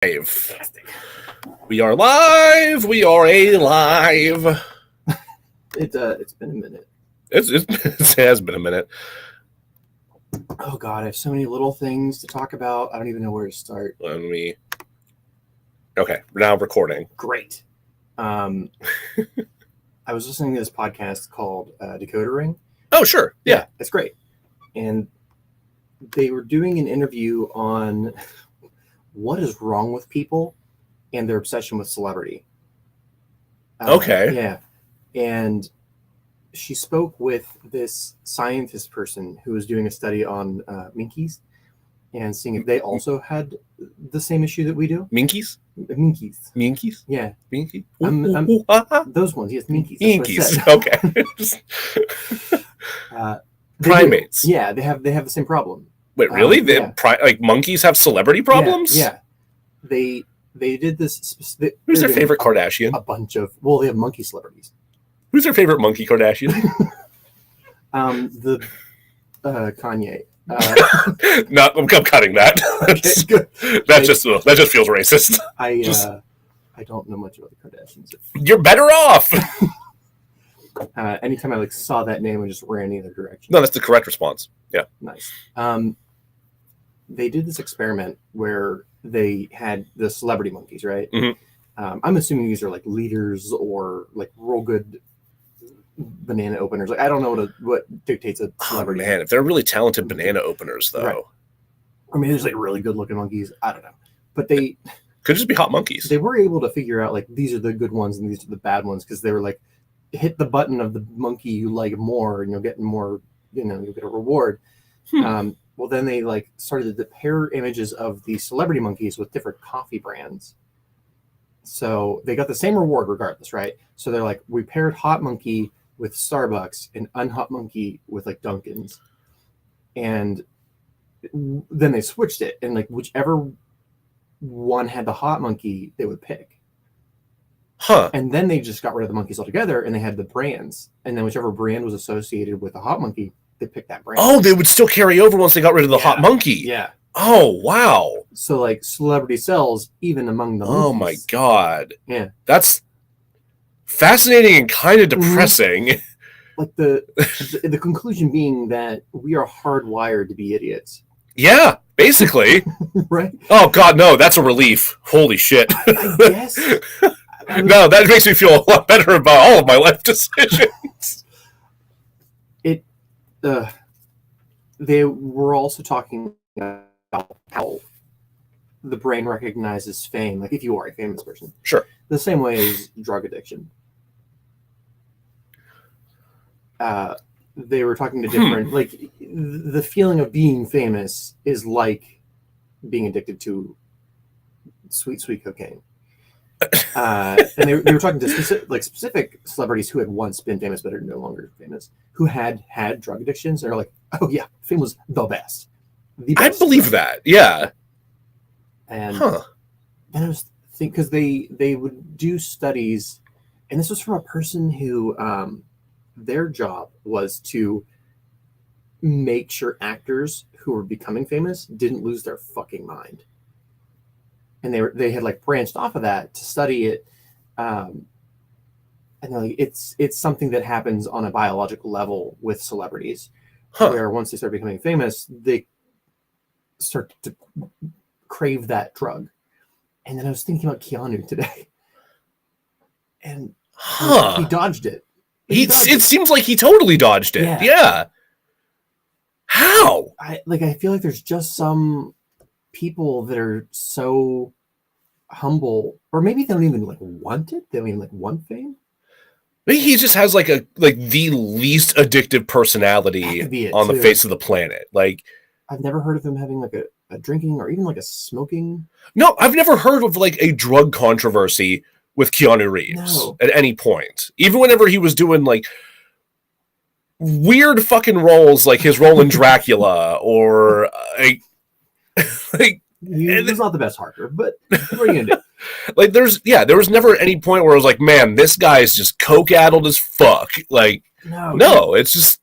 We are live. We are alive. It's been a minute. It has been a minute. Oh God, I have so many little things to talk about. I don't even know where to start. Okay, we're now recording. Great. I was listening to this podcast called Decoder Ring. Oh, sure. Yeah, it's great. And they were doing an interview on what is wrong with people and their obsession with celebrity. Okay. Yeah. And she spoke with this scientist person who was doing a study on minkies and seeing if they also had the same issue that we do. Minkies? Minkies. Minkies? Yeah. Minky? Those ones, yes, minkies. Minkies. Okay. Primates. Yeah, they have the same problem. Wait, really? Like monkeys have celebrity problems? Yeah. They did this. Who's their favorite Kardashian? A bunch of they have monkey celebrities. Who's their favorite monkey Kardashian? Kanye. No, I'm cutting that. That just feels racist. I don't know much about the Kardashians. You're better off. Anytime I saw that name, I just ran the other direction. No, that's the correct response. Yeah. Nice. They did this experiment where they had the celebrity monkeys, right? Mm-hmm. I'm assuming these are like leaders or like real good banana openers. Like I don't know what dictates a celebrity. Oh, man, if they're really talented banana openers, though. Right. Or maybe there's like really good looking monkeys. I don't know. But they could just be hot monkeys. They were able to figure out like these are the good ones and these are the bad ones because they were like, hit the button of the monkey you like more and you'll get more, you'll get a reward. Well, then they like started to pair images of the celebrity monkeys with different coffee brands. So they got the same reward regardless, right? So they're like, we paired hot monkey with Starbucks and unhot monkey with like Dunkin's. And then they switched it and like whichever one had the hot monkey, they would pick. Huh. And then they just got rid of the monkeys altogether and they had the brands. And then whichever brand was associated with the hot monkey, they picked that brand. Oh, they would still carry over once they got rid of the hot monkey. Yeah. Oh, wow. So like celebrity sells even among the monkeys. Oh my God. Yeah. That's fascinating and kind of depressing. Mm-hmm. Like the conclusion being that we are hardwired to be idiots. Yeah, basically. Right? Oh God, no, that's a relief. Holy shit. I guess. No, that makes me feel a lot better about all of my life decisions. They were also talking about how the brain recognizes fame, like if you are a famous person. Sure. The same way as drug addiction. They were talking to different, like the feeling of being famous is like being addicted to sweet cocaine. And they were talking to specific celebrities who had once been famous but are no longer famous, who had drug addictions. They're like, oh yeah, fame was the best. I believe that, yeah. And then I was thinking, because they would do studies, and this was from a person who their job was to make sure actors who were becoming famous didn't lose their fucking mind. And they had like branched off of that to study it, and like it's something that happens on a biological level with celebrities, where once they start becoming famous, they start to crave that drug. And then I was thinking about Keanu today, and he dodged it. It seems like he totally dodged it. Yeah. How? I feel like there's just some people that are so humble, or maybe they don't even like want it. They don't even like want fame. Maybe he just has like the least addictive personality on the face of the planet. Like, I've never heard of him having like a drinking or even like a smoking. No, I've never heard of like a drug controversy with Keanu Reeves at any point. Even whenever he was doing like weird fucking roles, like his role in Dracula or like he was not the best harker, but what are you gonna do? Like there was never any point where I was like, man, this guy's just coke-addled as fuck. Like, no, it's just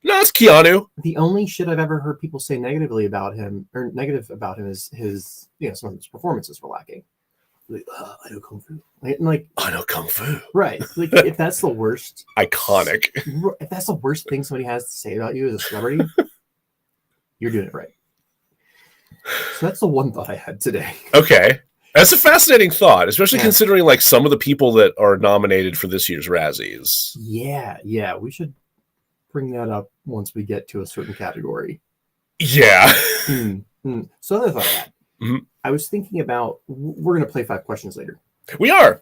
No, it's Keanu. The only shit I've ever heard people say negative about him is his, some of his performances were lacking. Like, I know kung fu. I know kung fu. Right. Like, if that's the worst, iconic. If that's the worst thing somebody has to say about you as a celebrity, you're doing it right. So that's the one thought I had today. Okay. That's a fascinating thought, especially considering like some of the people that are nominated for this year's Razzies. Yeah. We should bring that up once we get to a certain category. Yeah. So another thought I had. Mm-hmm. I was thinking about, we're going to play 5 questions later. We are.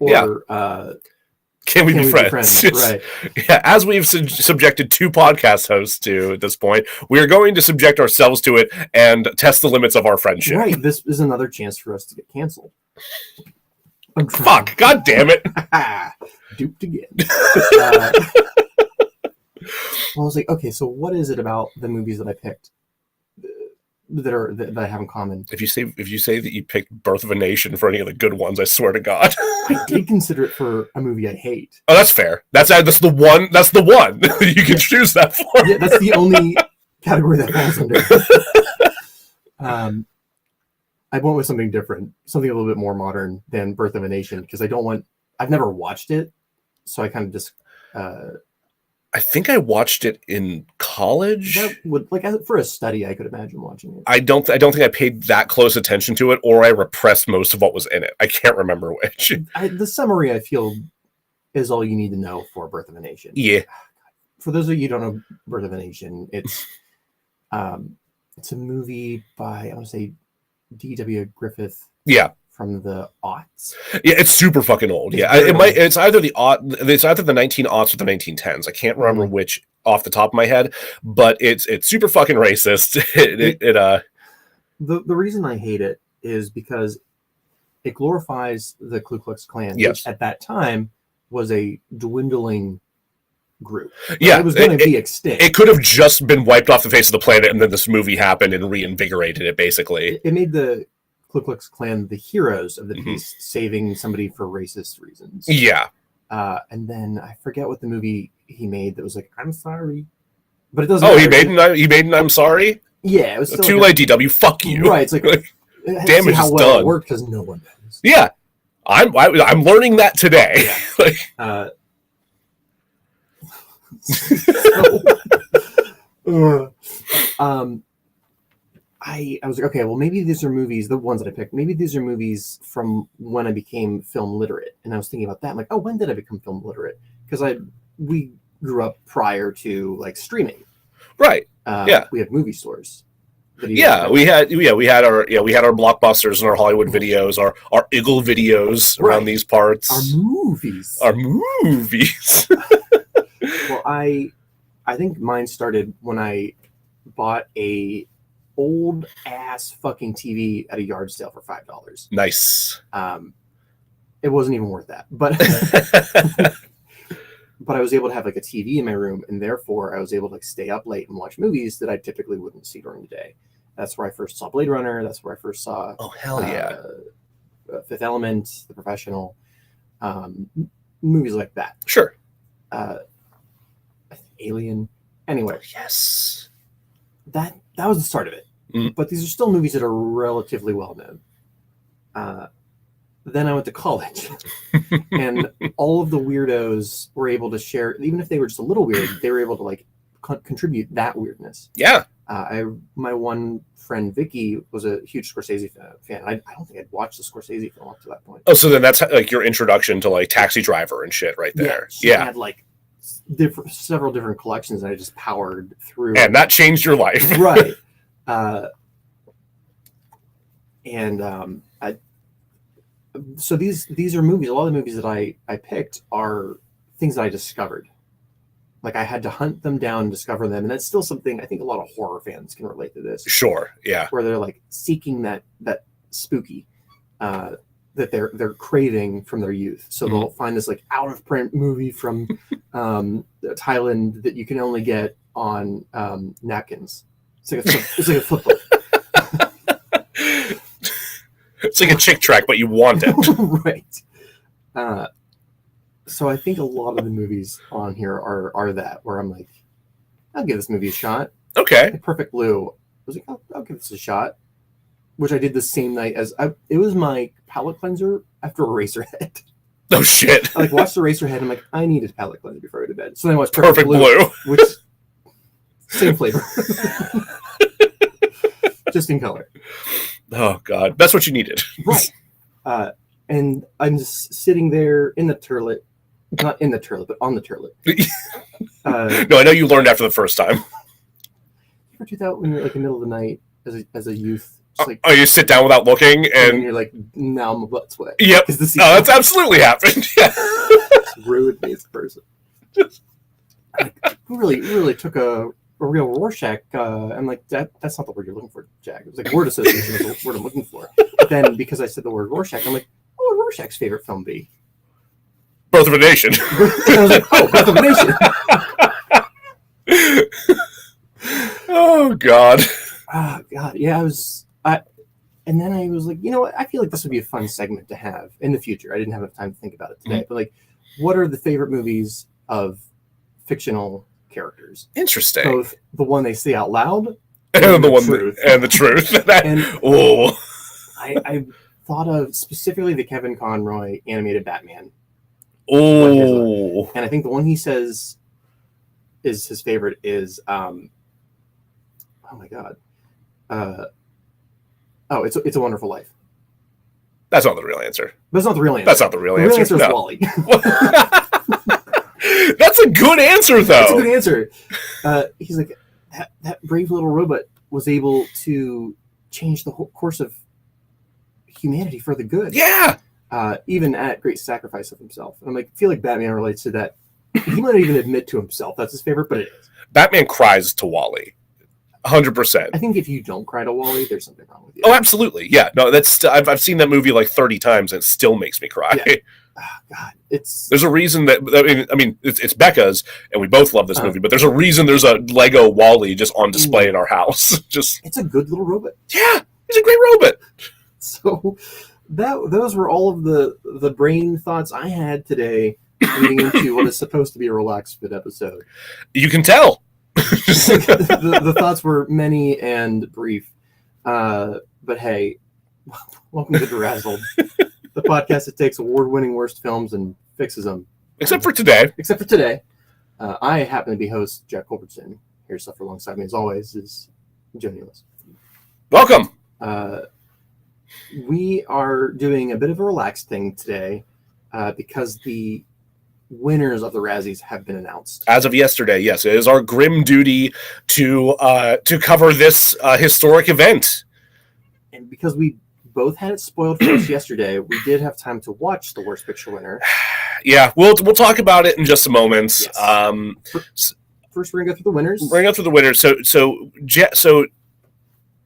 Can we be friends? Right. Yeah. As we've subjected 2 podcast hosts to at this point, we are going to subject ourselves to it and test the limits of our friendship. Right. This is another chance for us to get canceled. Fuck. God damn it. Duped again. Well, I was like, okay, so what is it about the movies that I picked that I have in common? If you say that you picked Birth of a Nation for any of the good ones, I swear to God. I did consider it for a movie I hate. Oh, that's fair. That's the one. That's the one you can choose that for. Yeah, that's the only category that falls under. I went with something different, something a little bit more modern than Birth of a Nation, because I've never watched it, so I kind of just. I think I watched it in college. That would, for a study, I could imagine watching it. I don't think I paid that close attention to it, or I repressed most of what was in it. I can't remember which. The summary, I feel, is all you need to know for Birth of a Nation. Yeah. For those of you who don't know Birth of a Nation, it's a movie by, I want to say, D.W. Griffith. Yeah. From the aughts. Yeah, it's super fucking old. It's either the 19-aughts or the 1910s. I can't remember which off the top of my head, but it's super fucking racist. The reason I hate it is because it glorifies the Ku Klux Klan, yes, which at that time was a dwindling group. Yeah, it was going to be extinct. It could have just been wiped off the face of the planet, and then this movie happened and reinvigorated it. Basically, it made the Ku Klux Klan the heroes of the piece, saving somebody for racist reasons. Yeah. And then I forget what the movie he made that was like, I'm sorry. But it doesn't he made an I'm sorry? Yeah. It was too late, DW. Fuck you. Right. It's like damage is done. It worked because no one knows. Yeah. I'm learning that today. Yeah. I was like, okay, well, maybe these are movies, the ones that I picked, maybe these are movies from when I became film literate. And I was thinking about that. I'm like, oh, when did I become film literate? Because we grew up prior to streaming. Right. We had movie stores. We had our Blockbusters and our Hollywood videos, our Eagle videos around these parts. Our movies. Well, I think mine started when I bought a old ass fucking TV at a yard sale for $5. Nice. It wasn't even worth that, but but I was able to have a TV in my room, and therefore I was able to stay up late and watch movies that I typically wouldn't see during the day. That's where I first saw Blade Runner. That's where I first saw Fifth Element, The Professional, movies like that. Sure. Alien. Anyway, yes. That was the start of it. But these are still movies that are relatively well known. Then I went to college, and all of the weirdos were able to share, even if they were just a little weird, they were able to contribute that weirdness. Yeah. My one friend Vicky was a huge Scorsese fan. I don't think I'd watched the Scorsese film up to that point. Oh, so then that's your introduction to Taxi Driver and shit right there. Yeah. She had several different collections that I just powered through. And that changed your life. Right. So these are movies. A lot of the movies that I picked are things that I discovered. I had to hunt them down and discover them. And that's still something I think a lot of horror fans can relate to this. Sure. Yeah. Where they're seeking that spooky, that they're craving from their youth. So they'll find this out of print movie from Thailand that you can only get on napkins. It's like a flip book. It's like a Chick track, but you want it. Right. So I think a lot of the movies on here are that, where I'm like, I'll give this movie a shot. Okay. Perfect Blue. I was like, I'll give this a shot. Which I did the same night as it was my palate cleanser after Eraserhead. Oh shit! I watched Eraserhead. I'm like, I need a palate cleanser before I go to bed. So then I watched Perfect Blue, which same flavor, just in color. Oh god, that's what you needed, right? And I'm just sitting there in the turlet, not in the turlet, but on the turlet. No, I know you learned after the first time. You ever do that when you're like in the middle of the night as a youth? Oh, you sit down without looking, and you're like, now my butt's wet. Yep. That's absolutely happened. Yeah. It's ruined me as a person. Really took a real Rorschach. I'm like, that's not the word you're looking for, Jack. It was like word association is the word I'm looking for. But then because I said the word Rorschach, I'm like, what would Rorschach's favorite film be? Birth of a Nation. And I was like, oh, Birth of a Nation. Oh God. Oh God. Yeah, and then I was like, you know what? I feel like this would be a fun segment to have in the future. I didn't have enough time to think about it today, but like, what are the favorite movies of fictional characters? Interesting. Both the one they say out loud and the truth. I thought of specifically the Kevin Conroy animated Batman. Oh. And I think the one he says is his favorite is oh my God. It's a Wonderful Life. That's not the real answer. That's not the real answer. That's not the real answer. The real answer is Wall-E. That's a good answer, though. That's a good answer. He's like, that brave little robot was able to change the whole course of humanity for the good. Yeah. Even at great sacrifice of himself. And I'm like, I feel like Batman relates to that. He might not even admit to himself that's his favorite, but it is. Batman cries to Wall-E. 100%. I think if you don't cry to Wall-E, there's something wrong with you. Oh, absolutely. Yeah. No, that's I've seen that movie like 30 times and it still makes me cry. Yeah. Oh, God, there's a reason that I mean it's Becca's and we both love this movie, but there's a reason there's a Lego Wall-E just on display in our house. It's a good little robot. Yeah, he's a great robot. So those were all of the brain thoughts I had today leading into what is supposed to be a relaxed fit episode. You can tell. the thoughts were many and brief, but hey, welcome to DeRazzled, the podcast that takes award-winning worst films and fixes them. Except for today. I happen to be host Jack Culbertson. Here, suffer alongside me as always is Joe Nealis. Welcome. We are doing a bit of a relaxed thing today because the winners of the Razzies have been announced. As of yesterday, yes. It is our grim duty to cover this historic event. And because we both had it spoiled for us yesterday, we did have time to watch the Worst Picture winner. Yeah, we'll talk about it in just a moment. Yes. First, we're going to go through the winners. We're going to go through the winners. So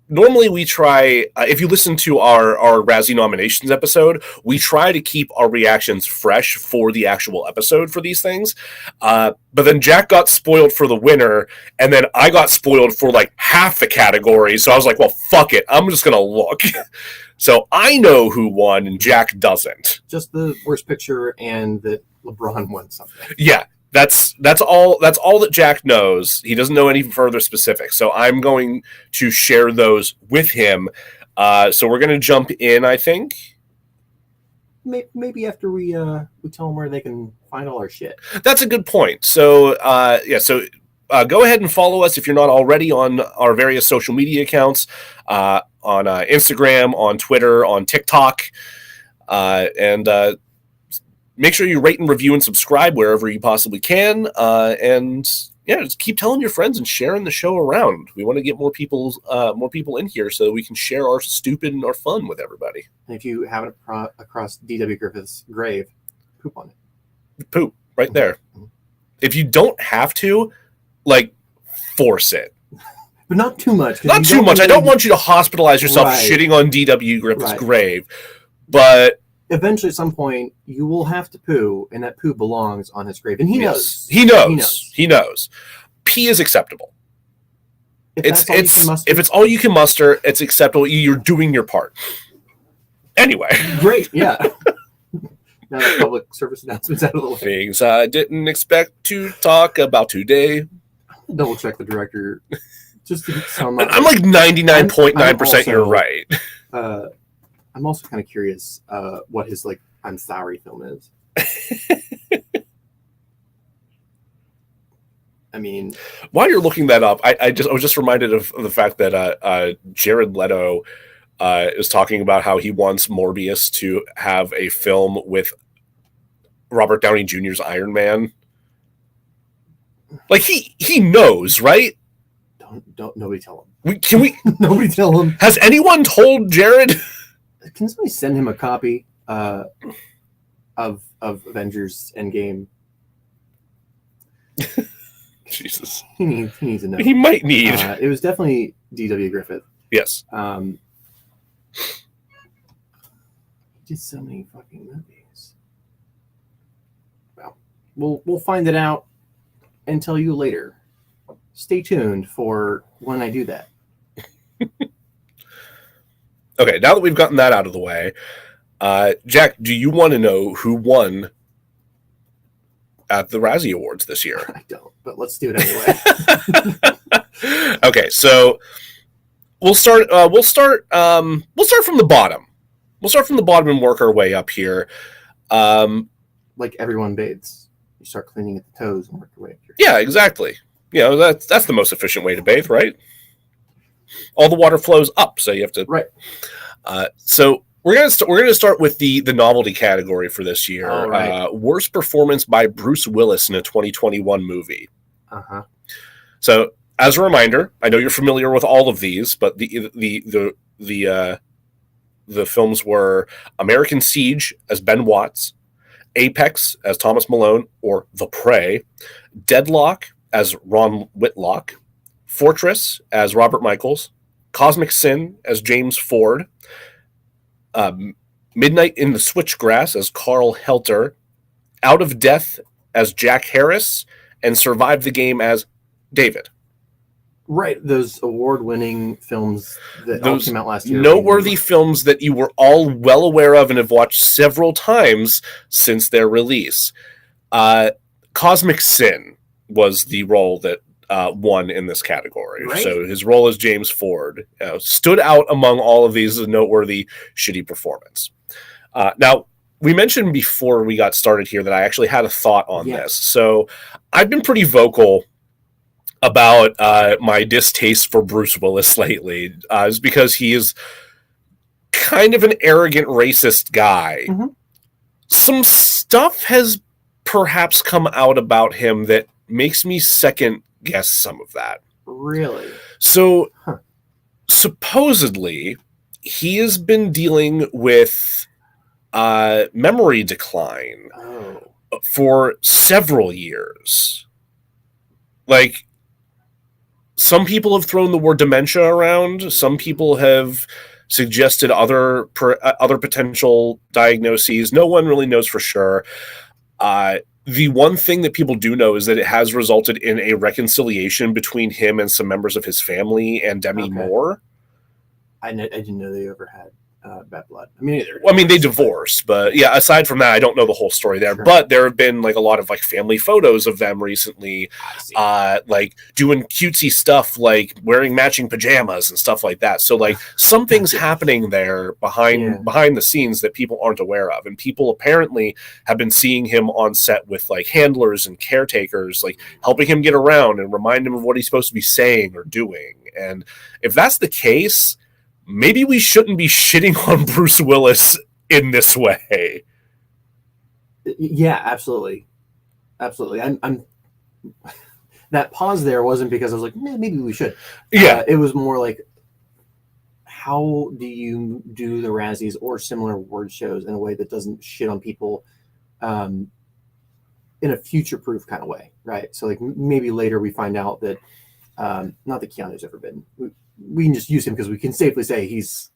normally we try, if you listen to our Razzie nominations episode, we try to keep our reactions fresh for the actual episode for these things. But then Jack got spoiled for the winner, and then I got spoiled for like half the category. So I was like, well, fuck it. I'm just going to look. So I know who won, and Jack doesn't. Just the Worst Picture and that LeBron won something. Yeah. That's all that Jack knows. He doesn't know any further specifics. So I'm going to share those with him. So we're going to jump in, I think. Maybe after we tell them where they can find all our shit. That's a good point. So go ahead and follow us if you're not already on our various social media accounts, on Instagram, on Twitter, on TikTok, and make sure you rate and review and subscribe wherever you possibly can. And yeah, just keep telling your friends and sharing the show around. We want to get more people in here so that we can share our stupid and our fun with everybody. And if you haven't across D.W. Griffith's grave, poop on it. Poop right there. Mm-hmm. If you don't have to, force it. But not too much. Not too much. I don't want you to hospitalize yourself shitting on D.W. Griffith's grave. But eventually, at some point, you will have to poo, and that poo belongs on his grave. And he knows. He knows. Pee is acceptable. If it's all you can muster, it's acceptable. You're doing your part. Anyway. Great, yeah. Now that public service announcement's out of the way. Things I didn't expect to talk about today. double check the director just to tell him. I'm like 99.9% you're right. I'm also kind of curious what his like I'm sorry film is. I mean, while you're looking that up, I was just reminded of the fact that Jared Leto is talking about how he wants Morbius to have a film with Robert Downey Jr.'s Iron Man. Like he knows, right? Don't nobody tell him. Can we? Nobody tell him. Has anyone told Jared? Can somebody send him a copy of Avengers Endgame? Jesus, he needs to know. He might need. It was definitely D.W. Griffith. Yes. He did so many fucking movies. Well, we'll find it out and tell you later. Stay tuned for when I do that. Okay, now that we've gotten that out of the way, Jack, do you want to know who won at the Razzie Awards this year? I don't, but let's do it anyway. Okay, so we'll start from the bottom. We'll start from the bottom and work our way up here. Like everyone bathes. You start cleaning at the toes and work your way up here. Yeah, exactly. You know, that's the most efficient way to bathe, right? All the water flows up, so you have to. Right. So we're gonna start with the novelty category for this year. Right. Worst performance by Bruce Willis in a 2021 movie. So as a reminder, I know you're familiar with all of these, but the films were American Siege as Ben Watts, Apex as Thomas Malone or The Prey, Deadlock as Ron Whitlock, Fortress as Robert Michaels, Cosmic Sin as James Ford, Midnight in the Switchgrass as Carl Helter, Out of Death as Jack Harris, and Survive the Game as David. Right, those award-winning films that all came out last year. Noteworthy films that you were all well aware of and have watched several times since their release. Cosmic Sin was the role that won in this category. Right. So his role as James Ford stood out among all of these as a noteworthy shitty performance. Now, we mentioned before we got started here that I actually had a thought on this. So I've been pretty vocal about my distaste for Bruce Willis lately, is because he is kind of an arrogant, racist guy. Mm-hmm. Some stuff has perhaps come out about him that makes me second guess some of that. Really? So, supposedly, he has been dealing with memory decline for several years. Like, some people have thrown the word dementia around. Some people have suggested other potential diagnoses. No one really knows for sure. The one thing that people do know is that it has resulted in a reconciliation between him and some members of his family and Demi Moore. I didn't know they ever had bad blood. I mean, they divorced, but yeah, aside from that, I don't know the whole story there. Sure. But there have been like a lot of like family photos of them recently, like doing cutesy stuff, like wearing matching pajamas and stuff like that. So like something's happening there behind the scenes that people aren't aware of, and people apparently have been seeing him on set with like handlers and caretakers, like helping him get around and remind him of what he's supposed to be saying or doing. And if that's the case, maybe we shouldn't be shitting on Bruce Willis in this way. Yeah, absolutely. Absolutely. I'm that pause there wasn't because I was like, maybe we should. Yeah. It was more like, how do you do the Razzies or similar award shows in a way that doesn't shit on people in a future-proof kind of way, right? So like maybe later we find out that, not that Keanu's ever been... We can just use him because we can safely say he's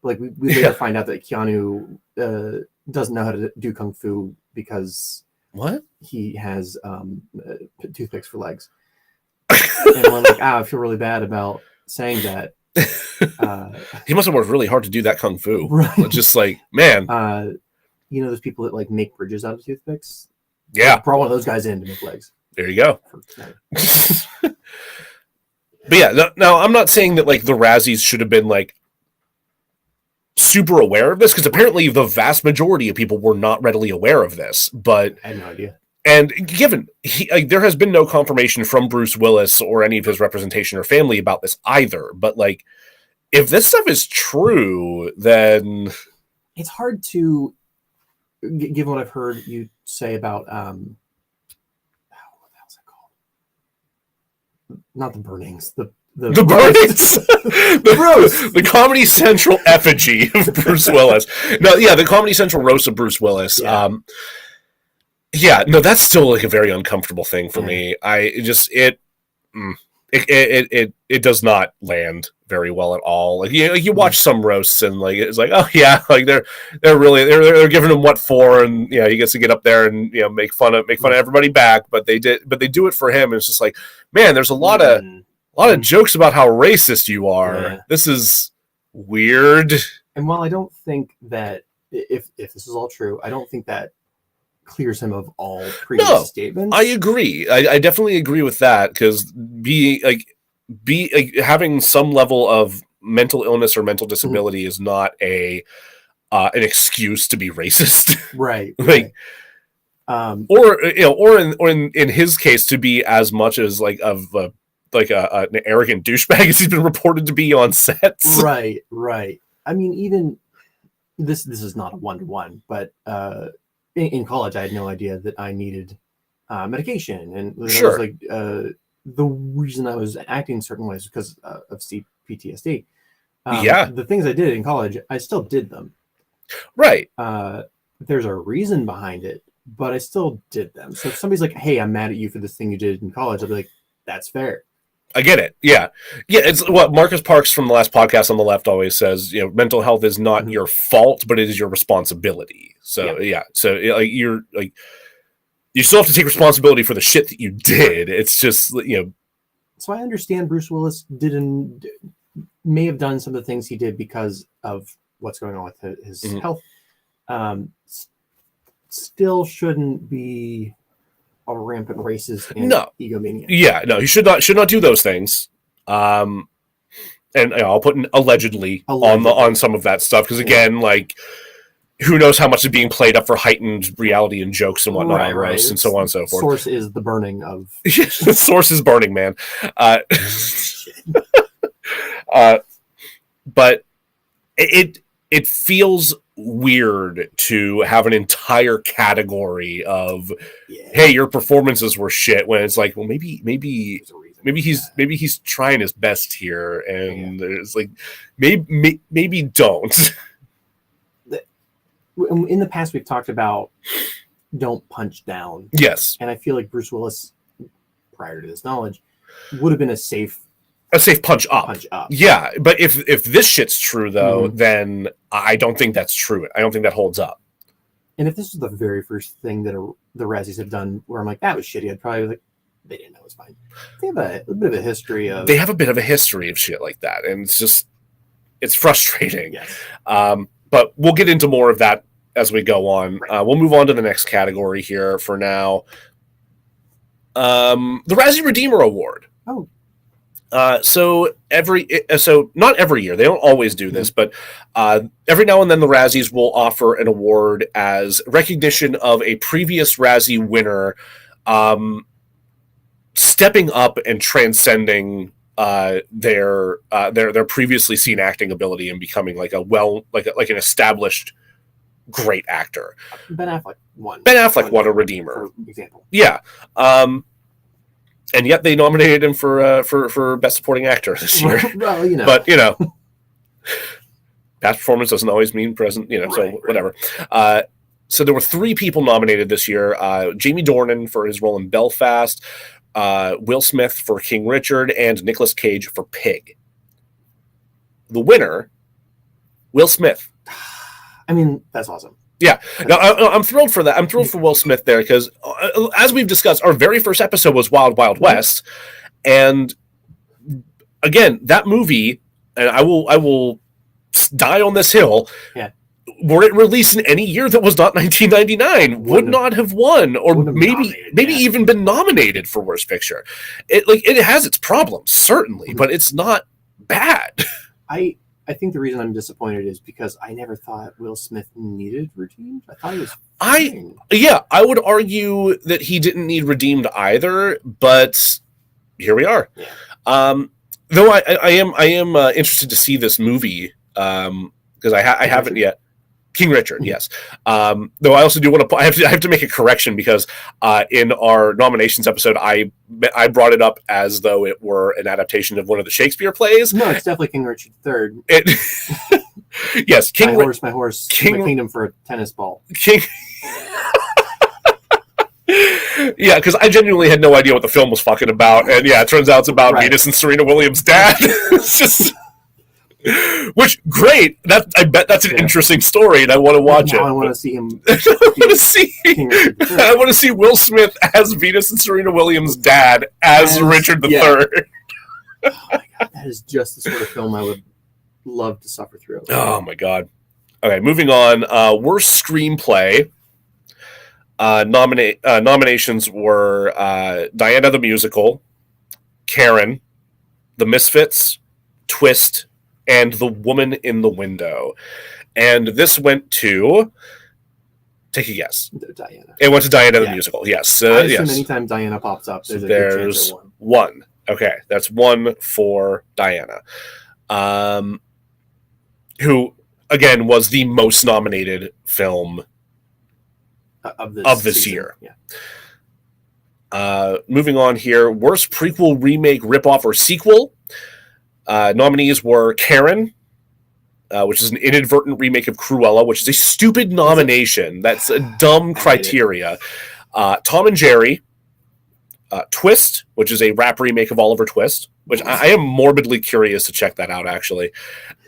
like we later find out that Keanu doesn't know how to do kung fu because he has toothpicks for legs, and we're like, I feel really bad about saying that. He must have worked really hard to do that kung fu. Right. Just like, man, you know those people that like make bridges out of toothpicks. Yeah, brought one of those guys in to make legs. There you go. But yeah, now I'm not saying that like the Razzies should have been like super aware of this, because apparently the vast majority of people were not readily aware of this. But I had no idea. And given there has been no confirmation from Bruce Willis or any of his representation or family about this either. But like, if this stuff is true, then it's hard to, given what I've heard you say about what the hell's it called? Not the burnings, the burnings, the Comedy Central effigy of Bruce Willis. No, yeah, the Comedy Central roast of Bruce Willis. Yeah. Yeah, no, that's still like a very uncomfortable thing for me. It does not land very well at all. Like you watch some roasts and like it's like, oh yeah, like they're giving him what for, and you know he gets to get up there and make fun of everybody back, but they do it for him, and it's just like, man, there's a lot of jokes about how racist you are. Yeah. This is weird. And while I don't think that if this is all true, I don't think that clears him of all previous statements. I agree. I definitely agree with that, because having some level of mental illness or mental disability is not an excuse to be racist. Right. Like, or in his case, to be as much as like an arrogant douchebag as he's been reported to be on sets. Right. I mean, even this is not a 1-to-1, but in college, I had no idea that I needed medication, and sure. Was like the reason I was acting certain ways because of PTSD. The things I did in college, I still did them. Right. There's a reason behind it, but I still did them. So if somebody's like, "Hey, I'm mad at you for this thing you did in college," I'll be like, "That's fair." I get it. Yeah. It's what Marcus Parks from the last podcast on the left always says. Mental health is not your fault, but it is your responsibility. So So you still have to take responsibility for the shit that you did. It's just So I understand Bruce Willis may have done some of the things he did because of what's going on with his health. Still shouldn't be a rampant racist and egomaniac. Yeah, no, he should not do those things. And I'll put an allegedly. On some of that stuff, because again, like, who knows how much is being played up for heightened reality and jokes and whatnot, right. And so on and so forth. Source is the burning of. Source is burning, man. But it feels weird to have an entire category of hey, your performances were shit, when it's like, well, maybe he's trying his best here, and it's like maybe don't. In the past, we've talked about don't punch down. Yes, and I feel like Bruce Willis, prior to this knowledge, would have been a safe punch up. Yeah, but if this shit's true though, then I don't think that's true. I don't think that holds up. And if this was the very first thing that the Razzies have done where I'm like, that was shitty, I'd probably be like, they didn't know it was fine. They have a bit of a history of. They have a bit of a history of shit like that, and it's frustrating. Yes. But we'll get into more of that as we go on. Right. We'll move on to the next category here for now. The Razzie Redeemer Award. Oh. So not every year, they don't always do this, but every now and then the Razzies will offer an award as recognition of a previous Razzie winner stepping up and transcending their previously seen acting ability and becoming like an established great actor. Ben Affleck won. Won a Redeemer, for example. Yeah. And yet they nominated him for Best Supporting Actor this year. Well, But, past performance doesn't always mean present, so whatever. So there were 3 people nominated this year. Jamie Dornan for his role in Belfast, Will Smith for King Richard, and Nicolas Cage for Pig. The winner, Will Smith. I mean, that's awesome. Yeah, no, I'm thrilled for that. I'm thrilled for Will Smith there because, as we've discussed, our very first episode was Wild Wild West, and again, that movie, and I will die on this hill. Yeah, were it released in any year that was not 1999, would not have won, or maybe even been nominated for Worst Picture. It has its problems, certainly, but it's not bad. I think the reason I'm disappointed is because I never thought Will Smith needed redeemed. I thought he was fine. I would argue that he didn't need redeemed either, but here we are. Yeah. Though I am interested to see this movie because I haven't yet. King Richard, yes. Though I also do want to. I have to make a correction because in our nominations episode, I brought it up as though it were an adaptation of one of the Shakespeare plays. No, it's definitely King Richard III. Yes, my horse, my kingdom for a tennis ball. King. Yeah, because I genuinely had no idea what the film was fucking about, and yeah, it turns out it's about Venus and Serena Williams' dad. It's just. Which great! I bet that's an interesting story, and I want to watch it. I want to see him. I want to see Will Smith as Venus and Serena Williams' dad as Richard III. Yeah. Oh my god, that is just the sort of film I would love to suffer through. Oh my god! Okay, moving on. Worst screenplay. Nominations were Diana the Musical, Karen, The Misfits, Twist, and The Woman in the Window. And this went to... Take a guess. Diana. It went to Diana the Musical, yes. I assume anytime Diana pops up, there's a good chance of one. Okay, that's one for Diana. Who, again, was the most nominated film of this year. Yeah. Moving on here, worst prequel, remake, ripoff, or sequel. Nominees were Karen, which is an inadvertent remake of Cruella, which is a stupid nomination. That's a dumb criteria. Tom and Jerry, Twist, which is a rap remake of Oliver Twist, which I am morbidly curious to check that out, actually.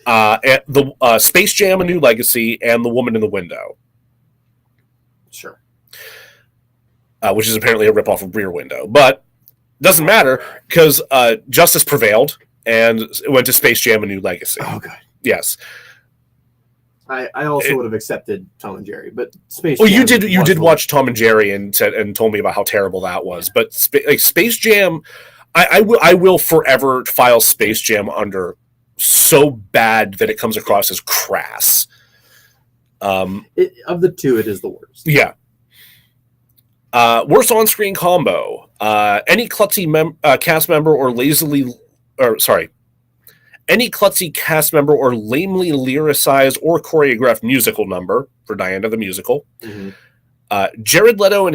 And the Space Jam: A New Legacy, and The Woman in the Window. Sure. Which is apparently a ripoff of Rear Window. But doesn't matter, because justice prevailed, and it went to Space Jam: A New Legacy. Oh, God. Yes. I also would have accepted Tom and Jerry, but Space Jam... Well, you did watch Tom and Jerry and told me about how terrible that was. Yeah. But Space Jam... I will forever file Space Jam under so bad that it comes across as crass. Of the two, it is the worst. Yeah. Worst on-screen combo. Any klutzy cast member or any klutzy cast member or lamely lyricized or choreographed musical number for Diana the Musical. Mm-hmm. Jared Leto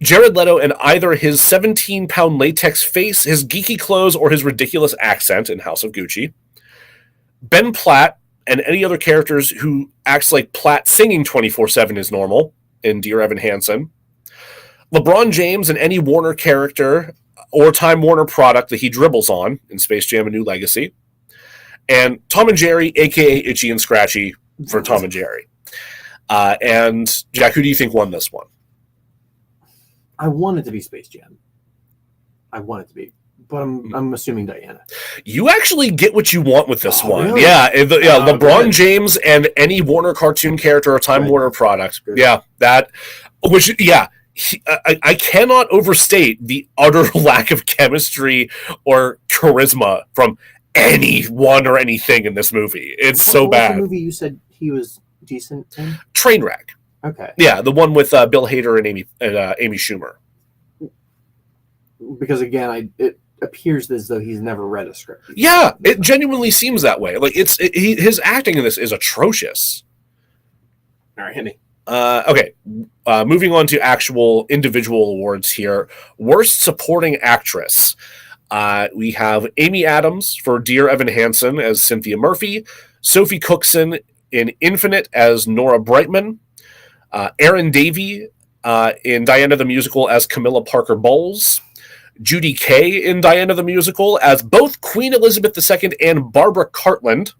Jared Leto and either his 17-pound latex face, his geeky clothes, or his ridiculous accent in House of Gucci. Ben Platt and any other characters who acts like Platt singing 24/7 is normal in Dear Evan Hansen. LeBron James and any Warner character or Time Warner product that he dribbles on in Space Jam: A New Legacy. And Tom and Jerry, a.k.a. Itchy and Scratchy for Tom and Jerry. And Jack, who do you think won this one? I want it to be Space Jam. I want it to be. But I'm assuming Diana. You actually get what you want with this one. Really? Yeah, LeBron James and any Warner cartoon character or Time Warner product. Good. Yeah, that... Which, yeah... I cannot overstate the utter lack of chemistry or charisma from anyone or anything in this movie. It's so bad. What was the movie you said he was decent in? Trainwreck. Okay. Yeah, the one with Bill Hader and Amy Schumer. Because again, it appears as though he's never read a script. Yeah, it genuinely seems that way. Like his acting in this is atrocious. All right, hit me. Okay, moving on to actual individual awards here. Worst Supporting Actress. We have Amy Adams for Dear Evan Hansen as Cynthia Murphy, Sophie Cookson in Infinite as Nora Brightman, Erin Davey in Diana the Musical as Camilla Parker Bowles, Judy Kay in Diana the Musical as both Queen Elizabeth II and Barbara Cartland,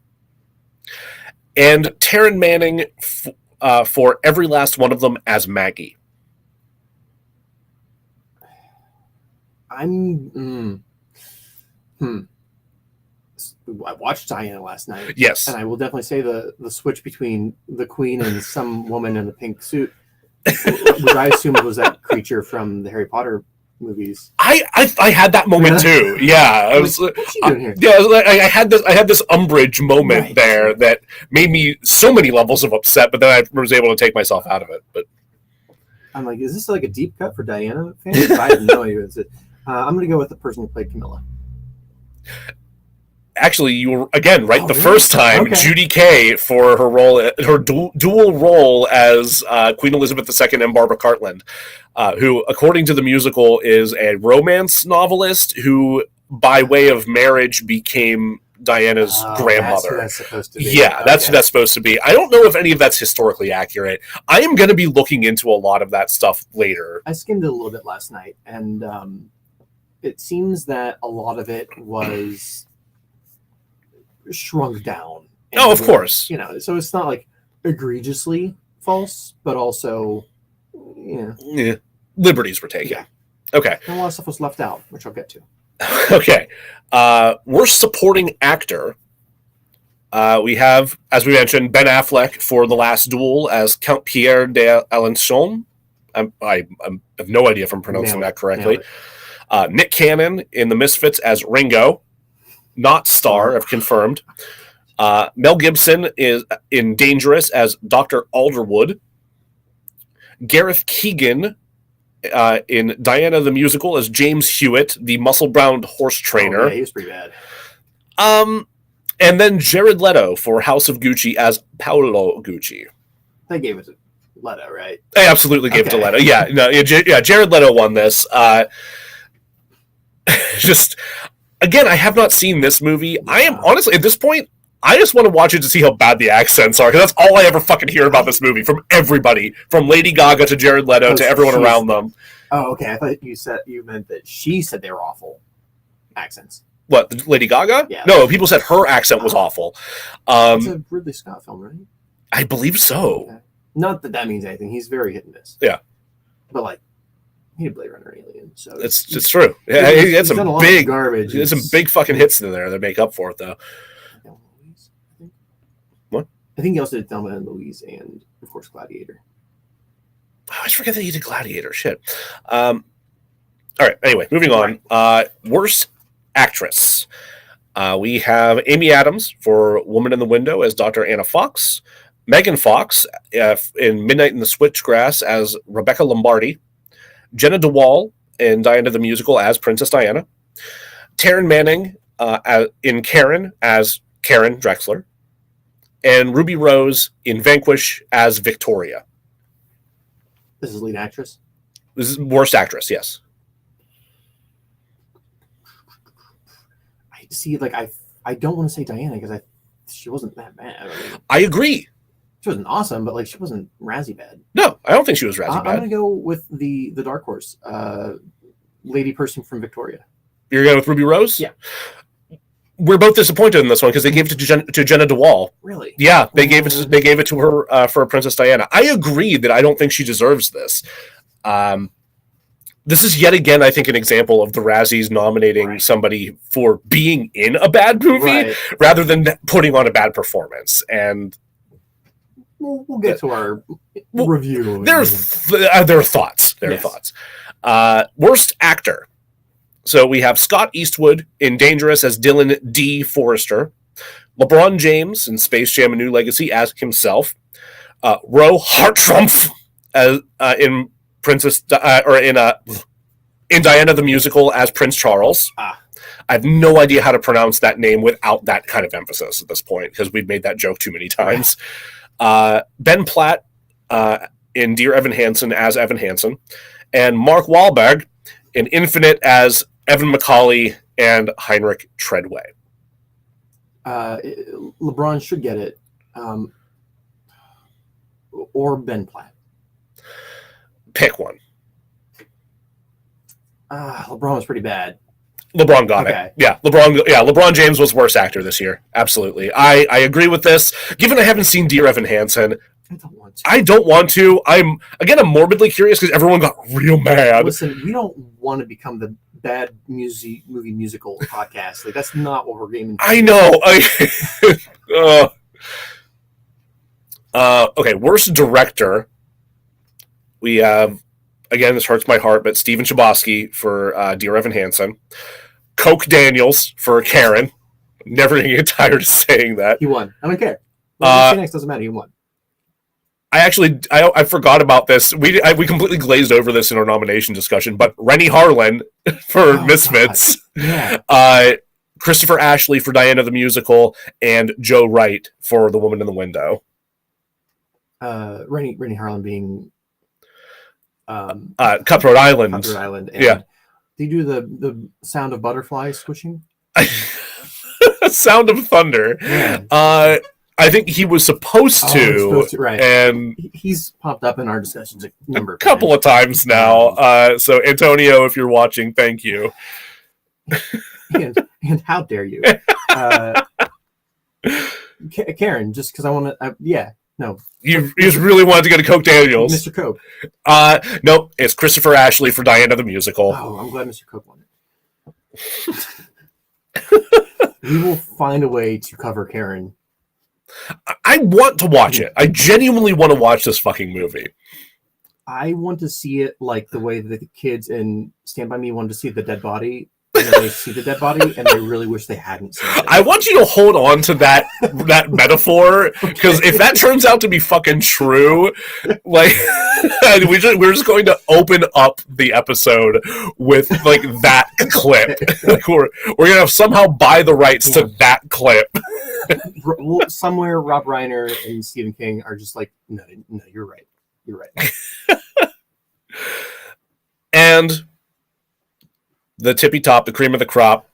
and Taryn Manning for every last one of them as Maggie. I watched Diana last night. Yes. And I will definitely say the switch between the Queen and some woman in a pink suit, which I assumed was that creature from the Harry Potter movies. I had that moment too. Yeah, I was. What's she doing here? Yeah, I had this Umbridge moment there that made me so many levels of upset, but then I was able to take myself out of it. But I'm like, is this like a deep cut for Diana fans? I have no idea. I'm going to go with the person who played Camilla. Actually, you were again right the really? first time. Okay. Judy Kay for her role, her dual role as Queen Elizabeth II and Barbara Cartland, who, according to the musical, is a romance novelist who, by way of marriage, became Diana's grandmother. That's supposed to be. Yeah, that's who that's supposed to be. I don't know if any of that's historically accurate. I am going to be looking into a lot of that stuff later. I skimmed it a little bit last night, and it seems that a lot of it was shrunk down. Oh, of course. So it's not like egregiously false, but also, liberties were taken. Yeah. Okay. And a lot of stuff was left out, which I'll get to. Okay. Worst supporting actor. We have, as we mentioned, Ben Affleck for The Last Duel as Count Pierre d'Alençon. I have no idea if I'm pronouncing that correctly. Nick Cannon in The Misfits as Ringo. Not star, I've confirmed. Mel Gibson is in Dangerous as Dr. Alderwood. Gareth Keegan in Diana the Musical as James Hewitt, the muscle-bound horse trainer. Oh, yeah, he was pretty bad. And then Jared Leto for House of Gucci as Paolo Gucci. They gave it to Leto, right? They absolutely gave it to Leto. Yeah, Jared Leto won this. Just... Again, I have not seen this movie. I am honestly at this point, I just want to watch it to see how bad the accents are, because that's all I ever fucking hear about this movie from everybody, from Lady Gaga to Jared Leto to everyone around them. Oh, okay. I thought you meant that she said they were awful accents. What, Lady Gaga? Yeah. No, people said her accent was awful. It's a Ridley Scott film, right? I believe so. Okay. Not that means anything. He's very hit and miss. Yeah. But like, he did Blade Runner Alien, so it's true. Yeah, he had some big garbage. He had some big fucking hits in there that make up for it, though. What? I think he also did Thelma and Louise, and of course Gladiator. I always forget that he did Gladiator. Shit. All right. Anyway, moving on. Worst actress. We have Amy Adams for Woman in the Window as Dr. Anna Fox. Megan Fox in Midnight in the Switchgrass as Rebecca Lombardi. Jenna DeWall in Diana the Musical as Princess Diana. Taryn Manning in Karen as Karen Drexler. And Ruby Rose in Vanquish as Victoria. This is lead actress? This is worst actress, yes. I see, like, I don't want to say Diana because she wasn't that bad. I agree. She wasn't awesome, but like she wasn't Razzie bad. No, I don't think she was Razzie bad. I'm gonna go with the dark horse, lady person from Victoria. You're going with Ruby Rose? Yeah. We're both disappointed in this one because they gave it to Jenna DeWall. Really? Yeah, they gave it to her for Princess Diana. I agree that I don't think she deserves this. This is yet again, I think, an example of the Razzies nominating somebody for being in a bad movie rather than putting on a bad performance. And we'll get to our review. There are thoughts. Worst actor. So we have Scott Eastwood in Dangerous as Dylan D. Forrester. LeBron James in Space Jam: A New Legacy as himself. Ro Hartrumpf as in Princess in Diana the Musical as Prince Charles. I have no idea how to pronounce that name without that kind of emphasis at this point because we've made that joke too many times. Ben Platt in Dear Evan Hansen as Evan Hansen, and Mark Wahlberg in Infinite as Evan McCauley and Heinrich Treadway. LeBron should get it, or Ben Platt. Pick one. LeBron was pretty bad. LeBron got it. Yeah, LeBron James was worst actor this year. Absolutely. I agree with this. Given I haven't seen Dear Evan Hansen, I don't want to. I'm morbidly curious because everyone got real mad. Listen, we don't want to become bad movie musical podcast. Like that's not what we're aiming for. I know. Okay, worst director. We have, again, this hurts my heart, but Steven Chbosky for Dear Evan Hansen. Coke Daniels for Karen. Never gonna get tired of saying that. He won. I don't care. What next doesn't matter. He won. I forgot about this. We completely glazed over this in our nomination discussion, but Rennie Harlan for Misfits. Yeah. Christopher Ashley for Diana the Musical, and Joe Wright for The Woman in the Window. Rennie Harlan being Cutthroat Island. Cutthroat Island. And yeah. Do you do the sound of butterflies swishing? Sound of Thunder. Yeah. I think he was supposed to, right? And he's popped up in our discussions a couple of times now. So Antonio, if you're watching, thank you. and how dare you, Karen? Just because I want to, no. You just really wanted to go to Coke Daniels, Mr. Coke. No, it's Christopher Ashley for Diana the Musical. Oh, I'm glad Mr. Coke won it. We will find a way to cover Karen. I want to watch it. I genuinely want to watch this fucking movie. I want to see it like the way that the kids in Stand By Me wanted to see the dead body. And then they see the dead body, and they really wish they hadn't seen it. I want you to hold on to that metaphor, because if that turns out to be fucking true, like we're just going to open up the episode with like that clip. Like we're gonna have somehow buy the rights to that clip. Somewhere Rob Reiner and Stephen King are just like, no, you're right. And the tippy top, the cream of the crop,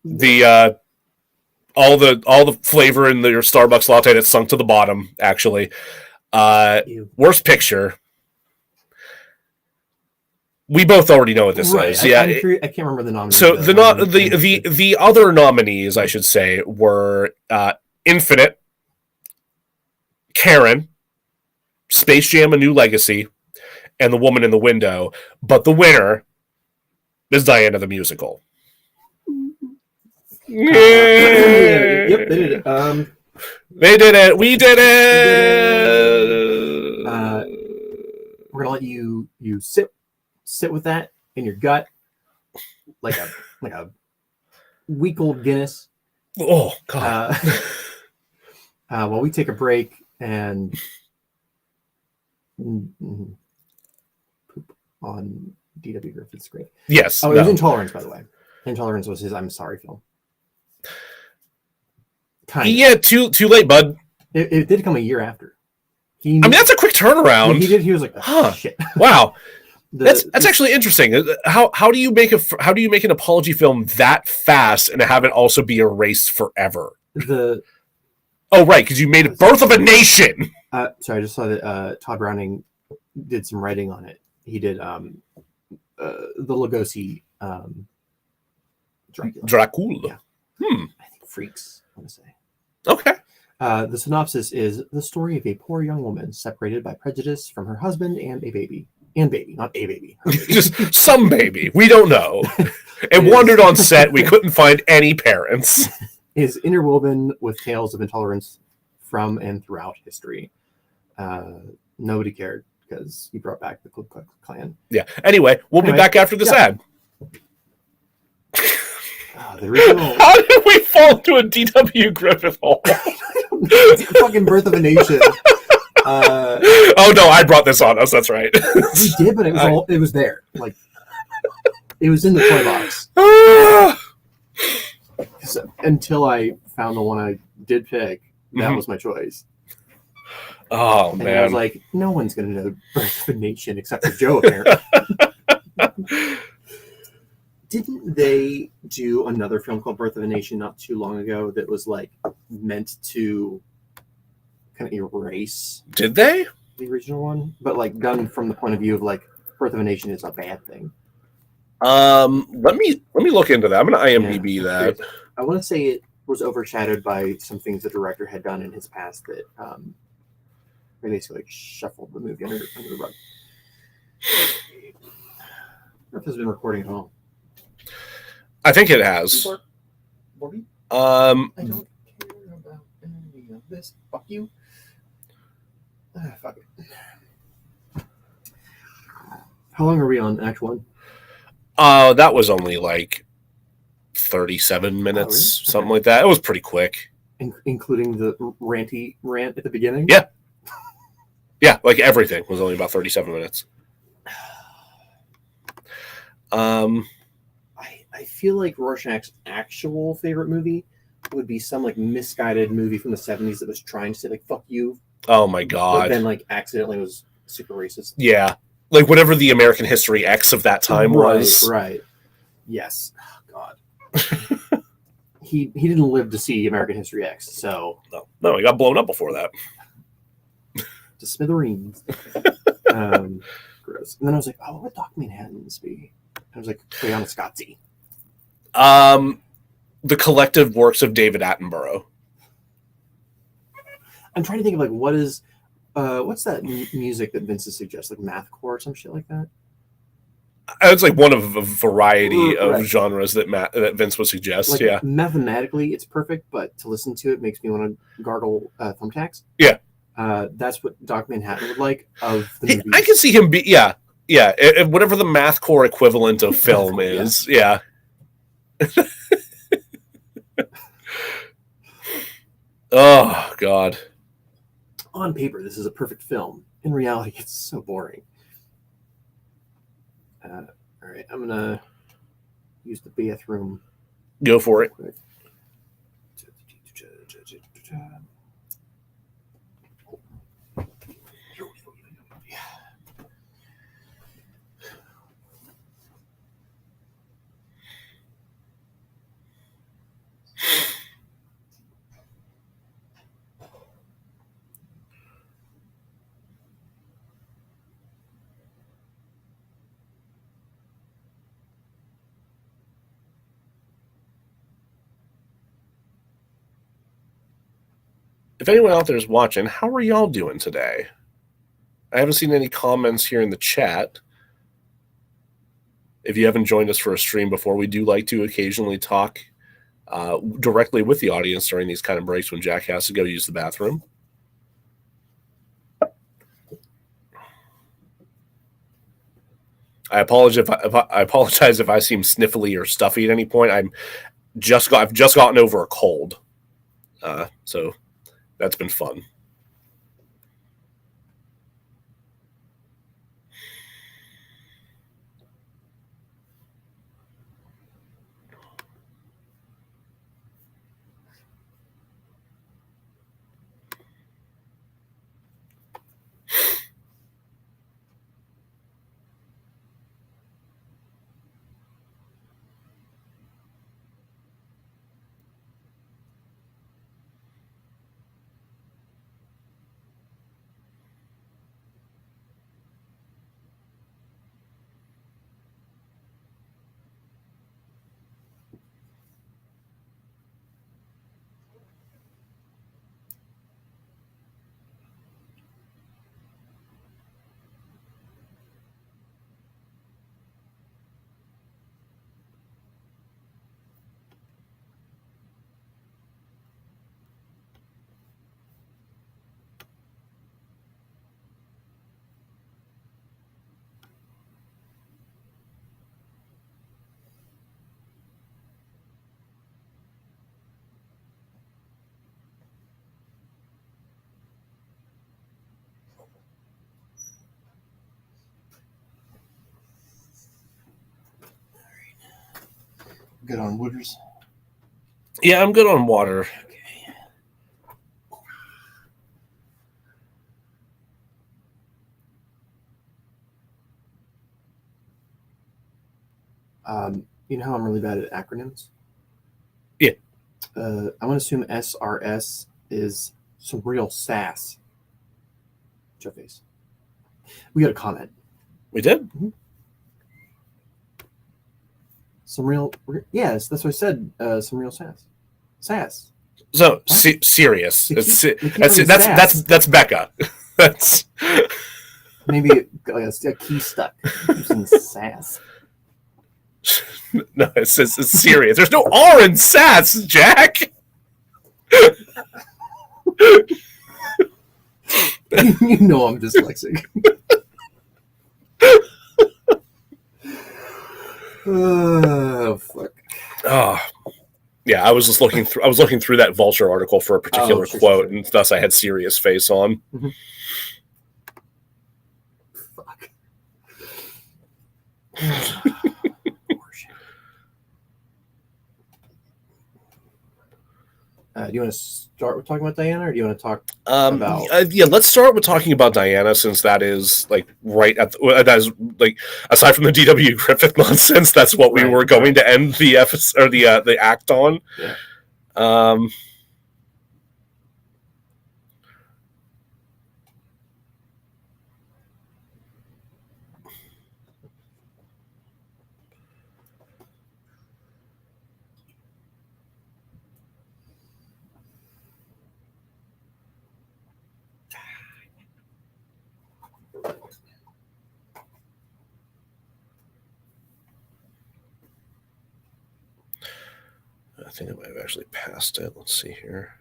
the all the flavor in your Starbucks latte that's sunk to the bottom. Actually, worst picture. We both already know what this is. Yeah, I can't remember the nominees. So the other nominees, I should say, were Infinite, Karen, Space Jam: A New Legacy, and The Woman in the Window. But the winner is Diana the Musical. Yep, they did it. They did it. We did it. We're gonna let you sit with that in your gut, like a week-old Guinness. Oh God! While we take a break and poop on D.W. Griffith's grave. Yes. Oh, it was Intolerance, by the way. Intolerance was his I'm Sorry film. Yeah, too late, bud. It did come a year after. That's a quick turnaround. He did. He was like, oh, shit. Wow. That's actually interesting. How do you make an apology film that fast and have it also be erased forever? Oh, right, because you made Birth of a Nation. Sorry, I just saw that Todd Browning did some writing on it. He did the Lugosi Dracula. Yeah. I think Freaks, I want to say. Okay. The synopsis is the story of a poor young woman separated by prejudice from her husband and a baby. And baby, not a baby. Just some baby. We don't know. It wandered on set. We couldn't find any parents. Is interwoven with tales of intolerance from and throughout history. Nobody cared because he brought back the Ku Klux Klan. Yeah. Anyway, we'll be back after this ad. The original... How did we fall into a D.W. Griffith hole? It's fucking Birth of a Nation. Oh no, I brought this on us. That's right. We did, but it was there. Like it was in the toy box. So, until I found the one I did pick, that was my choice. Oh, and man. I was like, no one's going to know Birth of a Nation except for Joe, apparently. Didn't they do another film called Birth of a Nation not too long ago that was like meant to kind of erase? Did they? The original one, but like done from the point of view of like Birth of a Nation is a bad thing. Let me look into that. I'm gonna IMDb that. I want to say it was overshadowed by some things the director had done in his past that they basically like shuffled the movie under the rug. wonder if it's been recording at all. I think it has. I don't care about any of this. Fuck you. Fuck it. How long are we on Act 1? That was only like 37 minutes, really? something like that. It was pretty quick. Including the ranty rant at the beginning? Yeah. Yeah, like everything was only about 37 minutes. I feel like Rorschach's actual favorite movie would be some like misguided movie from the 70s that was trying to say like fuck you. Oh my god. But then like accidentally was super racist. Yeah. Like whatever the American History X of that time was. Right. Yes. Oh, God. he didn't live to see American History X, so No, he got blown up before that. To smithereens. Gross. And then I was like, oh, what would Doc Manhattan's be? I was like, Cleon Scotsy. The collective works of David Attenborough. I'm trying to think of like what's that music that Vince suggests, like mathcore or some shit like that? It's like one of a variety of right. genres that Vince would suggest. Like, yeah, mathematically it's perfect, but to listen to it makes me want to gargle thumbtacks. Yeah, that's what Doc Manhattan would like of the movies. I can see him be whatever the mathcore equivalent of film is. Yeah. Oh God. On paper, this is a perfect film. In reality, it's so boring. All right, I'm gonna use the bathroom. Go for it. If anyone out there is watching, how are y'all doing today? I haven't seen any comments here in the chat. If you haven't joined us for a stream before, we do like to occasionally talk directly with the audience during these kind of breaks when Jack has to go use the bathroom. I apologize if I seem sniffly or stuffy at any point. I've just gotten over a cold, so that's been fun. Good on Wooders? Yeah, I'm good on water. You know how I'm really bad at acronyms? Yeah. I want to assume SRS is some real sass. Joe face. We got a comment. We did? Mm-hmm. Some real, yes, that's what I said. Some real sass. Sass. So serious. That's Becca. That's maybe a key stuck using sass. No, it's serious. There's no R in sass, Jack. You know I'm dyslexic. Oh fuck. Oh, yeah. I was just looking through. I was looking through that Vulture article for a particular quote, and thus I had serious face on. Mm-hmm. Fuck. Do you want to start with talking about Diana, or do you want to talk about? Yeah, let's start with talking about Diana, since that is like right at that is like, aside from the D.W. Griffith nonsense, that's what we were going to end the episode or the act on. Yeah. I think I might have actually passed it. Let's see here.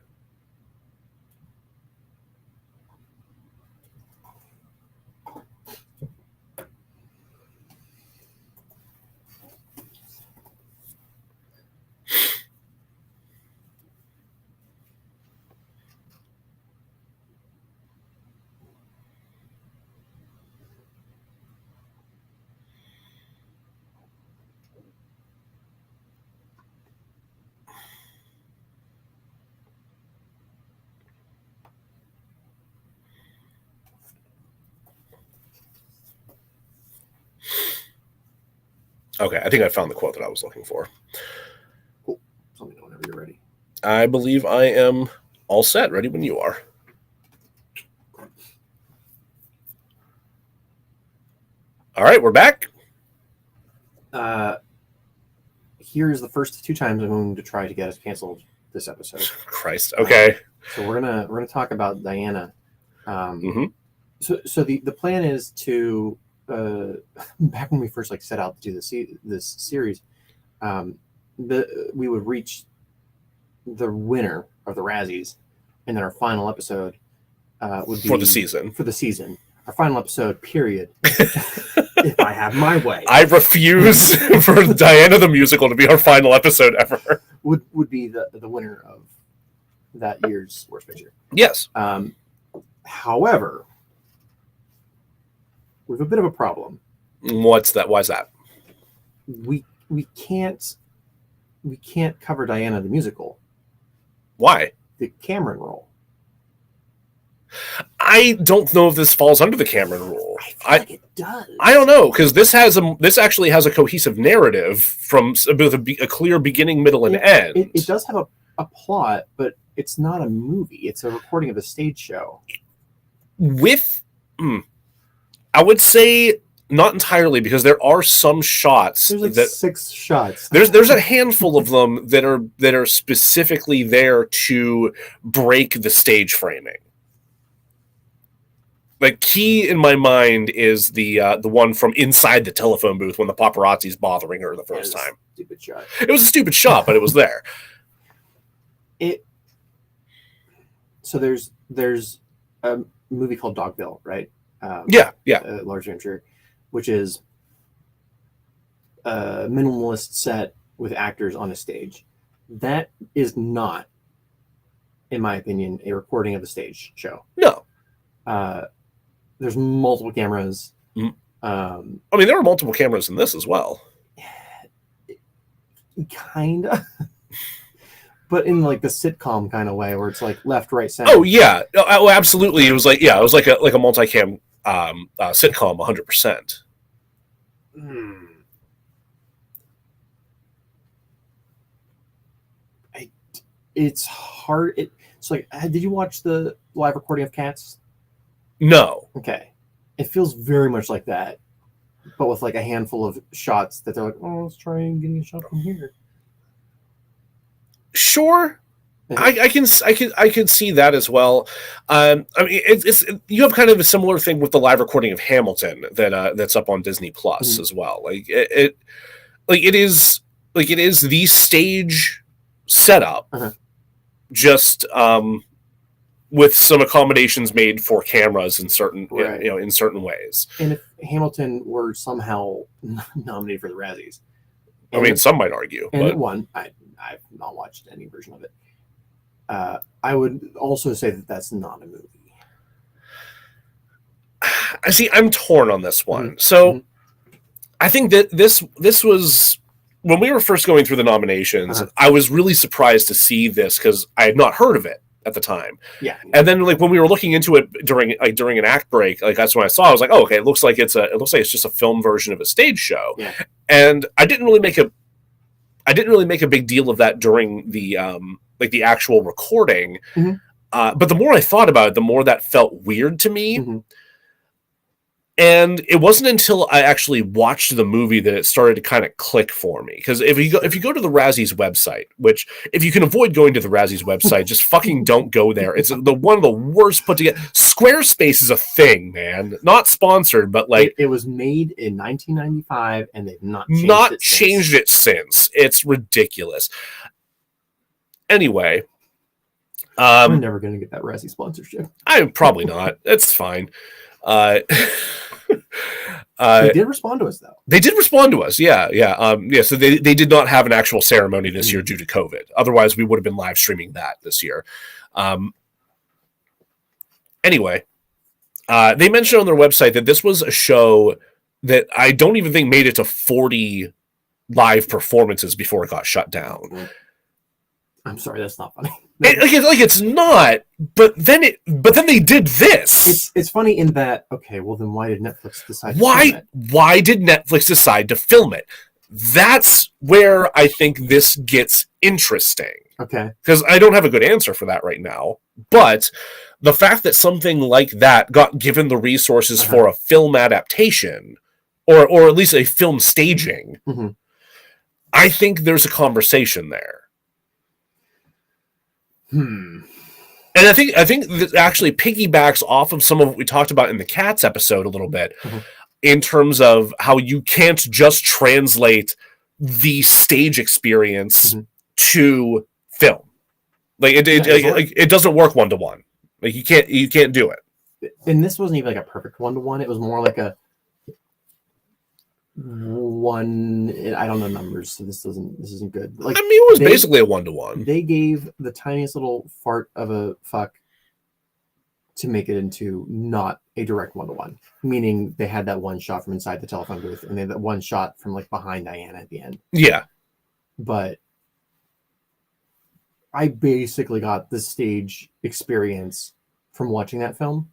Okay, I think I found the quote that I was looking for. Cool. Tell me whenever you're ready. I believe I am all set. Ready when you are. All right, we're back. Here's the first 2 times I'm going to try to get us canceled this episode. Christ. Okay. So we're gonna talk about Diana. Mm-hmm. So the plan is to back when we first set out to do this series, we would reach the winner of the Razzies, and then our final episode would be for the season. For the season, our final episode. Period. If I have my way, I refuse for Diana the musical to be our final episode ever. Would be the winner of that year's worst picture. Yes. However, we have a bit of a problem. What's that? Why is that? We can't cover Diana the musical. Why? The Cameron rule. I don't know if this falls under the Cameron rule. I feel like it does. I don't know, because this actually has a cohesive narrative from a clear beginning, middle, and end. It does have a plot, but it's not a movie. It's a recording of a stage show. I would say not entirely, because there are some shots. There's 6 shots. There's a handful of them that are specifically there to break the stage framing. Like, key in my mind is the one from inside the telephone booth when the paparazzi's bothering her the first time. Stupid shot. It was a stupid shot, but it was there. So there's a movie called Dogville, right? Yeah. Large Venture, which is a minimalist set with actors on a stage. That is not, in my opinion, a recording of the stage show. No. There's multiple cameras. Mm-hmm. I mean, there are multiple cameras in this as well. Kinda. But in the sitcom kind of way, where it's left, right, center. Oh yeah, oh absolutely. It was like a multicam sitcom, 100%. It's hard. It's did you watch the live recording of Cats? No. Okay, it feels very much like that, but with a handful of shots that they're let's try and get a shot from here. Sure, I can see that as well. I mean, it's you have kind of a similar thing with the live recording of Hamilton that's up on Disney Plus as well. it is the stage setup, just with some accommodations made for cameras in certain in certain ways. And if Hamilton were somehow nominated for the Razzies, I mean, some might argue, and it won. I've not watched any version of it. I would also say that that's not a movie. I see. I'm torn on this one. So I think that this was when we were first going through the nominations. I was really surprised to see this because I had not heard of it at the time. Yeah. And then like when we were looking into it during an act break, like that's when I saw. I was like, oh, okay. It looks like it's just a film version of a stage show. Yeah. And I didn't really make a big deal of that during the the actual recording. But the more I thought about it, the more that felt weird to me. And it wasn't until I actually watched the movie that it started to kind of click for me. Because if you go to the Razzie's website, which if you can avoid going to the Razzie's website, just fucking don't go there. It's one of the worst put together. Squarespace is a thing, man. Not sponsored, but like it was made in 1995, and they've not changed it since. It's ridiculous. Anyway, we're never going to get that Razzie sponsorship. I'm probably not. It's fine. They did respond to us, though. They did respond to us, yeah. So they did not have an actual ceremony this year due to COVID. Otherwise, we would have been live streaming that this year. Anyway, they mentioned on their website that this was a show that I don't even think made it to 40 live performances before it got shut down. I'm sorry, that's not funny. It's not, but then they did this. It's funny in that. Okay, well then why did Netflix decide? Why did Netflix decide to film it? That's where I think this gets interesting. Okay, because I don't have a good answer for that right now. But the fact that something like that got given the resources for a film adaptation, or at least a film staging, I think there's a conversation there. And I think this actually piggybacks off of some of what we talked about in the Cats episode a little bit, in terms of how you can't just translate the stage experience to film. Like it doesn't work one-to-one. Like you can't do it. And this wasn't even like a perfect one-to-one. It was more like a one. I don't know numbers, so this isn't good. Like, I mean, it was basically a one-to-one. They gave the tiniest little fart of a fuck to make it into not a direct one-to-one. Meaning they had that one shot from inside the telephone booth, and they had that one shot from like behind Diana at the end. Yeah, but I basically got the stage experience from watching that film.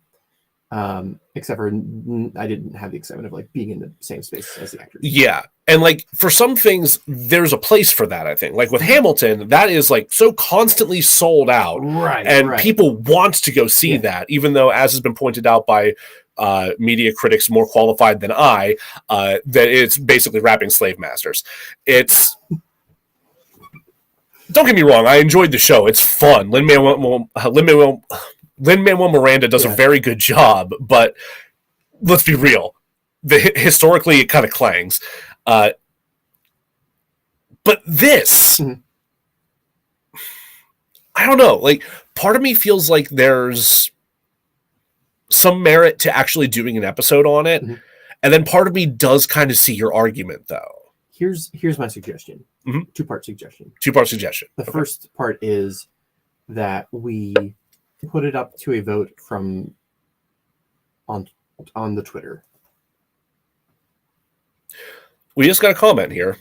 Except for I didn't have the excitement of like being in the same space as the actors. Yeah, and like for some things, there's a place for that. I think, like with Hamilton, that is like so constantly sold out, right? And people want to go see that, even though, as has been pointed out by media critics more qualified than I, that it's basically rapping slave masters. It's don't get me wrong, I enjoyed the show. It's fun. Lin-Manuel Miranda does a very good job, but let's be real. Historically, it kind of clangs. But this, I don't know. Like, part of me feels like there's some merit to actually doing an episode on it, and then part of me does kind of see your argument, though. Here's my suggestion. Two-part suggestion. The first part is that we put it up to a vote from on the Twitter. We just got a comment here.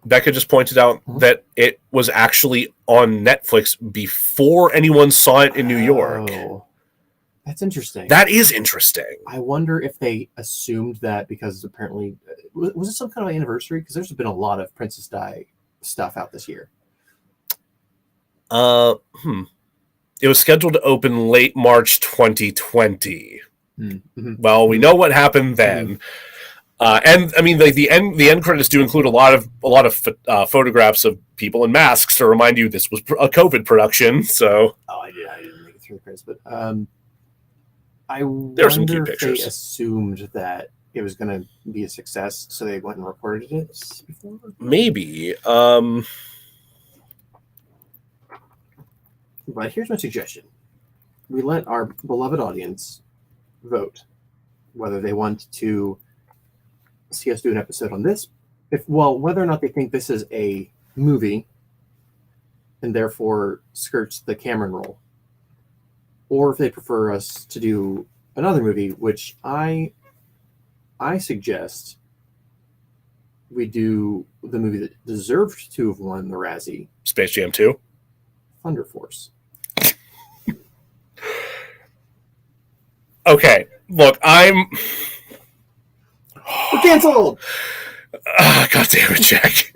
Becca just pointed out that it was actually on Netflix before anyone saw it in New York. That's interesting. That is interesting. I wonder if they assumed that because apparently was it some kind of anniversary? Because there's been a lot of Princess Di stuff out this year. It was scheduled to open late March 2020. Well, we know what happened then. And I mean, like the end credits do include a lot of photographs of people in masks to remind you this was a COVID production. So I didn't make it through the credits, but I wonder if they assumed that it was going to be a success, so they went and recorded it before? Maybe. But here's my suggestion. We let our beloved audience vote whether they want to see us do an episode on this, whether or not they think this is a movie and therefore skirts the Cameron rule, or if they prefer us to do another movie, which I suggest we do the movie that deserved to have won the Razzie. Space Jam 2? Thunder Force. Okay, look, We're canceled! God damn it, Jack.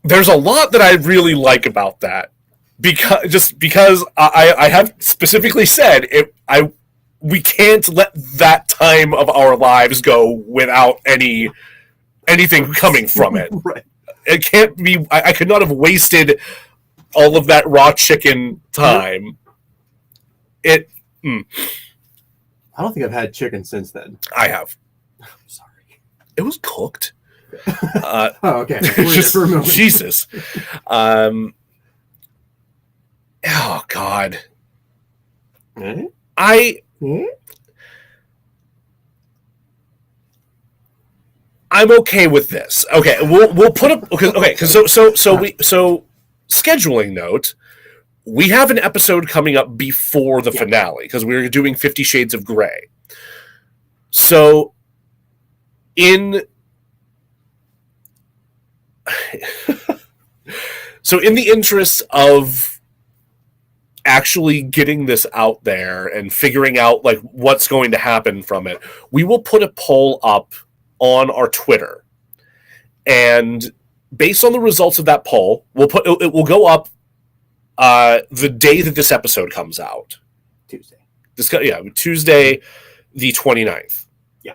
There's a lot that I really like about that. Because I have specifically said we can't let that time of our lives go without anything coming from it. Right. It can't be. I could not have wasted all of that raw chicken time. I don't think I've had chicken since then. I have. I'm sorry. It was cooked. Okay. For a moment. Jesus. Oh God. I'm okay with this. Okay, we'll put up. Okay, because so scheduling note. We have an episode coming up before the finale because we're doing 50 Shades of Grey. So in the interest of actually getting this out there and figuring out like what's going to happen from it, we will put a poll up on our Twitter, and based on the results of that poll, it will go up the day that this episode comes out. Tuesday. Tuesday the 29th. Yeah.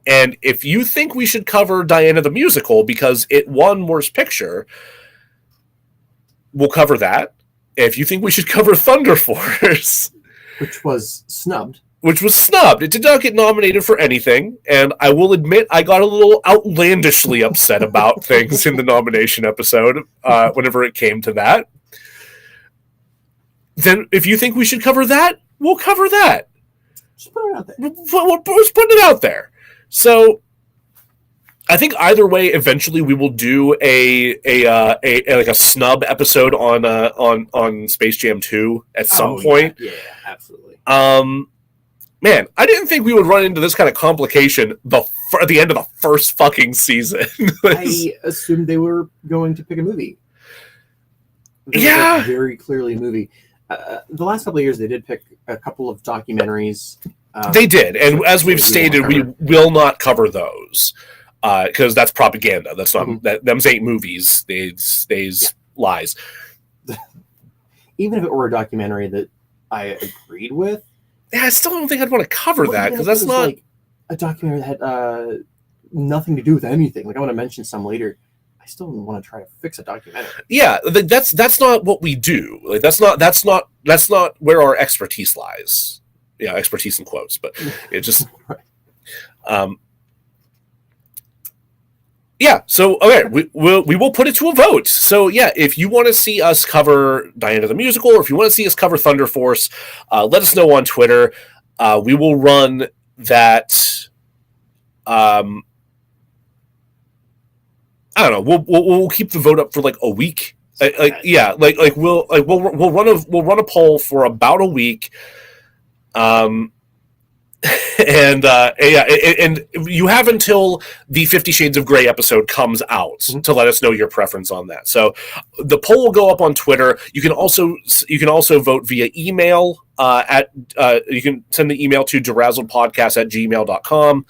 And if you think we should cover Diana the Musical because it won Worst Picture, we'll cover that. If you think we should cover Thunder Force, which was snubbed. It did not get nominated for anything, and I will admit I got a little outlandishly upset about things in the nomination episode whenever it came to that. Then if you think we should cover that, we'll cover that. Just put it out there. Let's put it out there. So I think either way, eventually we will do a snub episode on Space Jam 2 at some point. Yeah, absolutely. Man, I didn't think we would run into this kind of complication at the end of the first fucking season. I assumed they were going to pick a movie. Yeah. Very clearly a movie. The last couple of years, they did pick a couple of documentaries. They did, and as we've stated, we will not cover those because that's propaganda. That's not them's ain't movies. They's lies. Even if it were a documentary that I agreed with, yeah, I still don't think I'd want to cover that because that's not like a documentary that had nothing to do with anything. Like I want to mention some later. I still want to try to fix a documentary. Yeah, that's not what we do. Like that's not where our expertise lies. Yeah, expertise in quotes, but it just yeah. So okay, we will put it to a vote. So yeah, if you want to see us cover Diana the Musical, or if you want to see us cover Thunder Force, let us know on Twitter. We will run that. I don't know. We'll keep the vote up for like a week. We'll run a poll for about a week. And you have until the 50 Shades of Grey episode comes out to let us know your preference on that. So the poll will go up on Twitter. You can also vote via email you can send the email to DeRazzledPodcast@gmail.com.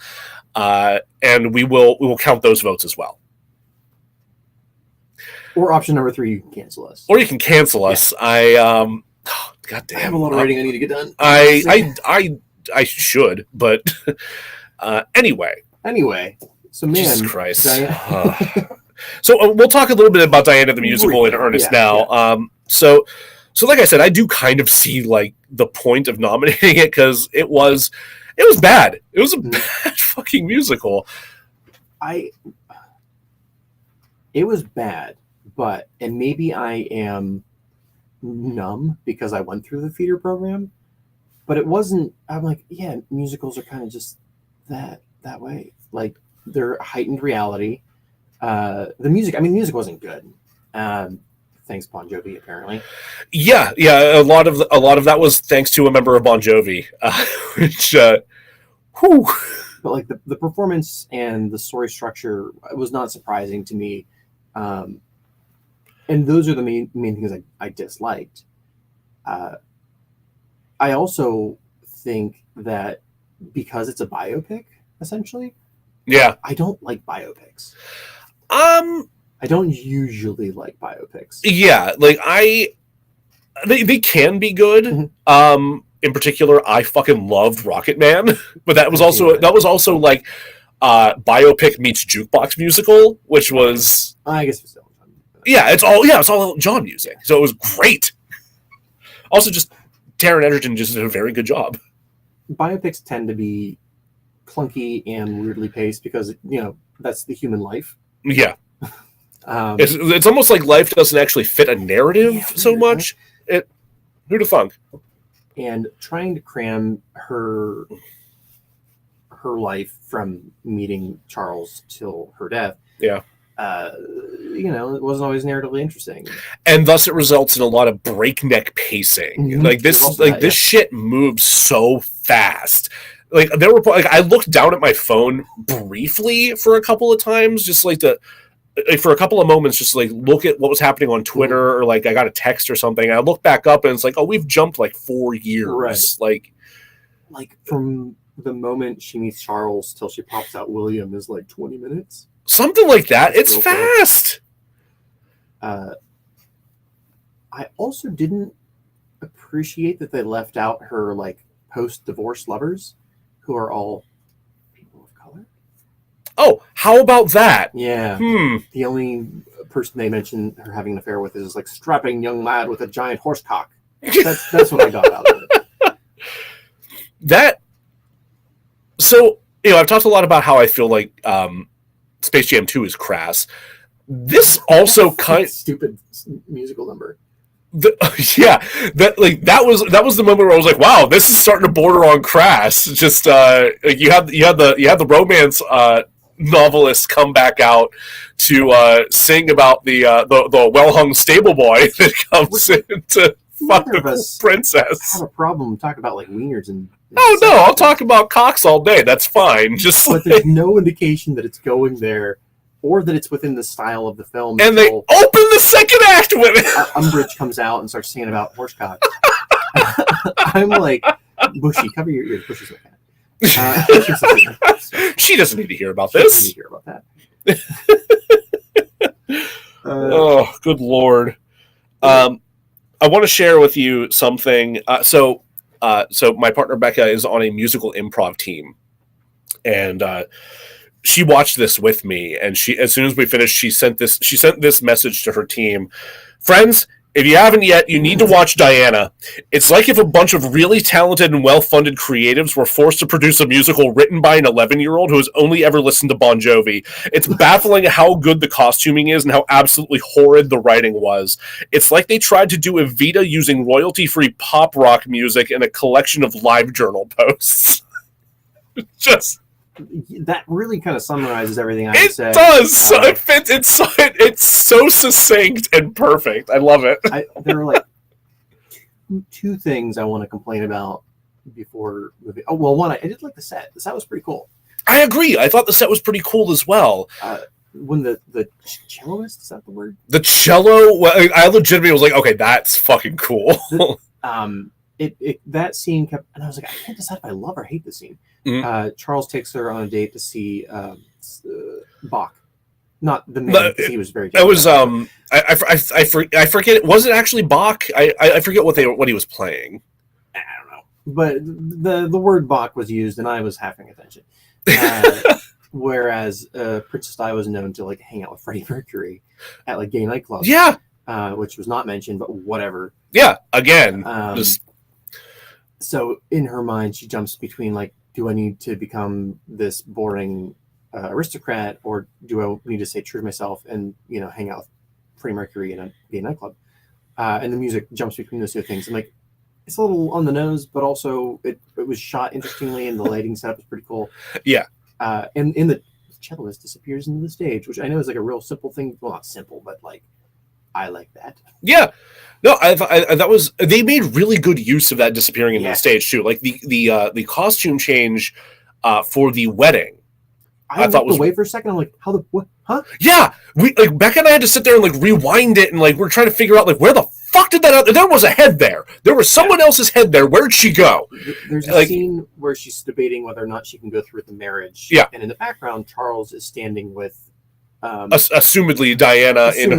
And we will count those votes as well. Or option number 3, you can cancel us. Or you can cancel us. God damn. I have a lot of writing I need to get done. I should, but anyway. So man, Jesus Christ. So we'll talk a little bit about Diana the Musical in earnest now. So So like I said, I do kind of see like the point of nominating it, because it was bad. It was a bad fucking musical. It was bad, and maybe I am numb because I went through the theater program, but it wasn't. I'm like, yeah, musicals are kind of just that way. Like, they're heightened reality. The music wasn't good. Thanks, Bon Jovi, apparently. Yeah. A lot of that was thanks to a member of Bon Jovi, which, whew. But like the performance and the story structure was not surprising to me, and those are the main things I disliked. I also think that because it's a biopic, essentially. Yeah. I don't like biopics. I don't usually like biopics. Yeah, like they can be good. Mm-hmm. In particular, I fucking loved Rocket Man, but that was also like biopic meets jukebox musical, which was, I guess, it's it's all John music, so it was great. Also, just Taron Egerton just did a very good job. Biopics tend to be clunky and weirdly paced because that's the human life. Yeah. It's almost like life doesn't actually fit a narrative so much. Who'd have thunk? And trying to cram her life from meeting Charles till her death. Yeah. It wasn't always narratively interesting. And thus it results in a lot of breakneck pacing. Mm-hmm. Like this shit moves so fast. Like I looked down at my phone briefly for a couple of times, just like for a couple of moments, just like look at what was happening on Twitter, or like I got a text or something. I look back up and it's like, oh, we've jumped like 4 years. Right. Like from the moment she meets Charles till she pops out William is like 20 minutes. Something like that. It's fast. I also didn't appreciate that they left out her like post-divorce lovers who are all people of color. Oh, how about that? Yeah. The only person they mention her having an affair with is like strapping young lad with a giant horse cock. That's what I got out of it. So, I've talked a lot about how I feel like Space Jam 2 is crass. This also kind stupid musical number. That was the moment where I was like, wow, this is starting to border on crass. Just you had the romance novelist come back out to sing about the well-hung stable boy that comes in to fuck the princess. I have a problem talking about like wieners and oh no, I'll talk about cocks all day. That's fine. But there's no indication that it's going there, or that it's within the style of the film. And they open the second act with it. Umbridge comes out and starts singing about horsecock. I'm like, Bushy, cover your ears. Bushy's my cat. She doesn't need to hear about this. She doesn't need to hear about that. Oh, good Lord. I want to share with you something. So my partner Becca is on a musical improv team, and she watched this with me. And as soon as we finished, she sent this message to her team: friends, if you haven't yet, you need to watch Diana. It's like if a bunch of really talented and well-funded creatives were forced to produce a musical written by an 11-year-old who has only ever listened to Bon Jovi. It's baffling how good the costuming is and how absolutely horrid the writing was. It's like they tried to do Evita using royalty-free pop rock music in a collection of live journal posts. Just... That really kind of summarizes everything I said. It does. It's so succinct and perfect. I love it. There are like two things I want to complain about before moving. Oh well, one, I did like the set. The set was pretty cool. I agree. I thought the set was pretty cool as well. When the celloist, is that the word? The cello. Well, I legitimately was like, okay, that's fucking cool. That scene kept, and I was like, I can't decide if I love or hate the scene. Mm-hmm. Charles takes her on a date to see Bach, not the man. He was very. It was I forget. Was it actually Bach? I forget what he was playing. I don't know, but the word Bach was used, and I was half paying attention. Whereas Princess Di was known to like hang out with Freddie Mercury at like gay nightclubs. Yeah. which was not mentioned, but whatever. Yeah, again, just so in her mind, she jumps between like, do I need to become this boring aristocrat, or do I need to stay true to myself and hang out with Freddie Mercury in a gay nightclub? And the music jumps between those two things. I'm like, it's a little on the nose, but also it was shot interestingly, and the lighting setup is pretty cool. Yeah. And the celloist disappears into the stage, which I know is like a real simple thing. Well, not simple, but like, I like that. Yeah. No, I that was, they made really good use of that disappearing into the stage too. Like the costume change for the wedding. I thought was away for a second. I'm like, how the what? Huh? Yeah, Becca and I had to sit there and like rewind it, and like we're trying to figure out like where the fuck did that out? There was a head there. There was someone else's head there. Where'd she go? There's a scene where she's debating whether or not she can go through with the marriage. Yeah, and in the background, Charles is standing with assumedly Diana in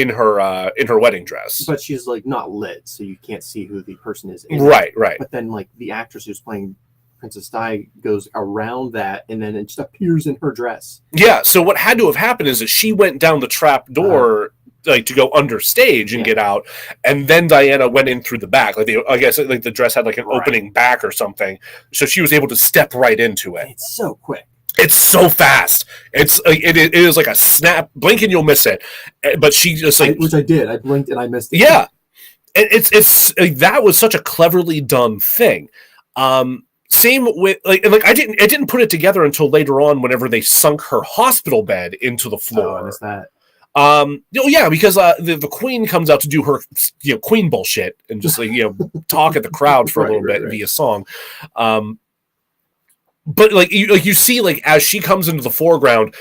her wedding dress, but she's like not lit, so you can't see who the person is. Right. But then like the actress who's playing Princess Di goes around that, and then it just appears in her dress. Yeah. So what had to have happened is that she went down the trap door, like to go under stage and get out, and then Diana went in through the back. Like I guess like the dress had like an opening back or something, so she was able to step right into it. It's so quick. It's so fast. It is like a snap, blink and you'll miss it. But she just like, which I did. I blinked and I missed it. Yeah, it's that was such a cleverly done thing. Same with I didn't put it together until later on, whenever they sunk her hospital bed into the floor. Oh, I missed that. Yeah, because the queen comes out to do her queen bullshit and just talk at the crowd for a little bit via song. But like you see, like as she comes into the foreground,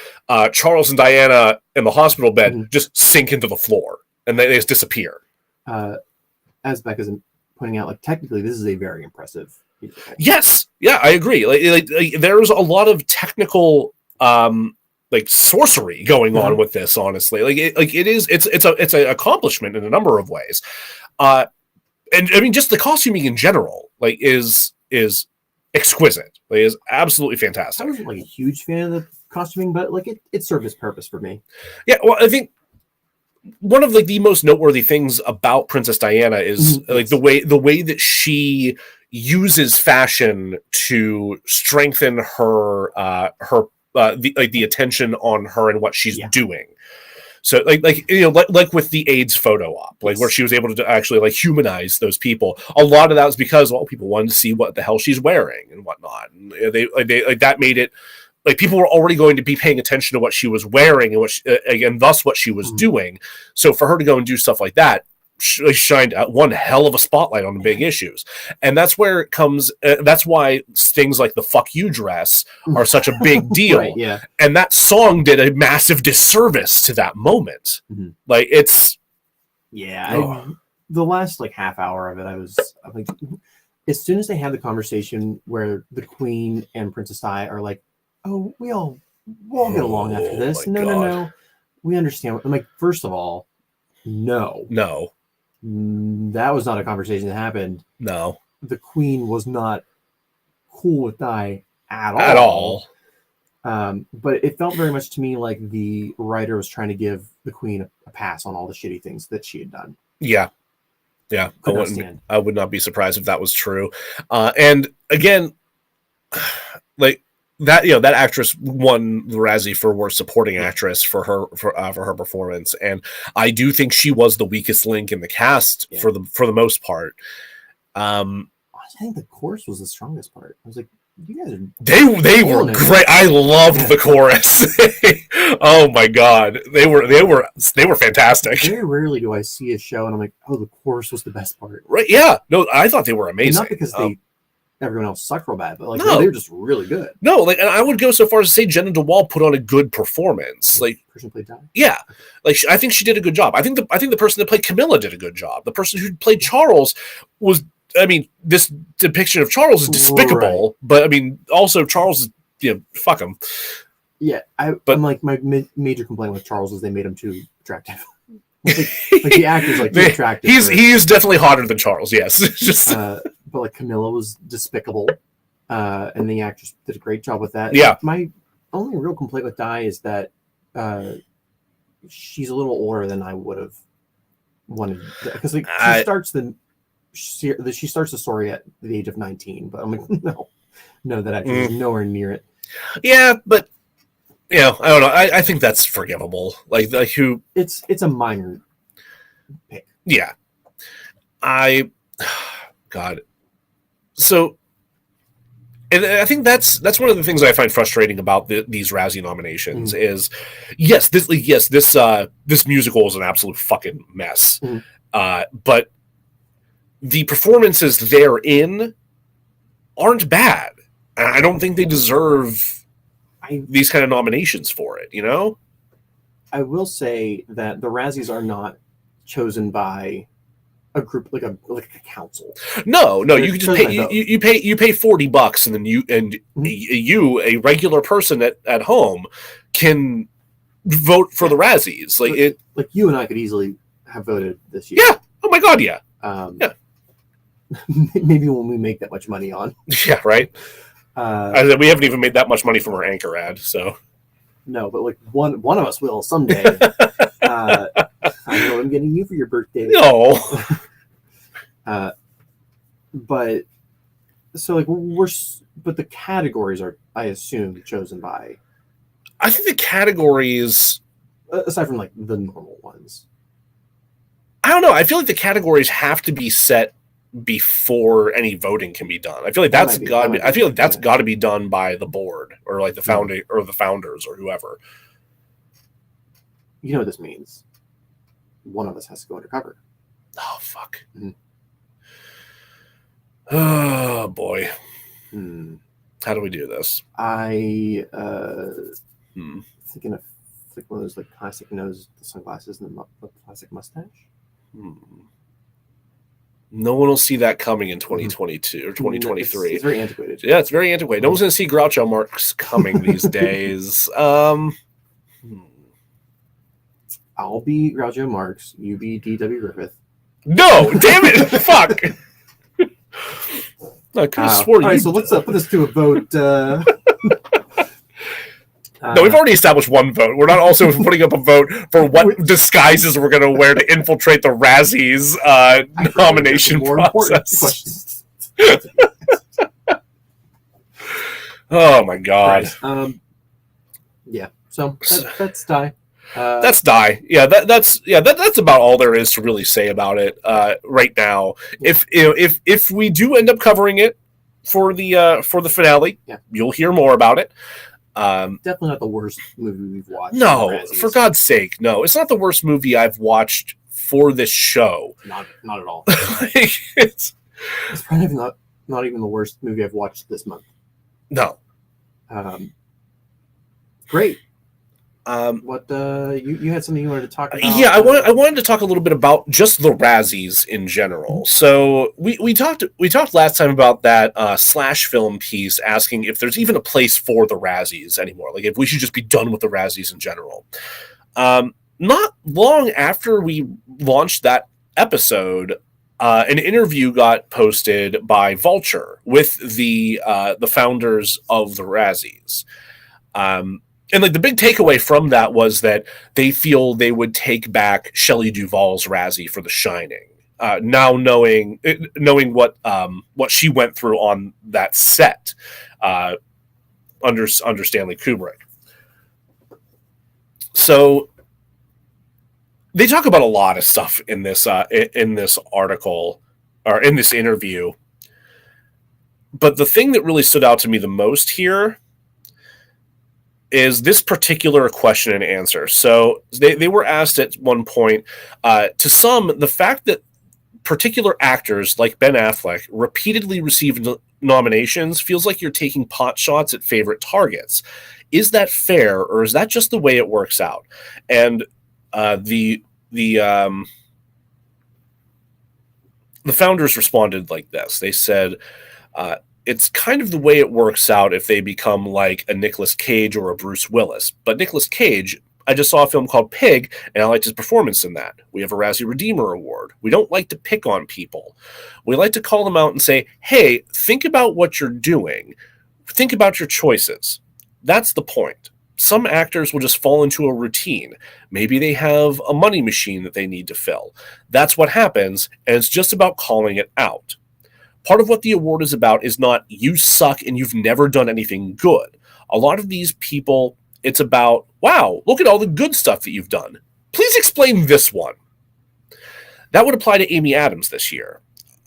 Charles and Diana in the hospital bed just sink into the floor and they just disappear. As Becca's pointing out, like technically this is a very impressive. Yes, yeah, I agree. Like there's a lot of technical like sorcery going on with this. Honestly, it's an accomplishment in a number of ways. And I mean, just the costuming in general, like is exquisite. Like, is absolutely fantastic. I wasn't like a huge fan of the costuming, but like it served its purpose for me. Yeah, well, I think one of like the most noteworthy things about Princess Diana is like the way that she uses fashion to strengthen her the attention on her and what she's doing. So like with the AIDS photo op, like where she was able to actually like humanize those people. A lot of that was because people wanted to see what the hell she's wearing and whatnot. And they that made it like people were already going to be paying attention to what she was wearing and thus what she was doing. So for her to go and do stuff like that shined one hell of a spotlight on the big issues. And that's where it comes. That's why things like the "fuck you" dress are such a big deal. Right, yeah. And that song did a massive disservice to that moment. Like it's, the last like half hour of it, I'm like, as soon as they have the conversation where the Queen and Princess Di are like, oh, we'll get along after this. No, we understand. I'm like, first of all, no. That was not a conversation that happened. No. The Queen was not cool with Di at all. But it felt very much to me like the writer was trying to give the Queen a pass on all the shitty things that she had done. Yeah. I would not be surprised if that was true. And again, like that, that actress won the Razzie for Worst Supporting Actress for her performance, and I do think she was the weakest link in the cast for the most part. I think the chorus was the strongest part. I was like, you guys are they were great. I loved the chorus. Oh my god, they were fantastic. Very rarely do I see a show and I'm like, oh, the chorus was the best part. Right? Yeah. No, I thought they were amazing. And not because everyone else sucked real bad, but like they were just really good. No, like, and I would go so far as to say Jenna DeWall put on a good performance. Like, the person played Di. Yeah, like I think she did a good job. I think the person that played Camilla did a good job. The person who played Charles was, I mean, this depiction of Charles is despicable, but I mean, also Charles is, fuck him. Yeah, I'm like, my major complaint with Charles is they made him too attractive. like the actor's like too attractive. He is definitely hotter than Charles. Yes, just. But like Camilla was despicable, and the actress did a great job with that. Yeah. My only real complaint with Di is that she's a little older than I would have wanted, because like she starts the story at the age of 19, but I'm like, no, that actress is nowhere near it. Yeah, but I don't know. I think that's forgivable. Like who? It's a minor pick. Yeah, God. So, and I think that's one of the things I find frustrating about these Razzie nominations is, yes, this musical is an absolute fucking mess, but the performances therein aren't bad, and I don't think they deserve these kind of nominations for it. I will say that the Razzies are not chosen by a group like a council. No, you can just pay. You pay $40, and then you, a regular person at home, can vote for the Razzies. Like you and I could easily have voted this year. Yeah. Oh my God. Yeah. Yeah. Maybe when we make that much money on. Yeah. Right. We haven't even made that much money from our Anchor ad, so. No, but like one of us will someday. I know I'm getting you for your birthday. No. But so like but the categories are, I assume, chosen by. I think the categories, aside from like the normal ones, I don't know. I feel like the categories have to be set before any voting can be done. I feel like that's got to be done by the board or like the founding or the founders or whoever. You know what this means? One of us has to go undercover. Oh fuck. Oh boy. How do we do this? I thinking of like one of those like classic nose, the sunglasses, and the classic mustache. No one will see that coming in 2022 or 2023. It's very antiquated. Yeah, it's very antiquated. No one's going to see Groucho Marx coming these days. I'll be Groucho Marx. You be D.W. Griffith. No, damn it! Fuck. I could have sworn. All right, so let's put this to a vote. No, we've already established one vote. We're not also putting up a vote for what disguises we're going to wear to infiltrate the Razzies nomination process. Oh my God! Right. Yeah. So that's Die. That's Die. Yeah, that's about all there is to really say about it right now. If we do end up covering it for the finale, you'll hear more about it. Definitely not the worst movie we've watched. No, for God's sake, no. It's not the worst movie I've watched for this show. Not at all. It's probably not even the worst movie I've watched this month. No. Great. What you had something you wanted to talk about? Yeah, I wanted to talk a little bit about just the Razzies in general. So we talked last time about that Slash Film piece, asking if there's even a place for the Razzies anymore, like if we should just be done with the Razzies in general. Not long after we launched that episode, an interview got posted by Vulture with the founders of the Razzies. And like the big takeaway from that was that they feel they would take back Shelley Duvall's Razzie for The Shining. Now knowing what she went through on that set under Stanley Kubrick. So they talk about a lot of stuff in this article or in this interview. But the thing that really stood out to me the most here is this particular question and answer. So they were asked at one point, to some, the fact that particular actors like Ben Affleck repeatedly receive nominations feels like you're taking pot shots at favorite targets. Is that fair, or is that just the way it works out? And the founders responded like this. They said, it's kind of the way it works out if they become like a Nicolas Cage or a Bruce Willis. But Nicolas Cage, I just saw a film called Pig, and I liked his performance in that. We have a Razzie Redeemer Award. We don't like to pick on people. We like to call them out and say, hey, think about what you're doing. Think about your choices. That's the point. some actors will just fall into a routine. Maybe they have a money machine that they need to fill. That's what happens, and it's just about calling it out. Part of what the award is about is not you suck and you've never done anything good. A lot of these people, it's about, wow, look at all the good stuff that you've done. Please explain this one. That would apply to Amy Adams this year.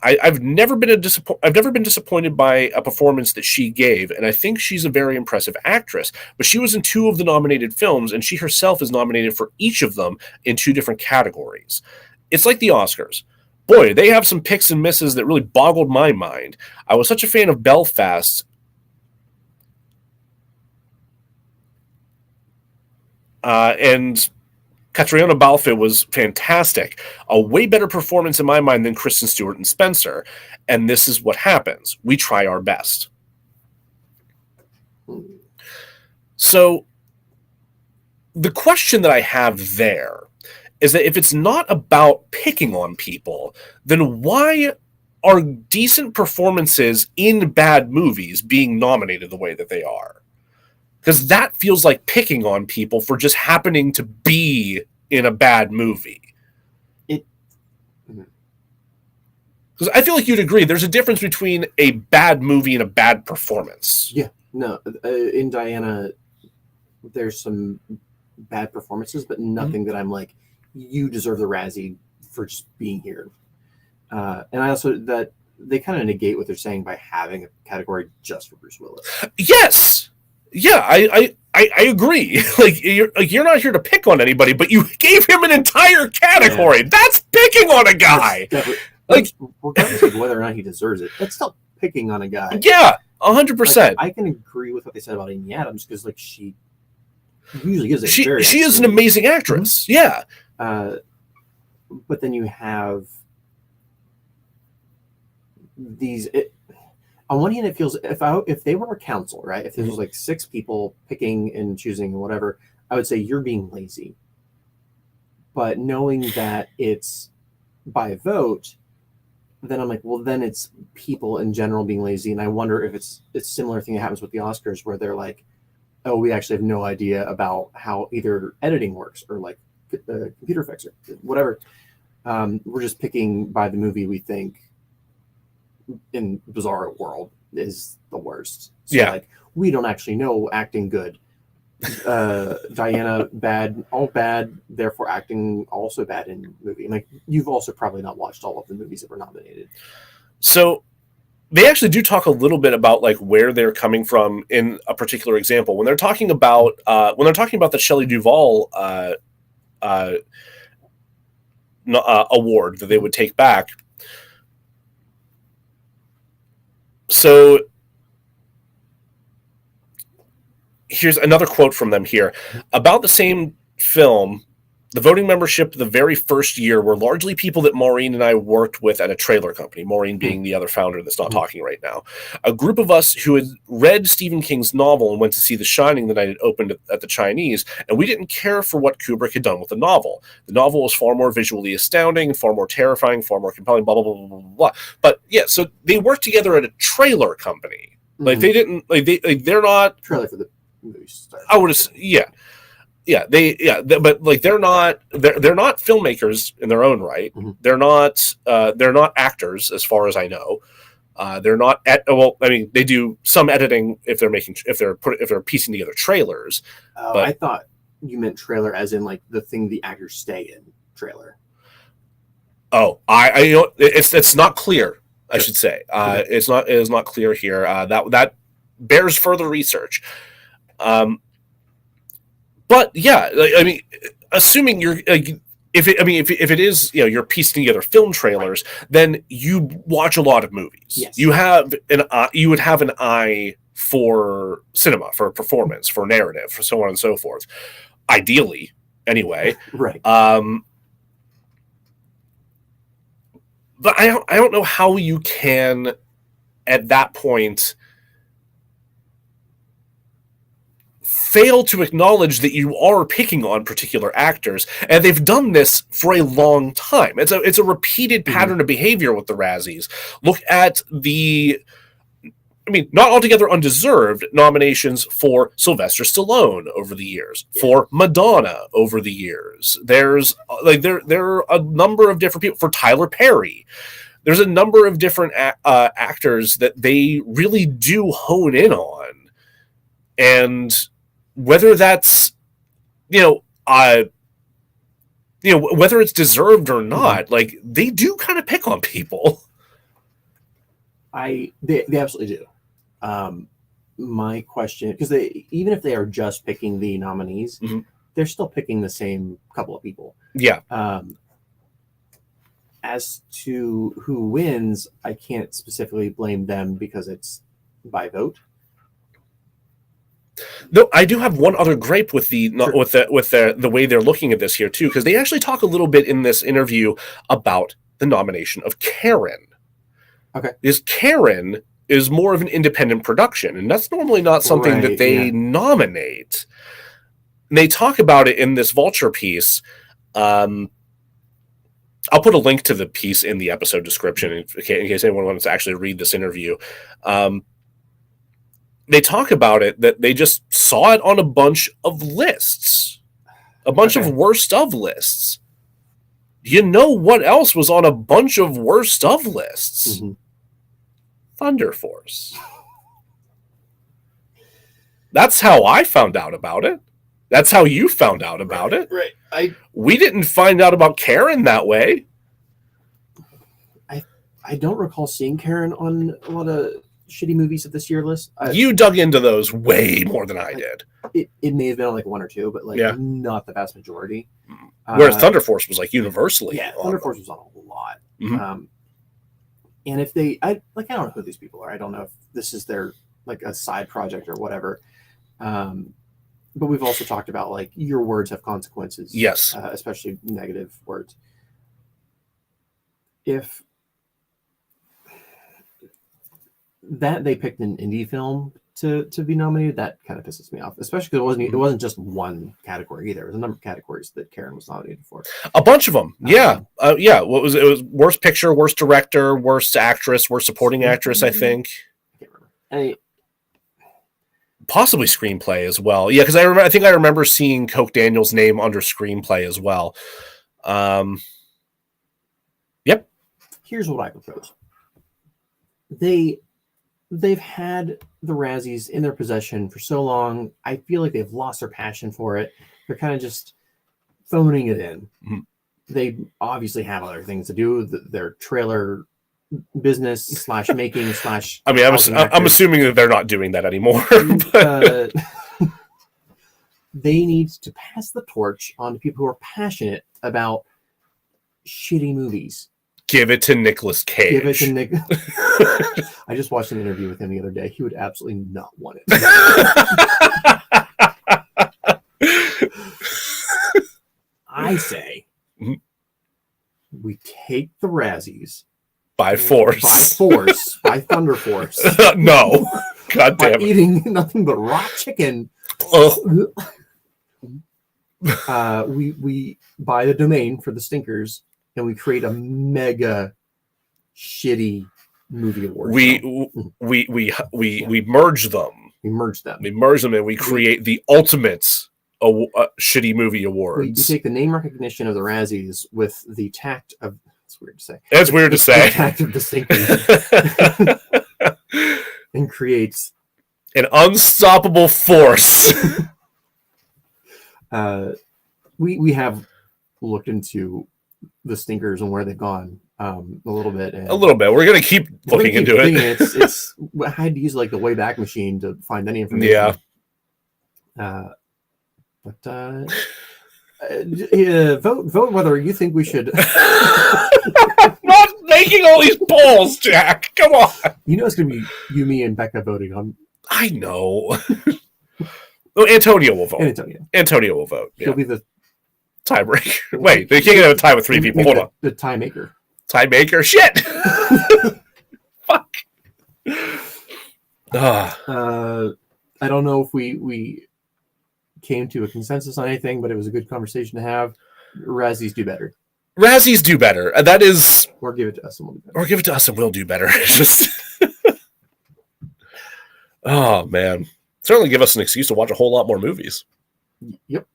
I've never been disappointed by a performance that she gave, and I think she's a very impressive actress. But she was in 2 of the nominated films, and she herself is nominated for each of them in 2 different categories. It's like the Oscars. Boy, they have some picks and misses that really boggled my mind. I was such a fan of Belfast. And Catriona Balfe was fantastic. A way better performance in my mind than Kristen Stewart and Spencer. And this is what happens. We try our best. So the question that I have there is that if it's not about picking on people, then why are decent performances in bad movies being nominated the way that they are? Because that feels like picking on people for just happening to be in a bad movie. Because I feel like you'd agree, there's a difference between a bad movie and a bad performance. Yeah, no. In Diana, there's some bad performances, but nothing that I'm like, you deserve the Razzie for just being here. And I also, that they kind of negate what they're saying by having a category just for Bruce Willis. Yes! Yeah, I agree. You're not here to pick on anybody, but you gave him an entire category. Yeah. That's picking on a guy. Regardless of whether or not he deserves it, that's still picking on a guy. Yeah, 100%. I can agree with what they said about Amy Adams because, she usually is she is an amazing actress. Mm-hmm. Yeah. But then you have these. On one hand, it feels if they were a council, right? If there was 6 people picking and choosing and whatever, I would say you're being lazy. But knowing that it's by vote, then I'm like, well, then it's people in general being lazy, and I wonder if it's a similar thing that happens with the Oscars, where they're like, oh, we actually have no idea about how either editing works or computer effects or whatever. We're just picking by the movie we think in Bizarro world is the worst. So yeah. We don't actually know acting good. Diana bad, all bad, therefore acting also bad in movie. You've also probably not watched all of the movies that were nominated. So they actually do talk a little bit about where they're coming from in a particular example. When they're talking about the Shelley Duvall award that they would take back. So here's another quote from them here. About the same film, the voting membership the very first year were largely people that Maureen and I worked with at a trailer company, Maureen being the other founder that's not talking right now. A group of us who had read Stephen King's novel and went to see The Shining the night it opened at the Chinese, and we didn't care for what Kubrick had done with the novel. The novel was far more visually astounding, far more terrifying, far more compelling, blah, blah, blah, blah, blah, blah. But yeah, so they worked together at a trailer company. They didn't, they're not... Trailer for the movie star. I would have, yeah. Yeah, but they're not filmmakers in their own right. Mm-hmm. They're not actors as far as I know. They're not they do some editing if they're piecing together trailers. I thought you meant trailer as in the thing the actors stay in trailer. Oh, it's not clear. I should say it is not clear here. That bears further research. But yeah, assuming you're if it is you're piecing together film trailers, right, then you watch a lot of movies. Yes. You would have an eye for cinema, for performance, for narrative, for so on and so forth. Ideally, anyway. Right. But I don't know how you can at that point fail to acknowledge that you are picking on particular actors, and they've done this for a long time. It's a repeated pattern of behavior with the Razzies. Look at the I mean, not altogether undeserved nominations for Sylvester Stallone over the years, for Madonna over the years. There's like there are a number of different people, for Tyler Perry. There's a number of different actors that they really do hone in on, and whether that's whether it's deserved or not, like they do kind of pick on people. They absolutely do. My question, because even if they are just picking the nominees, they're still picking the same couple of people. Yeah. As to who wins, I can't specifically blame them because it's by vote. No, I do have one other gripe with the way they're looking at this here too, because they actually talk a little bit in this interview about the nomination of Karen. Okay. Is Karen is more of an independent production, and that's normally not something that they nominate. And they talk about it in this Vulture piece. I'll put a link to the piece in the episode description in case anyone wants to actually read this interview. They talk about it that they just saw it on a bunch of lists, a bunch of worst of lists. You know what else was on a bunch of worst of lists? Thunder Force. That's how I found out about it. That's how you found out about it. Right. We didn't find out about Karen that way. I don't recall seeing Karen on a lot of shitty movies of this year list. You dug into those way more than I did. It may have been on like one or two, but not the vast majority. Whereas Thunder Force was like universally. Yeah, Thunder Force was on a lot. And if I don't know who these people are. I don't know if this is their like a side project or whatever. But we've also talked about like your words have consequences. Yes. Especially negative words. If that they picked an indie film to be nominated, that kind of pisses me off, especially because it wasn't just one category either. It was a number of categories that Karen was nominated for. A bunch of them. What was it? It was worst picture, worst director, worst actress, worst supporting actress, I think. I can't remember. Possibly screenplay as well. Yeah, because I think I remember seeing Coke Daniels' name under screenplay as well. Yep. Here's what I propose. They've had the Razzies in their possession for so long. I feel like they've lost their passion for it. They're kind of just phoning it in. They obviously have other things to do. Their trailer business / making / I mean, I'm assuming that they're not doing that anymore. But they need to pass the torch on to people who are passionate about shitty movies. Give it to Nicolas Cage. Give it to Nick. I just watched an interview with him the other day. He would absolutely not want it. I say we take the Razzies by force. By Thunder Force. No. God damn it. Eating nothing but raw chicken. We buy the domain for the stinkers. And we create a mega shitty movie award. We merge them. We merge them. And we create the ultimate shitty movie awards. We take the name recognition of the Razzies with the tact of. It's weird to say. It's weird to say. The tact of the stinkers. And creates an unstoppable force. We have looked into the stinkers and where they've gone a little bit. We're gonna keep looking into it. I had to use like the Wayback Machine to find any information. But vote whether you think we should. I'm not making all these polls, Jack. Come on. You know it's gonna be you, me, and Becca voting on. I know. Oh, Antonio will vote. Antonio will vote. He'll be the tiebreaker. Wait, they can't have a tie with three people. Hold on. The tie maker. Tie maker? Shit! Fuck. I don't know if we came to a consensus on anything, but it was a good conversation to have. Razzies do better. Razzies do better. That is... Or give it to us and we'll do better. Or give it to us and we'll do better. It's just... Oh man, certainly give us an excuse to watch a whole lot more movies. Yep.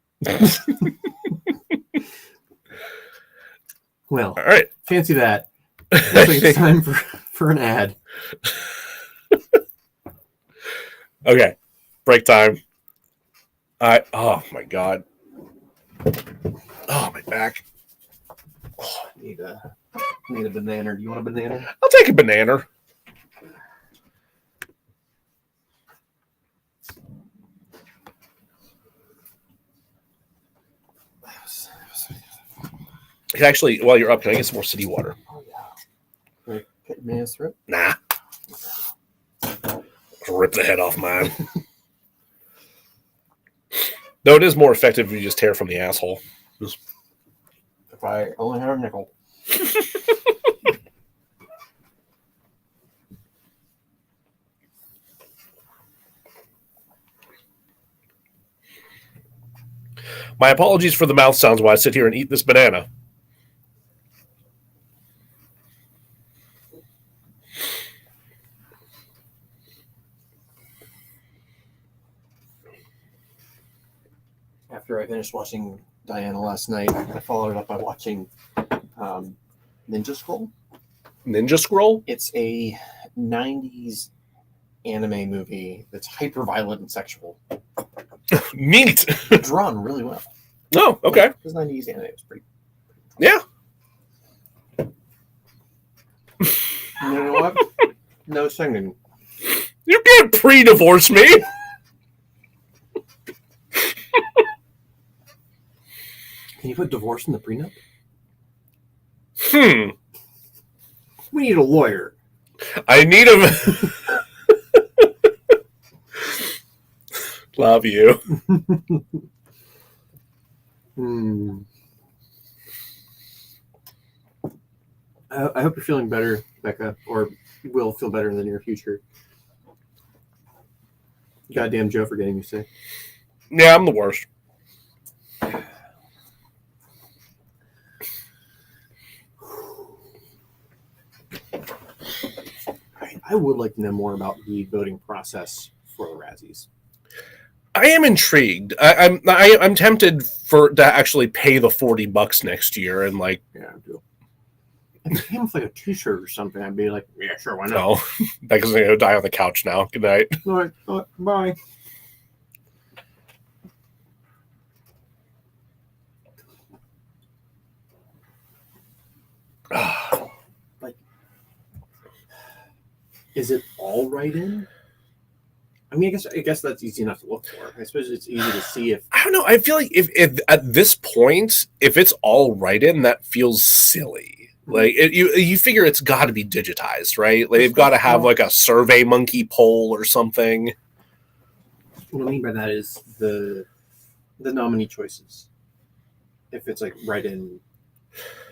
Well, all right. Fancy that. Looks like it's time for an ad. Okay, break time. Oh my god. Oh, my back. Oh, I need a banana. Do you want a banana? I'll take a banana. Actually, while you're up, can I get some more city water? Oh, yeah. Can I cut your bananas through it? Nah. Rip the head off mine. Though it is more effective if you just tear from the asshole. If I only had a nickel. My apologies for the mouth sounds while I sit here and eat this banana. After I finished watching Diana last night, I followed it up by watching Ninja Scroll. Ninja Scroll? It's a 90s anime movie that's hyper violent and sexual. Neat. Drawn really well. Oh, okay. Yeah, this 90s anime was pretty yeah. You know what? No singing. You can't pre-divorce me. Can you put divorce in the prenup? We need a lawyer. I need a... Love you. I hope you're feeling better, Becca, or will feel better in the near future. Goddamn Joe for getting you sick. Yeah, I'm the worst. I would like to know more about the voting process for the Razzies. I am intrigued. I'm tempted to actually pay the $40 next year and like. Yeah, I do. If it came with like a T-shirt or something, I'd be like, yeah, sure, why not? No, Becca's gonna go die on the couch now. Good night. All right, bye. Like, is it all write-in? I mean, I guess that's easy enough to look for. I suppose it's easy to see if... I don't know. I feel like if at this point, if it's all write-in, that feels silly. Like you figure it's got to be digitized, right? Like they've got to have like a Survey Monkey poll or something. What I mean by that is the nominee choices. If it's like write-in,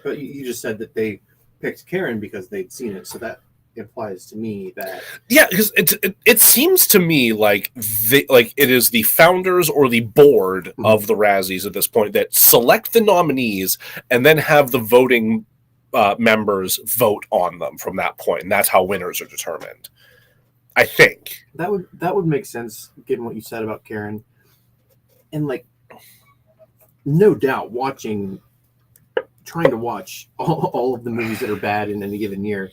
but you just said that they picked Karen because they'd seen it, so that implies to me that because it seems to me like it is the founders or the board of the Razzies at this point that select the nominees and then have the voting members vote on them from that point, and that's how winners are determined. I think that would make sense given what you said about Karen, and like no doubt trying to watch all of the movies that are bad in any given year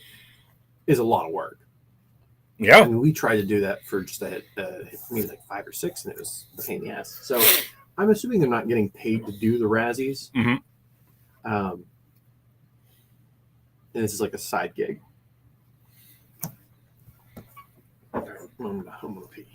is a lot of work. Yeah. I mean, we tried to do that for just maybe like 5 or 6, and it was a pain in the ass. So I'm assuming they're not getting paid to do the Razzies. Mm-hmm. And this is like a side gig. I'm gonna pee.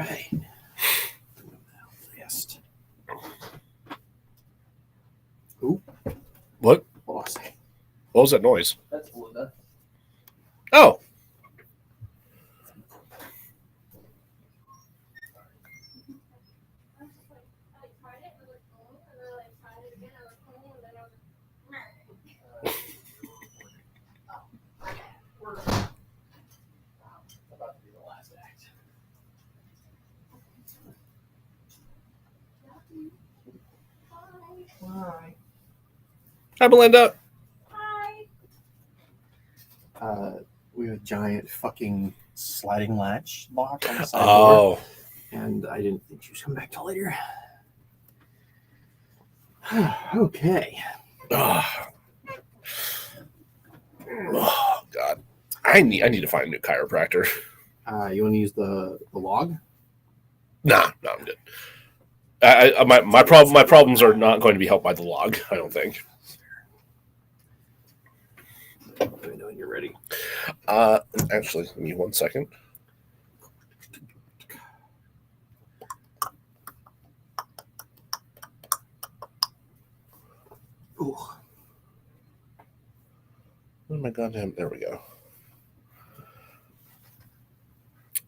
right. Yes. Ooh. What? Hold on a second. What was that noise? That's Linda. Oh. About to be the last act. Hi. Hi, Belinda. Hi. We have a giant fucking sliding latch lock on the side Oh. door, and I didn't think she was coming back till later. Okay. Oh, God. I need to find a new chiropractor. You want to use the log? Nah, I'm good. My problems are not going to be helped by the log, I don't think. Let me know when you're ready. Actually, give me 1 second. Ooh. Oh my goddamn! There we go.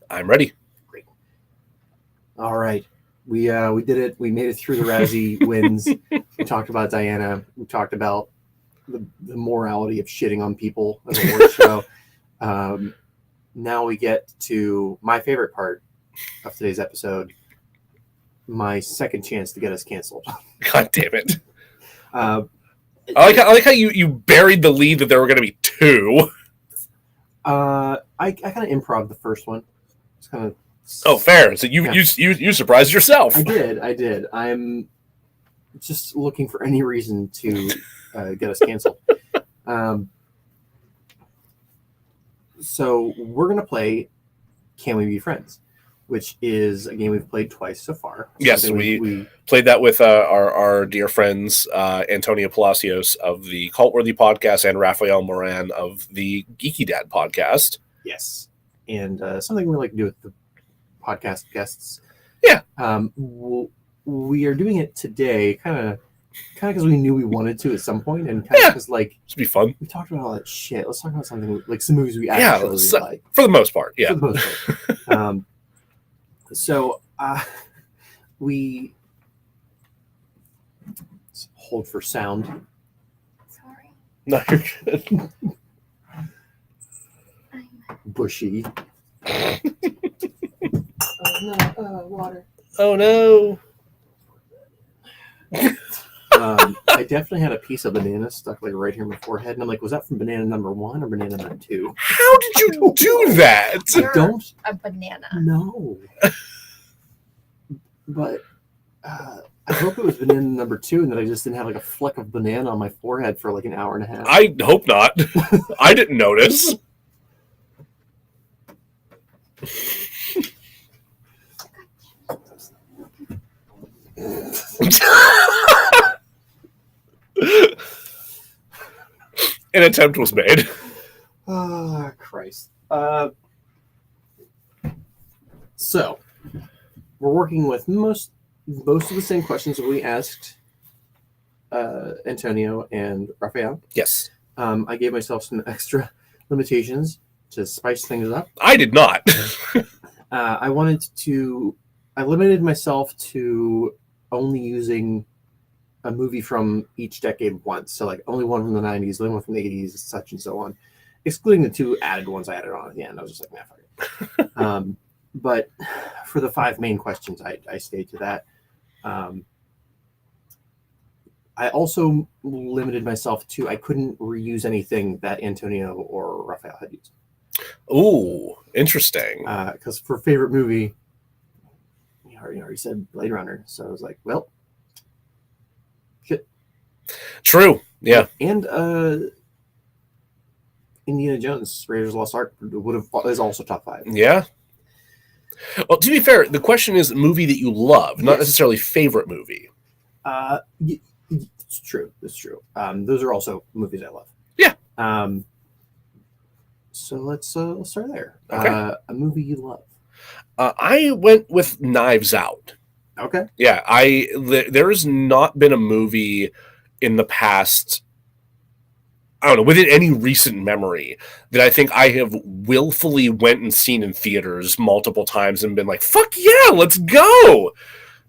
I'm ready. Great. All right. We did it. We made it through the Razzie wins. We talked about Diana. We talked about the morality of shitting on people as a award show. Now we get to my favorite part of today's episode. My second chance to get us canceled. God damn it! I like how you buried the lead that there were going to be two. kind of improv the first one. It's kind of. Oh, fair. So you surprised yourself. I did. I'm just looking for any reason to get us canceled. So we're gonna play Can We Be Friends, which is a game we've played twice so far. Yes, we played that with our dear friends Antonio Palacios of the Cultworthy podcast and Raphael Moran of the Geeky Dad podcast. Yes, and something we like to do with the podcast guests. Yeah. We are doing it today, kind of because we knew we wanted to at some point, and kind of because It'd be fun. we talked about all that shit. Let's talk about something like some movies we actually like. For the most part, yeah. For the most part. So we hold for sound. Sorry. No, you're good. Bushy. Oh no, water. Oh no. I definitely had a piece of banana stuck like right here in my forehead, and I'm like, was that from banana number 1 or banana number 2? How did you do that? I don't A banana. know. But I hope it was banana number 2 and that I just didn't have like a fleck of banana on my forehead for like an hour and a half. I hope not. I didn't notice. An attempt was made. Ah, Christ. So, we're working with most of the same questions that we asked Antonio and Raphael. Yes. I gave myself some extra limitations to spice things up. I did not. I limited myself to only using a movie from each decade once. So like only one from the 90s, only one from the 80s, such and so on. Excluding the 2 added ones I added on at the end. I was just like, nah, fuck it. But for the 5 main questions, I stayed to that. I also limited myself to I couldn't reuse anything that Antonio or Raphael had used. Ooh, interesting. Because for favorite movie, you already said Blade Runner. So I was like, well, shit. True. Yeah. And Indiana Jones, Raiders of the Lost Ark is also top 5. Yeah. Well, to be fair, the question is movie that you love, not Yes. necessarily favorite movie. It's true. It's true. Those are also movies I love. Yeah. So let's start there. Okay. A movie you love. I went with Knives Out. Okay. Yeah, there has not been a movie in the past, I don't know, within any recent memory that I think I have willfully went and seen in theaters multiple times and been like, fuck yeah, let's go.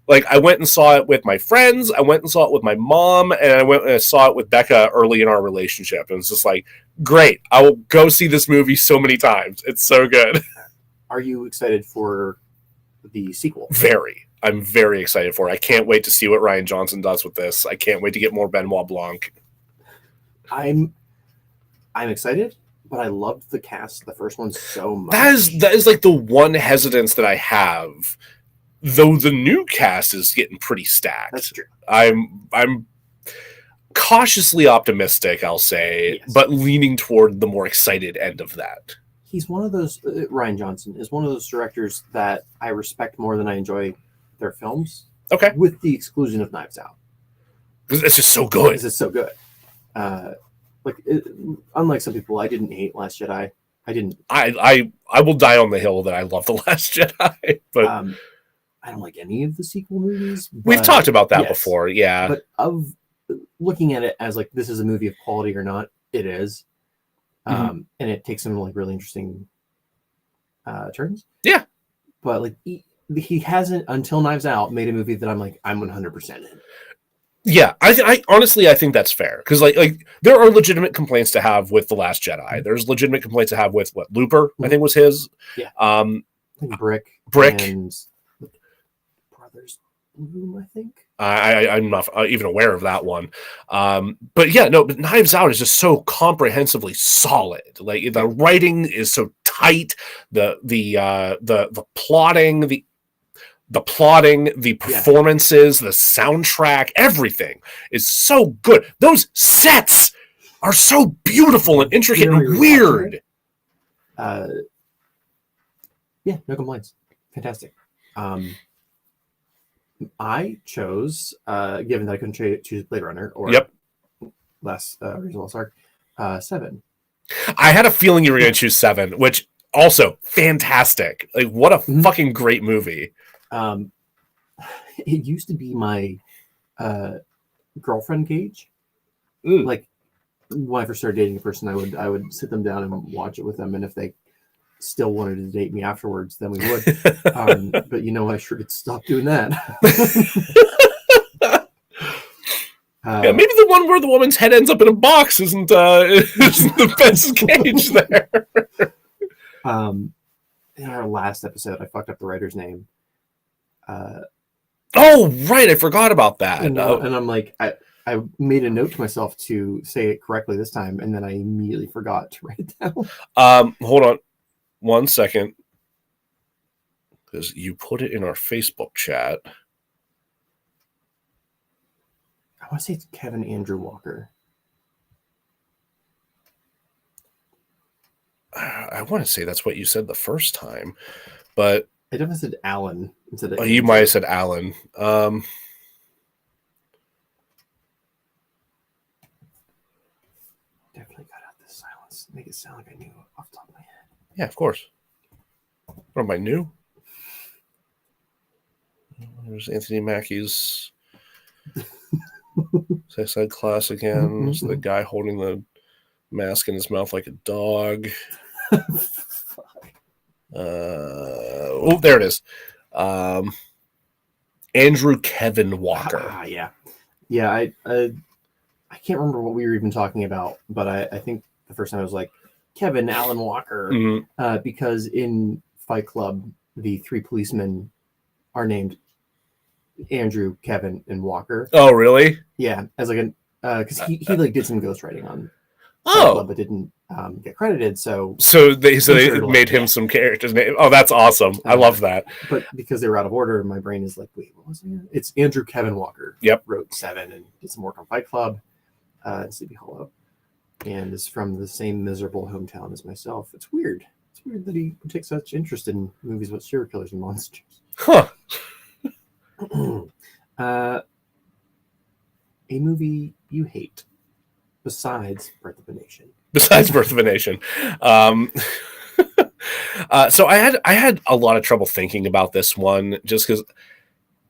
Like, I went and saw it with my friends, I went and saw it with my mom, and I went and I saw it with Becca early in our relationship. And it's just like, great, I will go see this movie so many times. It's so good. Are you excited for the sequel? Very. I'm very excited for it. I can't wait to see what Rian Johnson does with this. I can't wait to get more Benoit Blanc. I'm excited, but I loved the cast, the first one, so much. That is like the one hesitance that I have. Though the new cast is getting pretty stacked. That's true. I'm cautiously optimistic, I'll say, yes, but leaning toward the more excited end of that. He's one of those, Rian Johnson is one of those directors that I respect more than I enjoy their films. Okay. With the exclusion of Knives Out. It's just so good. It's just so good. Unlike some people, I didn't hate Last Jedi. I didn't. I will die on the hill that I love The Last Jedi, but I don't like any of the sequel movies. We've talked about that before, yeah. But of looking at it as like, this is a movie of quality or not, it is. And it takes some like really interesting turns. Yeah. But like he hasn't, until Knives Out, made a movie that I'm like, I'm 100% in. Yeah, I honestly, I think that's fair, because like there are legitimate complaints to have with The Last Jedi. There's legitimate complaints to have with what Looper, I think was his. Yeah. I think Brick and Brothers Bloom, I think. I'm not even aware of that one. But yeah, no, but Knives Out is just so comprehensively solid. Like, the writing is so tight, the plotting, the performances, the soundtrack, everything is so good. Those sets are so beautiful and intricate and weird. Yeah, no complaints. Fantastic. I chose, given that I couldn't choose Blade Runner or last Reasonable Arc, 7. I had a feeling you were going to choose 7, which also fantastic. Like, what a fucking great movie. It used to be my girlfriend cage. Like, when I first started dating a person, I would sit them down and watch it with them, and if they still wanted to date me afterwards, then we would. But I sure could stop doing that. Yeah, maybe the one where the woman's head ends up in a box isn't the best cage there. In our last episode, I fucked up the writer's name. Oh, right, I forgot about that. And I'm like, I made a note to myself to say it correctly this time, and then I immediately forgot to write it down. Hold on 1 second, because you put it in our Facebook chat. I want to say it's Kevin Andrew Walker. I want to say that's what you said the first time, but I definitely said Alan instead of. You might have said Alan. Definitely cut out this silence. Make it sound like I knew off the top of my head. Yeah, of course. What am I new? There's Anthony Mackie's Sex Ed class again. It's the guy holding the mask in his mouth like a dog. Oh, there it is. Andrew Kevin Walker. Yeah. I can't remember what we were even talking about, but I think the first time I was like, Kevin Alan Walker, because in Fight Club, the 3 policemen are named Andrew, Kevin, and Walker. Oh, really? Yeah, as like because he like did some ghostwriting on Fight Club, but didn't get credited. So they made him some characters' name. Oh, that's awesome! I love that. But because they were out of order, my brain is like, wait, what was it? It's Andrew Kevin Walker. Yep, wrote 7 and did some work on Fight Club, and Sleepy Hollow, and is from the same miserable hometown as myself. It's weird. It's weird that he would take such interest in movies about serial killers and monsters. Huh. A movie you hate besides Birth of a Nation. Besides Birth of a Nation. So I had a lot of trouble thinking about this one just because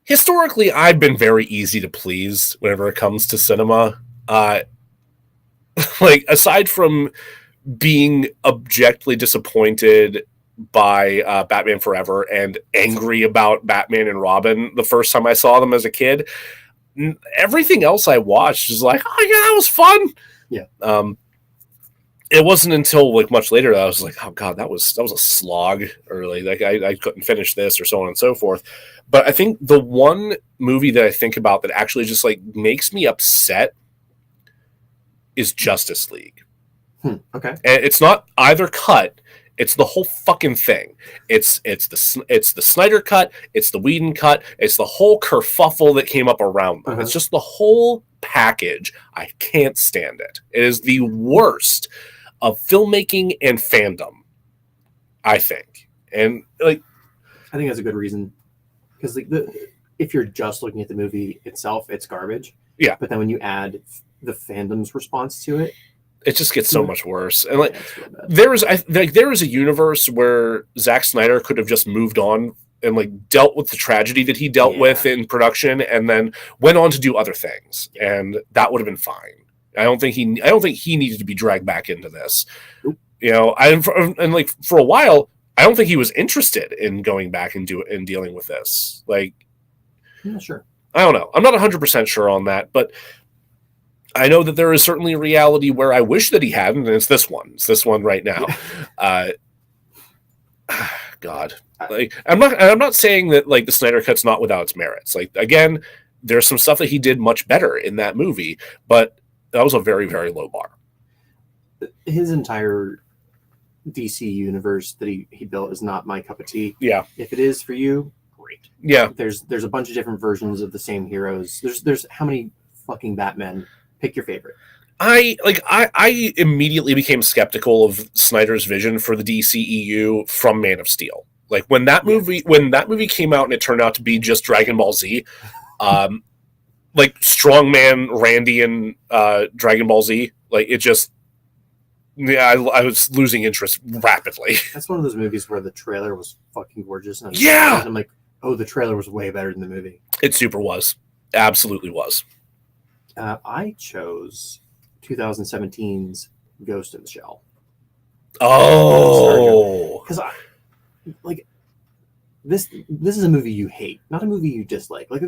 historically I've been very easy to please whenever it comes to cinema. Like aside from being objectively disappointed by Batman Forever and angry about Batman and Robin the first time I saw them as a kid, everything else I watched is like, oh yeah, that was fun. Yeah. It wasn't until like much later that I was like, oh god, that was a slog, or like I couldn't finish this, or so on and so forth. But I think the one movie that I think about that actually just like makes me upset is Justice League. Okay. And it's not either cut. It's the whole fucking thing. It's the Snyder cut. It's the Whedon cut. It's the whole kerfuffle that came up around them. It's just the whole package. I can't stand it. It is the worst of filmmaking and fandom, I think. And like, I think that's a good reason, because like if you're just looking at the movie itself, it's garbage. Yeah. But then when you add the fandom's response to it, it just gets so much worse. And like, yeah, there is a universe where Zack Snyder could have just moved on and like dealt with the tragedy that he dealt with in production, and then went on to do other things, and that would have been fine. I don't think he needed to be dragged back into this. Nope. You know, and like for a while, I don't think he was interested in going back and dealing with this. Like, I'm not sure. I don't know. I'm not 100% sure on that, but I know that there is certainly a reality where I wish that he hadn't, and it's this one. It's this one right now. God, like I'm not saying that like the Snyder Cut's not without its merits. Like again, there's some stuff that he did much better in that movie, but that was a very, very low bar. His entire DC universe that he built is not my cup of tea. Yeah. If it is for you, great. Yeah. There's a bunch of different versions of the same heroes. There's how many fucking Batmen? Pick your favorite. I immediately became skeptical of Snyder's vision for the DCEU from Man of Steel. Like when that movie came out and it turned out to be just Dragon Ball Z, like Strongman Randy and Dragon Ball Z, like it just, yeah, I was losing interest rapidly. That's one of those movies where the trailer was fucking gorgeous. And I'm like, oh, the trailer was way better than the movie. It super was. Absolutely was. I chose 2017's Ghost in the Shell. Oh, because this is a movie you hate, not a movie you dislike. Like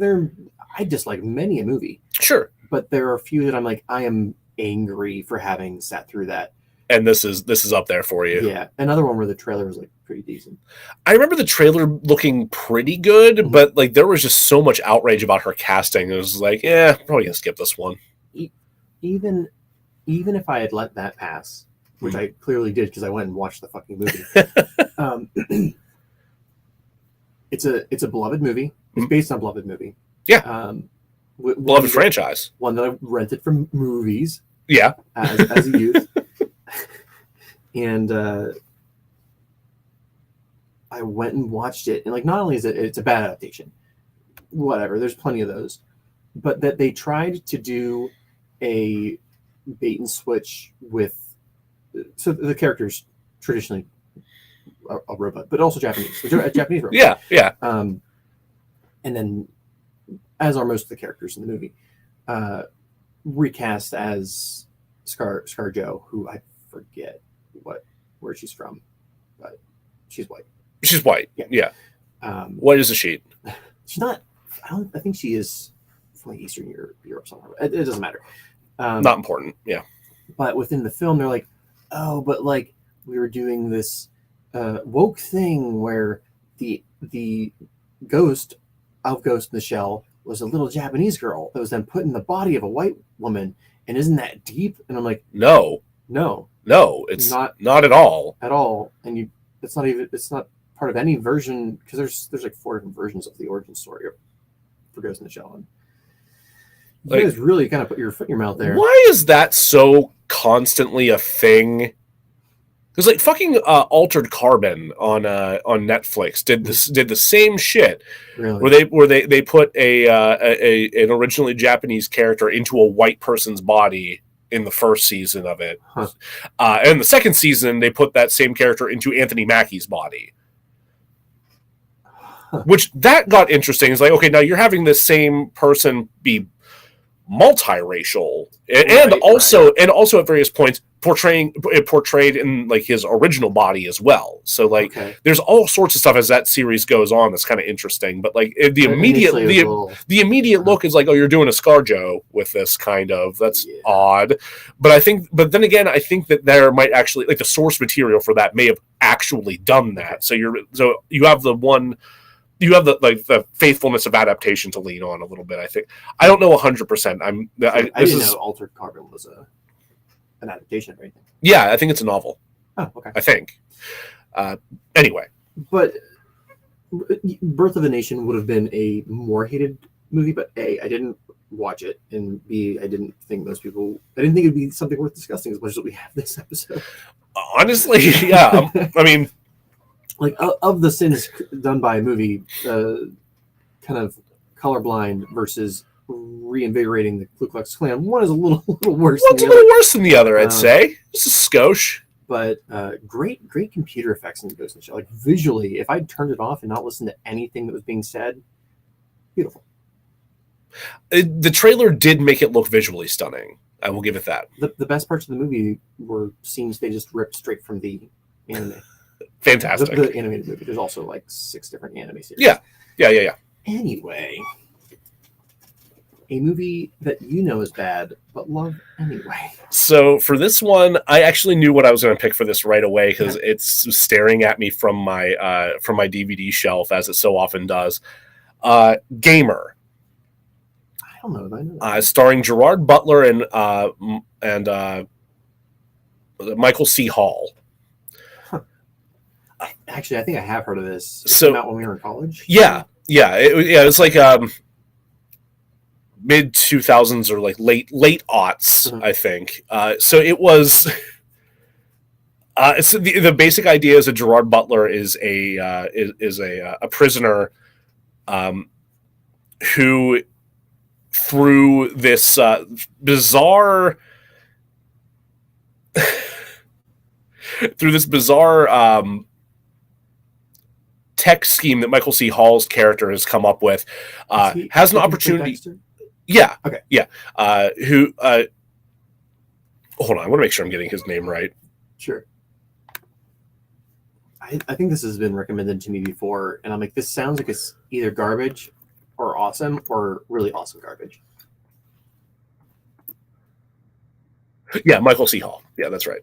I dislike many a movie. Sure, but there are a few that I'm like, I am angry for having sat through that. And this is up there for you. Yeah, another one where the trailer was like pretty decent. I remember the trailer looking pretty good, but like there was just so much outrage about her casting. It was like, yeah, probably gonna skip this one. Even if I had let that pass, which I clearly did because I went and watched the fucking movie. It's a beloved movie. It's based on a beloved movie. Yeah. Beloved franchise. One that I rented from movies. Yeah. As a youth. And I went and watched it, and like not only is it's a bad adaptation, whatever, there's plenty of those, but that they tried to do a bait and switch with, so the character's traditionally a robot, but also Japanese, a Japanese robot. Yeah. And then, as are most of the characters in the movie, recast as ScarJo, who I forget where she's from, but she's white. She's white. Yeah. White as a sheet. She's not. I think she is from like Eastern Europe somewhere. It doesn't matter. Not important. Yeah. But within the film, they're like, oh, but like we were doing this woke thing where the ghost of Ghost in the Shell was a little Japanese girl that was then put in the body of a white woman, and isn't that deep? And I'm like, no, it's not at all. And it's not part of any version, because there's like 4 different versions of the origin story for Ghost in the Shell. And you guys really kind of put your foot in your mouth there. Why is that so constantly a thing? Because like fucking Altered Carbon on Netflix did the same shit. Really? Where they put an originally Japanese character into a white person's body in the first season of it. And the second season, they put that same character into Anthony Mackie's body. Which, that got interesting. It's like, okay, now you're having this same person be multiracial and also at various points portrayed in like his original body as well. So like there's all sorts of stuff as that series goes on that's kind of interesting. But like the immediate look is like, oh, you're doing a ScarJo with this kind of, that's odd. But then again, I think that there might actually, like, the source material for that may have actually done that. So you have the faithfulness of adaptation to lean on a little bit. I think I don't know 100%. I didn't know Altered Carbon was an adaptation or anything. Yeah, I think it's a novel. Oh, okay. I think. Anyway, but Birth of a Nation would have been a more hated movie. But A, I didn't watch it, and B, I didn't think it'd be something worth discussing as much as we have this episode. Honestly, yeah. I mean, like, of the sins done by a movie, kind of colorblind versus reinvigorating the Ku Klux Klan, one is a little worse. One's a little worse than the other, I'd say. Just a skosh. But great computer effects in the Ghost in the Shell. Like, visually, if I'd turned it off and not listened to anything that was being said, beautiful. The trailer did make it look visually stunning. I will give it that. The best parts of the movie were scenes they just ripped straight from the anime. Fantastic. The animated movie. There's also like 6 different anime series. Yeah. Anyway, a movie that you know is bad, but love anyway. So for this one, I actually knew what I was going to pick for this right away because it's staring at me from my DVD shelf, as it so often does. Gamer. I don't know if I know that. Starring Gerard Butler and Michael C. Hall. Actually, I think I have heard of this. It came out when we were in college. Yeah. It's like mid 2000s or like late aughts, I think. So it was. So the basic idea is that Gerard Butler is a prisoner, who through this bizarre tech scheme that Michael C. Hall's character has come up with, has an opportunity. Yeah. Okay. Yeah. Hold on. I want to make sure I'm getting his name right. Sure. I think this has been recommended to me before, and I'm like, this sounds like it's either garbage or awesome or really awesome garbage. Yeah, Michael C. Hall. Yeah, that's right.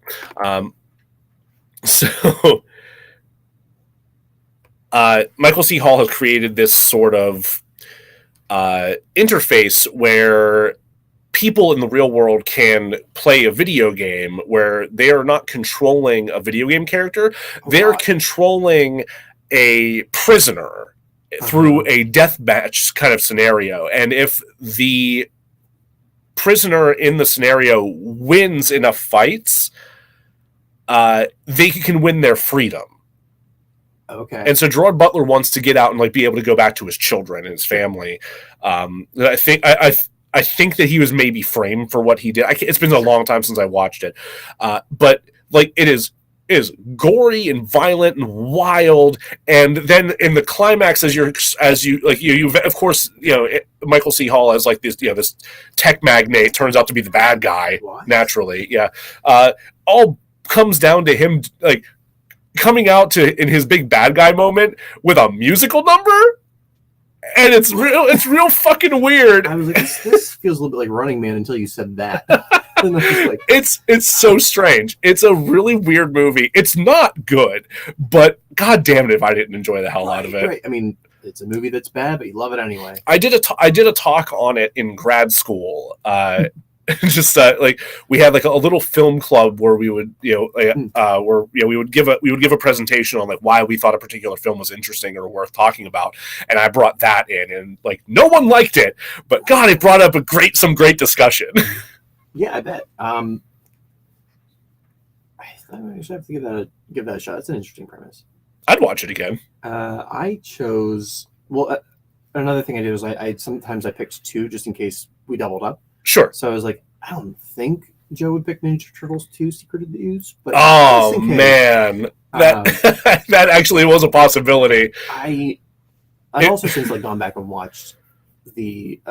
Michael C. Hall has created this sort of interface where people in the real world can play a video game where they are not controlling a video game character. They're controlling a prisoner through a deathmatch kind of scenario. And if the prisoner in the scenario wins enough fights, they can win their freedom. Okay. And so Gerard Butler wants to get out and like be able to go back to his children and his family. I think that he was maybe framed for what he did. It's been a long time since I watched it, but like it is gory and violent and wild. And then in the climax, you of course, Michael C. Hall as like this, this tech magnate turns out to be the bad guy. What? Naturally. Yeah. All comes down to him like coming out in his big bad guy moment with a musical number. And it's real fucking weird. I was like, this feels a little bit like Running Man until you said that. Like, it's so strange. It's a really weird movie. It's not good, but god damn it if I didn't enjoy the hell out of it. Right. I mean, it's a movie that's bad, but you love it anyway. I did a talk on it in grad school. Just like we had like a little film club where we would we would give a presentation on like why we thought a particular film was interesting or worth talking about, and I brought that in, and like no one liked it, but god, it brought up some great discussion. Yeah, I bet. I should have to give that a shot. It's an interesting premise. I'd watch it again. I chose another thing I did was I sometimes I picked 2 just in case we doubled up. Sure. So I was like, I don't think Joe would pick Ninja Turtles 2: Secret of the Ooze, but oh man, that that actually was a possibility. I've also since like gone back and watched the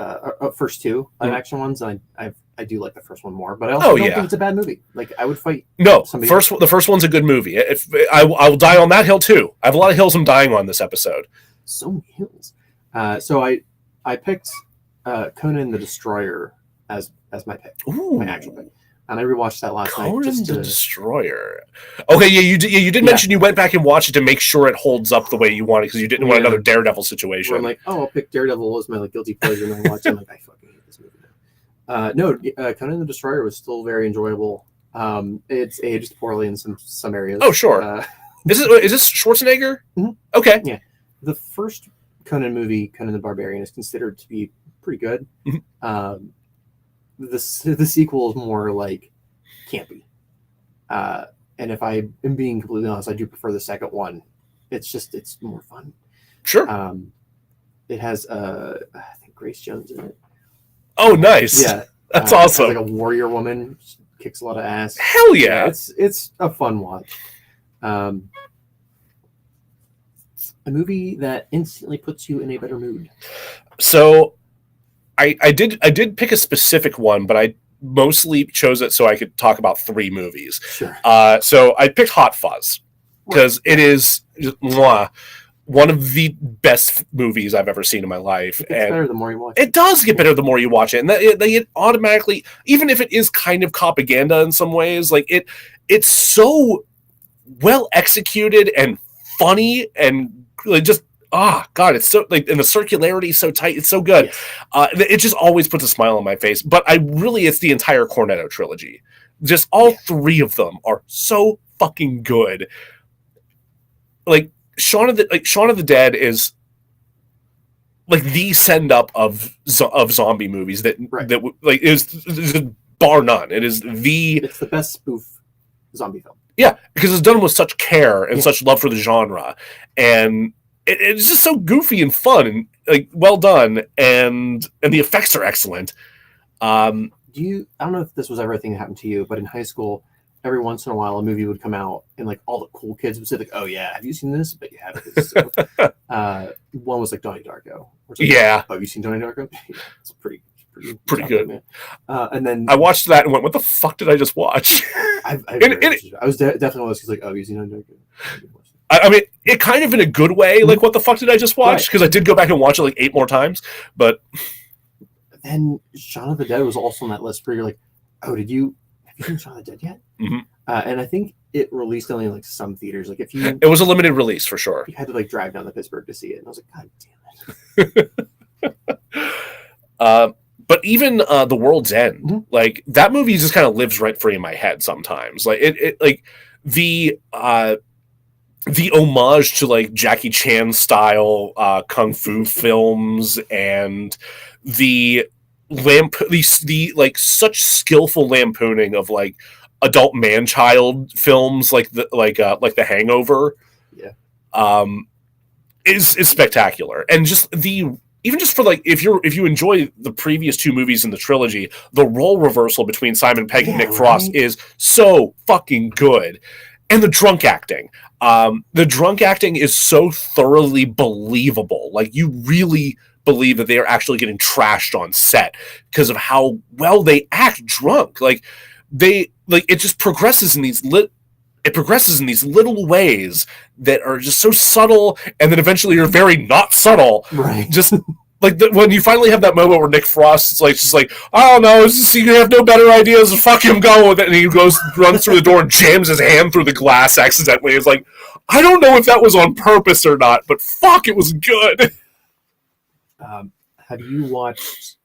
first two live action ones, and I do like the first one more, but I also don't think it's a bad movie. Like I would fight. No, the first one's a good movie. If I will die on that hill too. I have a lot of hills I'm dying on this episode. So many hills. So I picked Conan the Destroyer as my pick, my actual pick, and I rewatched that last night. Conan the Destroyer. Okay, yeah, you did mention you went back and watched it to make sure it holds up the way you want it because you didn't want another Daredevil situation. Where I'm like, oh, I'll pick Daredevil as my like guilty pleasure, and I watch it. I'm like, I fucking hate this movie now. No, Conan the Destroyer was still very enjoyable. It's aged poorly in some areas. Oh, sure. Is this Schwarzenegger? Mm-hmm. Okay. Yeah. The first Conan movie, Conan the Barbarian, is considered to be pretty good. Mm-hmm. The sequel is more like campy. And if I am being completely honest, I do prefer the second one. It's more fun. Sure. It has I think Grace Jones in it. Oh, nice. Yeah. That's awesome. Like a warrior woman. She kicks a lot of ass. Hell yeah. It's a fun watch. A movie that instantly puts you in a better mood. So I did pick a specific one, but I mostly chose it so I could talk about 3 movies. Sure. So I picked Hot Fuzz because it is one of the best movies I've ever seen in my life. It gets better the more you watch it. It does get better the more you watch it. And it automatically, even if it is kind of propaganda in some ways, like it's so well executed and funny and like just God, it's so like, and the circularity is so tight. It's so good. Yes. It just always puts a smile on my face. But it's the entire Cornetto trilogy. Just all 3 of them are so fucking good. Like Shaun of the Dead is like the send up of zombie movies that like is bar none. It's the best spoof zombie film. Yeah, because it's done with such care and such love for the genre, and it's just so goofy and fun and like well done, and the effects are excellent. I don't know if this was ever a thing that happened to you, but in high school, every once in a while, a movie would come out, and like all the cool kids would say, like, "Oh yeah, have you seen this?" But you haven't. So, one was like Donnie Darko. Yeah. Oh, have you seen Donnie Darko? Yeah, it's pretty good. Man. And then I watched that and went, "What the fuck did I just watch?" I was definitely one of those kids like, "Oh, you seen Donnie Darko?" I mean, it kind of in a good way. Like, what the fuck did I just watch? Because I did go back and watch it like 8 more times. But then Shaun of the Dead was also on that list where you're like, "Oh, have you seen Shaun of the Dead yet?" Mm-hmm. And I think it released only in like some theaters. Like it was a limited release for sure. You had to like drive down to Pittsburgh to see it, and I was like, "God damn it!" But even The World's End, like that movie, just kind of lives rent free in my head sometimes. Like it like the homage to like Jackie Chan style kung fu films and the like such skillful lampooning of like adult man-child films like the Hangover, is spectacular. And just even just for like if you enjoy the previous 2 movies in the trilogy, the role reversal between Simon Pegg and Nick Frost is so fucking good. And the drunk acting. The drunk acting is so thoroughly believable. Like you really believe that they are actually getting trashed on set because of how well they act drunk. Like it just progresses in these little ways that are just so subtle, and then eventually you're very not subtle. Right. Just like when you finally have that moment where Nick Frost is like, just like, I don't know, you have no better ideas, fuck him, go with it. And he runs through the door and jams his hand through the glass accidentally. It's like, I don't know if that was on purpose or not, but fuck, it was good. Have you watched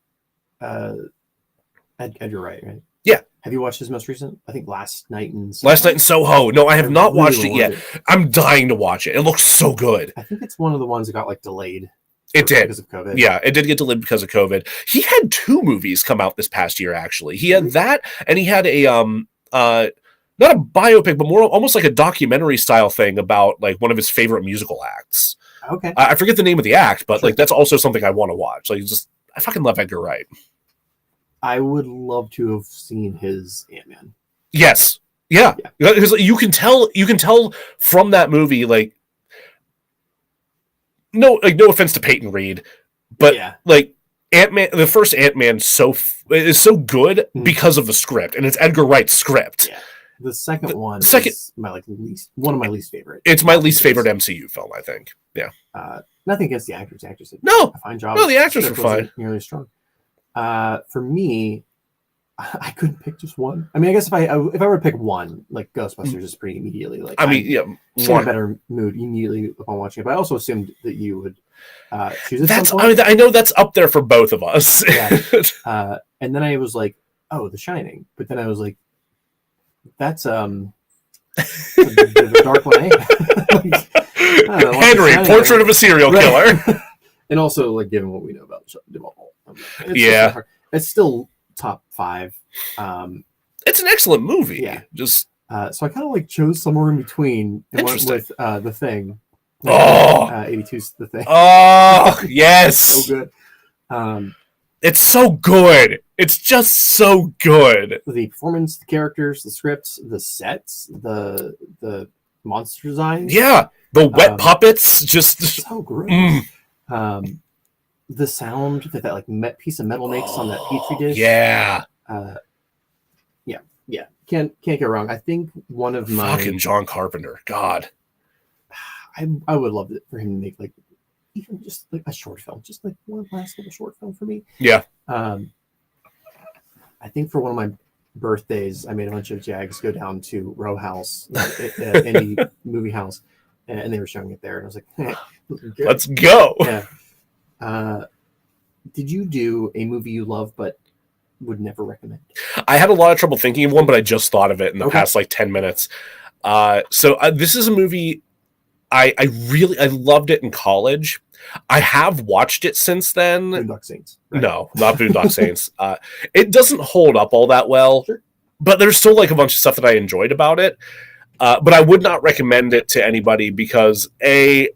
Edgar Wright, right? Yeah. Have you watched his most recent? I think Last Night in Soho. No, I have not watched it yet. I'm dying to watch it. It looks so good. I think it's one of the ones that got like delayed. It did because of COVID. Yeah, it did get delayed because of COVID. He had 2 movies come out this past year. Actually, he had that, and he had a not a biopic, but more almost like a documentary style thing about like one of his favorite musical acts. Okay, I forget the name of the act, but like that's also something I want to watch. Like, I fucking love Edgar Wright. I would love to have seen his Ant-Man. Yes. Yeah. Because you can tell from that movie, like, no offense to Peyton Reed, but like Ant-Man, the first Ant-Man is so good because of the script, and it's Edgar Wright's script. Yeah. The second one is one of my least favorite. It's my least favorite MCU film, I think. Yeah. Nothing against the actors. The actors did a fine job. No, the actors were fine. Nearly strong. For me, I couldn't pick just one. I mean, I guess if I were to pick one, like Ghostbusters is pretty immediately like. I'm in a better mood immediately upon watching it. But I also assumed that you would choose it. I know that's up there for both of us. Yeah. And then I was like, oh, The Shining. But then I was like, that's the Dark One. Henry, Portrait of a Serial Killer. And also, like, given what we know about Duvall, it's still top 5. It's an excellent movie. Yeah. Just so I kind of like chose somewhere in between and went with The Thing. 82's The Thing. Oh, yes. So good. It's so good. It's just so good. The performance, the characters, the scripts, the sets, the monster designs. Yeah. The wet puppets, just so great. The sound that like piece of metal makes on that petri dish. Yeah. Yeah. Can't go wrong. I think one of my fucking John Carpenter. God. I would love it for him to make like even just like a short film, just like one last little short film for me. Yeah. I think for one of my birthdays, I made a bunch of Jags go down to Row House, any movie house, and they were showing it there, and I was like, hey, let's go. Yeah. Did you do a movie you love but would never recommend? I had a lot of trouble thinking of one, but I just thought of it in the past like 10 minutes. So this is a movie I loved it in college. I have watched it since then. Boondock Saints. Right? No, not Boondock Saints. It doesn't hold up all that well, but there's still like a bunch of stuff that I enjoyed about it. But I would not recommend it to anybody because I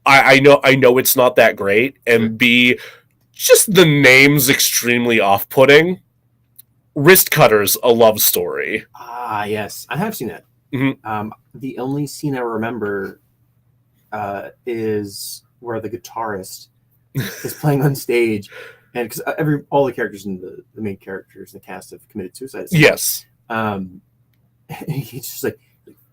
know it's not that great, and B, just the name's extremely off-putting. Wrist Cutters, A Love Story. Ah, yes. I have seen that. Mm-hmm. The only scene I remember is where the guitarist is playing on stage, and because all the characters in the main characters in the cast have committed suicide. Yes. And he's just like,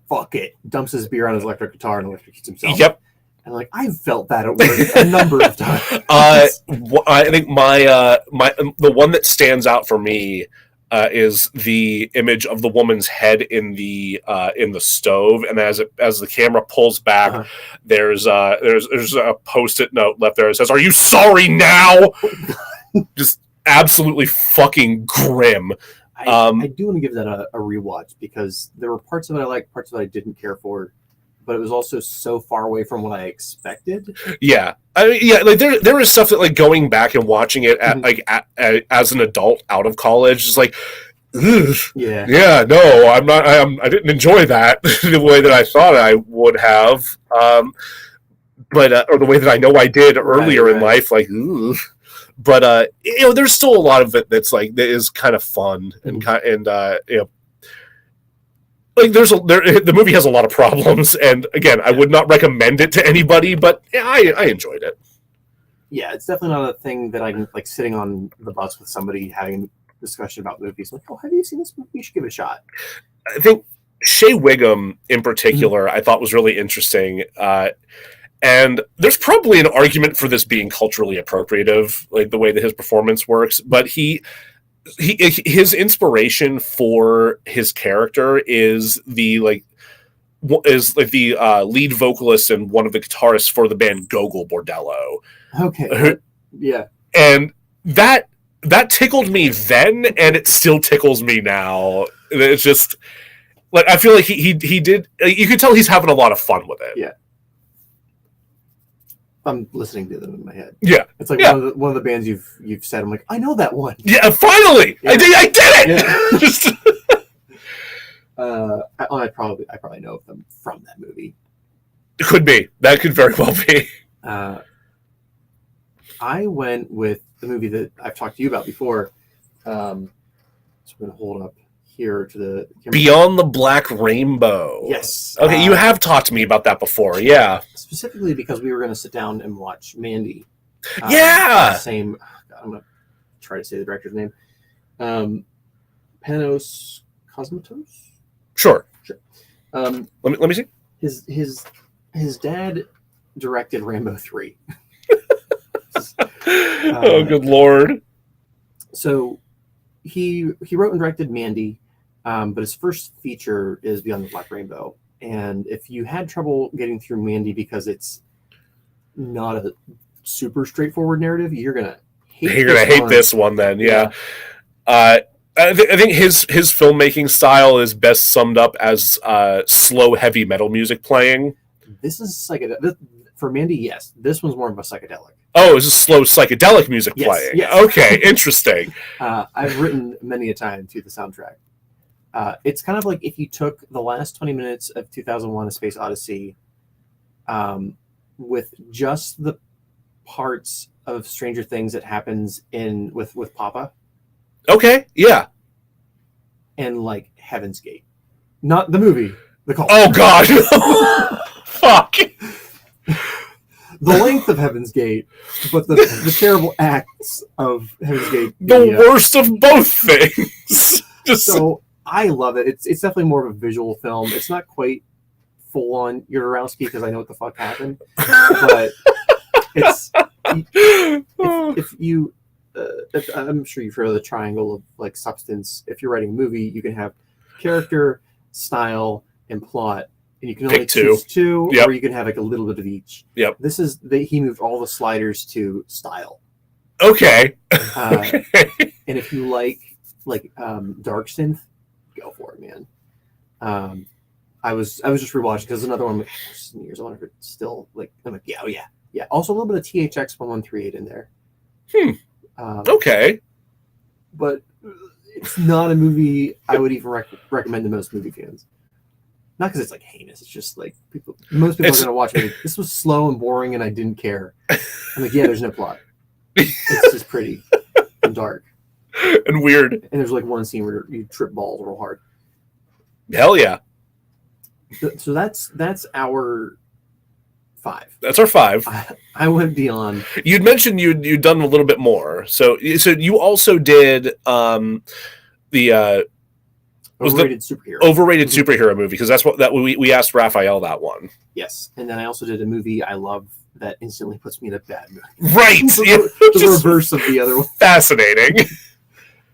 fuck it, dumps his beer on his electric guitar and electrocutes himself. Yep. And like I've felt that at work a number of times. I think the one that stands out for me is the image of the woman's head in the stove, and as the camera pulls back, there's a post-it note left there that says, "Are you sorry now?" Just absolutely fucking grim. I do want to give that a rewatch because there were parts of it I liked, parts of it I didn't care for, but it was also so far away from what I expected. Yeah. I mean, yeah, like there is stuff that like going back and watching it as an adult out of college is like, ugh. Yeah, no, I didn't enjoy that the way that I thought I would have, but or the way that I know I did earlier in life, like, ugh. But there's still a lot of it that's like that is kind of fun and like the movie has a lot of problems, and again, I would not recommend it to anybody, but yeah, I enjoyed it. Yeah, it's definitely not a thing that I can like sitting on the bus with somebody having a discussion about movies. Like, oh, have you seen this movie? You should give it a shot. I think Shea Wiggum in particular, I thought was really interesting. And there's probably an argument for this being culturally appropriative, like the way that his performance works. But his inspiration for his character is the lead vocalist and one of the guitarists for the band Gogol Bordello. Okay. Yeah. And that tickled me then, and it still tickles me now. It's just like I feel like he did. You could tell he's having a lot of fun with it. Yeah. I'm listening to them in my head. Yeah, it's like one of the bands you've said. I'm like, I know that one. Yeah, finally, yeah. I did it. Yeah. Just I probably know of them from that movie. It could be. That could very well be. I went with the movie that I've talked to you about before, So I'm going to hold up here to the camera. Beyond the Black Rainbow. Yes. Okay, you have talked to me about that before. Yeah. Specifically because we were going to sit down and watch Mandy. Yeah. Same. I'm going to try to say the director's name. Panos Cosmatos. Sure. Let me see. His dad directed Rambo 3. Oh, good Lord. So he wrote and directed Mandy, but his first feature is Beyond the Black Rainbow. And if you had trouble getting through Mandy because it's not a super straightforward narrative, you're gonna hate this one then. Yeah. I think his filmmaking style is best summed up as slow heavy metal music playing. This is psychedelic. For Mandy, yes. This one's more of a psychedelic. Oh, it's just slow psychedelic music playing. Yes. Okay, interesting. I've written many a time to the soundtrack. It's kind of like if you took the last 20 minutes of 2001: A Space Odyssey with just the parts of Stranger Things that happens with Papa. Okay, yeah. And like Heaven's Gate. Not the movie, the cult. Oh, God. Fuck. The length of Heaven's Gate, but the terrible acts of Heaven's Gate. The worst of both things. So I love it. It's definitely more of a visual film. It's not quite full on Jodorowsky because I know what the fuck happened, but it's if you. I'm sure you've heard of the triangle of like substance. If you're writing a movie, you can have character, style, and plot, and you can only choose two, or you can have like a little bit of each. Yep. This is he moved all the sliders to style. Okay. And if you like dark synth, go for it, man. I was just rewatching because another one. Years. I wonder if it's still like. I'm like, yeah. Also a little bit of THX 1138 in there. Okay. But it's not a movie I would even recommend to most movie fans. Not because it's like heinous. It's just like most people are going to watch it. This was slow and boring, and I didn't care. I'm like, there's no plot. It's just pretty and dark and weird. And there's like one scene where you trip balls real hard. Hell yeah! So that's our 5. That's our 5. I went beyond. You'd mentioned you'd done a little bit more. So you also did the overrated superhero. Overrated superhero movie, because that's what we asked Raphael that one. Yes, and then I also did a movie I love that instantly puts me in a bad mood. Right, the reverse of the other one. Fascinating.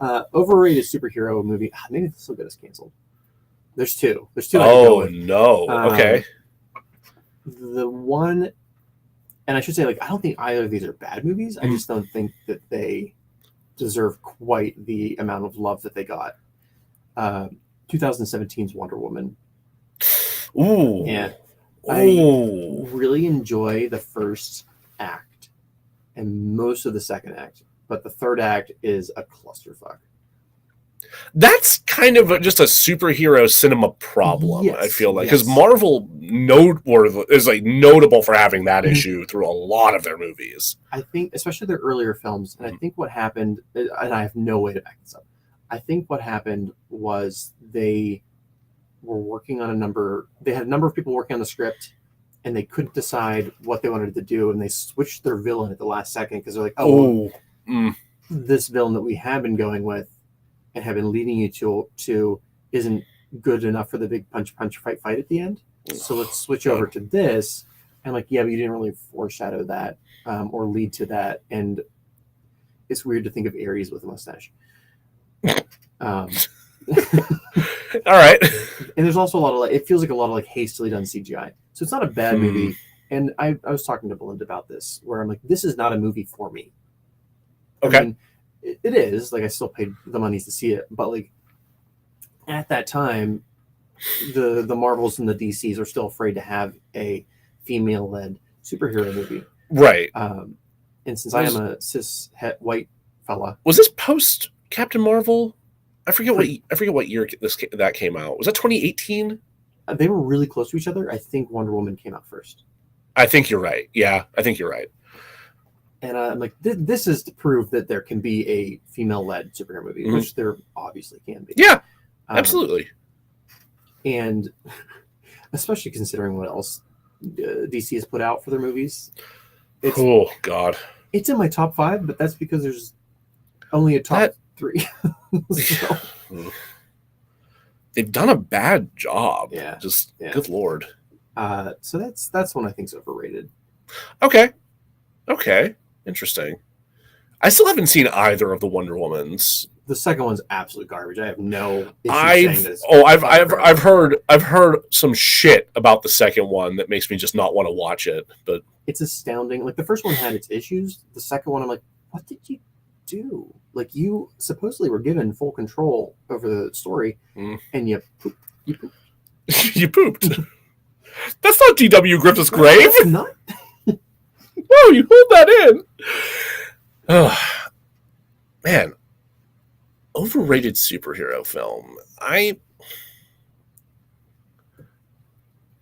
Overrated superhero movie. Maybe this will get us canceled. There's two. Oh no. Okay. The one, and I should say, like, I don't think either of these are bad movies. I just don't think that they deserve quite the amount of love that they got. 2017's Wonder Woman. Ooh. And I really enjoy the first act and most of the second act, but the third act is a clusterfuck. That's kind of just a superhero cinema problem. Yes, I feel like, because Marvel is like notable for having that issue through a lot of their movies. I think, especially their earlier films, and I think what happened, and I have no way to back this up. I think what happened was they were working on they had a number of people working on the script, and they couldn't decide what they wanted to do, and they switched their villain at the last second because they're like, this villain that we have been going with and have been leading you to isn't good enough for the big punch fight at the end. So let's switch over to this. And like, but you didn't really foreshadow that or lead to that. And it's weird to think of Ares with a mustache. All right. And there's also a lot of it feels like a lot of like hastily done CGI. So it's not a bad movie. And I was talking to Belinda about this, where I'm like, this is not a movie for me. Okay. I mean, it is like I still paid the money to see it, but like at that time, the Marvels and the DCs are still afraid to have a female-led superhero movie, right? And since I am a cis white fella, was this post Captain Marvel? I forget what year that came out. Was that 2018? They were really close to each other. I think Wonder Woman came out first. I think you're right. Yeah, I think you're right. And I'm like, this is to prove that there can be a female-led superhero movie, which there obviously can be. Yeah, absolutely. And especially considering what else DC has put out for their movies. Oh, God. It's in my top 5, but that's because there's only a top 3. So. They've done a bad job. Yeah. Good Lord. So that's one I think is overrated. Okay. Interesting. I still haven't seen either of the Wonder Womans. The second one's absolute garbage. I have no issue saying this. I've heard some shit about the second one that makes me just not want to watch it. But it's astounding. Like the first one had its issues. The second one, I'm like, what did you do? Like you supposedly were given full control over the story, and you pooped. You pooped. That's not D.W. Griffith's grave. That's not. No, you hold that in. Oh, man. Overrated superhero film. I'm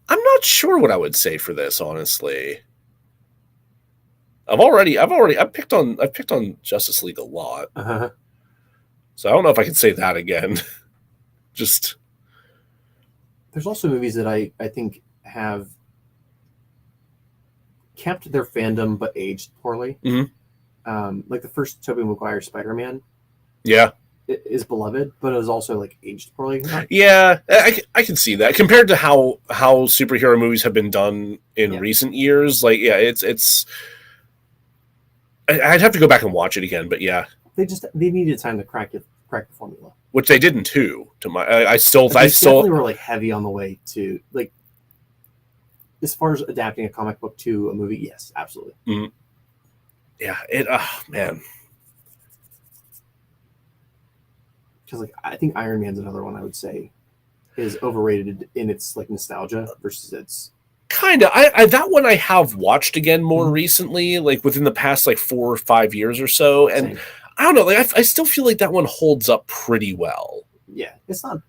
not sure what I would say for this, honestly. I've picked on Justice League a lot. Uh-huh. So I don't know if I can say that again. Just there's also movies that I think have kept their fandom but aged poorly. Mm-hmm. Like the first Tobey Maguire Spider-Man. Yeah. It is beloved, but it was also like aged poorly. Yeah, I can see that compared to how superhero movies have been done in recent years. Like, yeah, it's. I'd have to go back and watch it again, but yeah, they needed time to crack the formula, which they didn't too. To my, I still were like heavy on the way to like. As far as adapting a comic book to a movie, yes, absolutely. Mm-hmm. Yeah, man. Because like I think Iron Man's another one I would say is overrated in its like nostalgia versus its kind of. That one I have watched again more recently, like within the past like 4 or 5 years or so, and same. I don't know, like I still feel like that one holds up pretty well. Yeah, it's not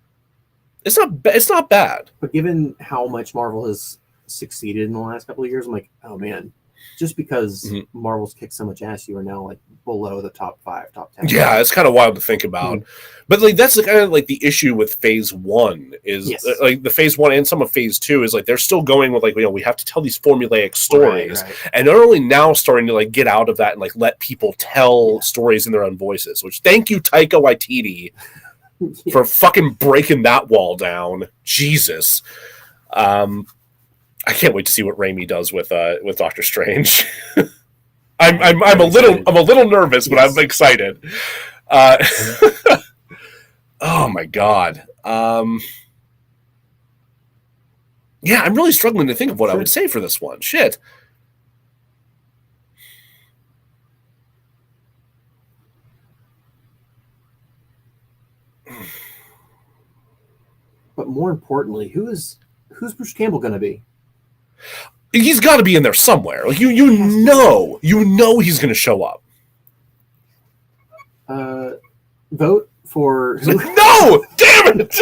bad. But given how much Marvel has succeeded in the last couple of years, I'm like, oh man, just because Marvel's kicked so much ass, you are now like below the top 5, top 10. Yeah, it's kind of wild to think about. But like that's the kind of like the issue with Phase 1 is like the Phase 1 and some of Phase 2 is like they're still going with like, you know, we have to tell these formulaic stories, right. And they're only now starting to like get out of that and like let people tell stories in their own voices. Which thank you, Taika Waititi, for fucking breaking that wall down. Jesus. I can't wait to see what Raimi does with Doctor Strange. I'm a little nervous, but I'm excited. Oh my God. Yeah, I'm really struggling to think of what I would say for this one. Shit. But more importantly, who's Bruce Campbell going to be? He's got to be in there somewhere. Like you know he's going to show up. Vote for no, damn it!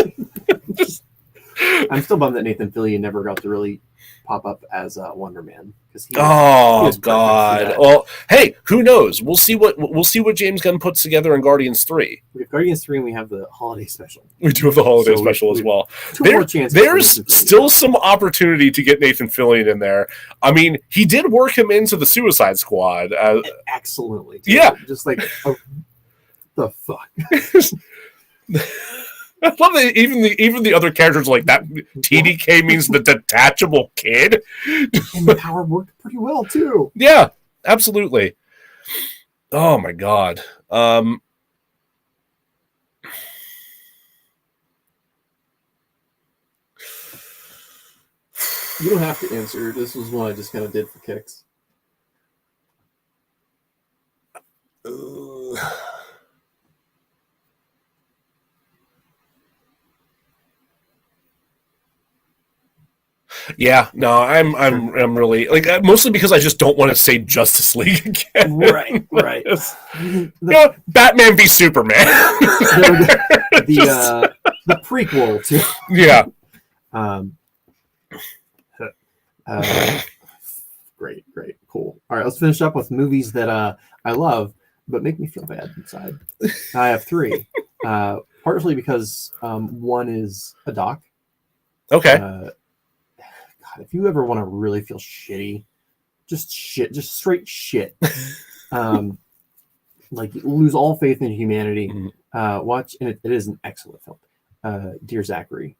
I'm still bummed that Nathan Fillion never got to really pop up as Wonder Man because he was God. Well, hey, who knows? We'll see what James Gunn puts together in Guardians 3. We have Guardians 3 and we have the holiday special. We do have the holiday special as well. There's still some opportunity to get Nathan Fillion in there. I mean, he did work him into the Suicide Squad. Excellently. Too. Yeah. Just like, the fuck? I love that even the other characters like that. TDK means the detachable kid. And the power worked pretty well, too. Yeah, absolutely. Oh, my God. You don't have to answer. This was one I just kind of did for kicks. Yeah, no, I'm really like mostly because I just don't want to say Justice League again. Right. Batman v Superman. the prequel to great, cool. All right, let's finish up with movies that I love, but make me feel bad inside. I have three. Partially because one is a doc. Okay. God, if you ever want to really feel shitty, just straight shit. Like lose all faith in humanity. Watch, and it is an excellent film. Dear Zachary.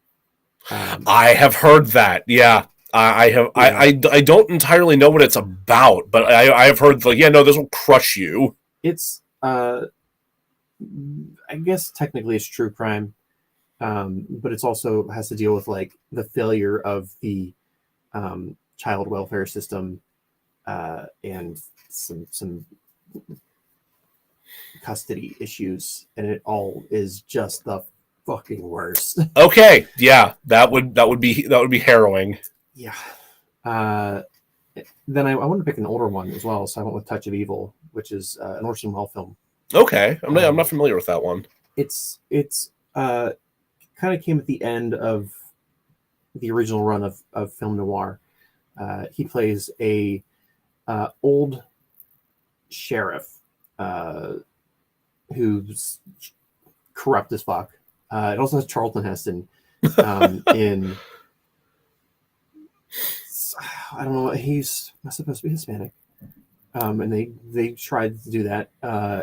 I have heard that. Yeah. I have. Yeah. I don't entirely know what it's about, but I have heard like, yeah, no, this will crush you. It's I guess technically it's true crime, but it's also has to deal with like the failure of the child welfare system and some custody issues, and it all is just the fucking worst. Okay, yeah, that would be harrowing. Yeah. Then I wanted to pick an older one as well, so I went with Touch of Evil, which is an Orson Welles film. Okay, I'm not familiar with that one. It's kind of came at the end of the original run of film noir. He plays a old sheriff who's corrupt as fuck. It also has Charlton Heston in. I don't know. He's not supposed to be Hispanic, and they tried to do that.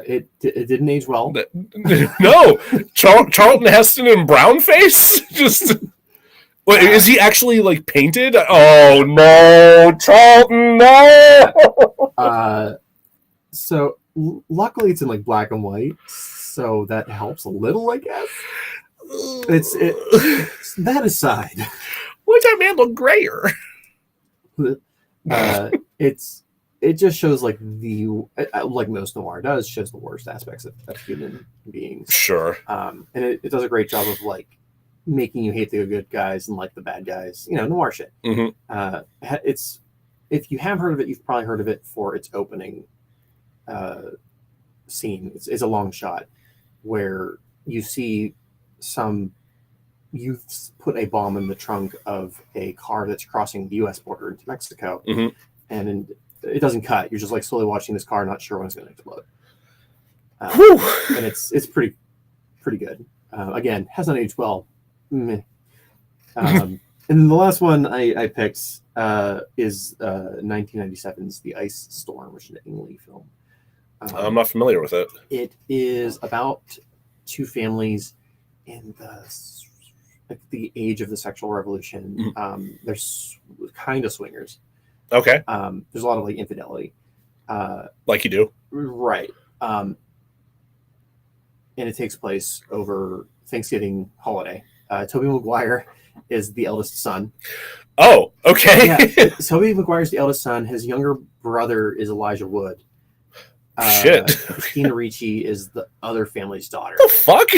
It didn't age well. No, Charlton Heston in brownface. Just wait, is he actually like painted? Oh no, Charlton, no. So luckily it's in like black and white, so that helps a little, I guess. It's that aside. Why does that man look grayer? It just shows like like most noir does, shows the worst aspects of human beings. Sure. And it does a great job of like making you hate the good guys and like the bad guys. You know, noir shit. Mm-hmm. It's if you have heard of it, you've probably heard of it for its opening scene. It's a long shot where you see some youths put a bomb in the trunk of a car that's crossing the U.S. border into Mexico, and it doesn't cut. You're just like slowly watching this car, not sure when it's going to explode. And it's pretty good. Again, has not aged well. And then the last one I picked is 1997's The Ice Storm, which is an Ang Lee film. I'm not familiar with it. It is about two families in the age of the sexual revolution. They're kind of swingers. Okay. There's a lot of like infidelity. Like you do. Right. And it takes place over Thanksgiving holiday. Tobey Maguire is the eldest son. Oh, okay. Yeah, Tobey Maguire's the eldest son. His younger brother is Elijah Wood. Shit. Christina Ricci is the other family's daughter. The fuck?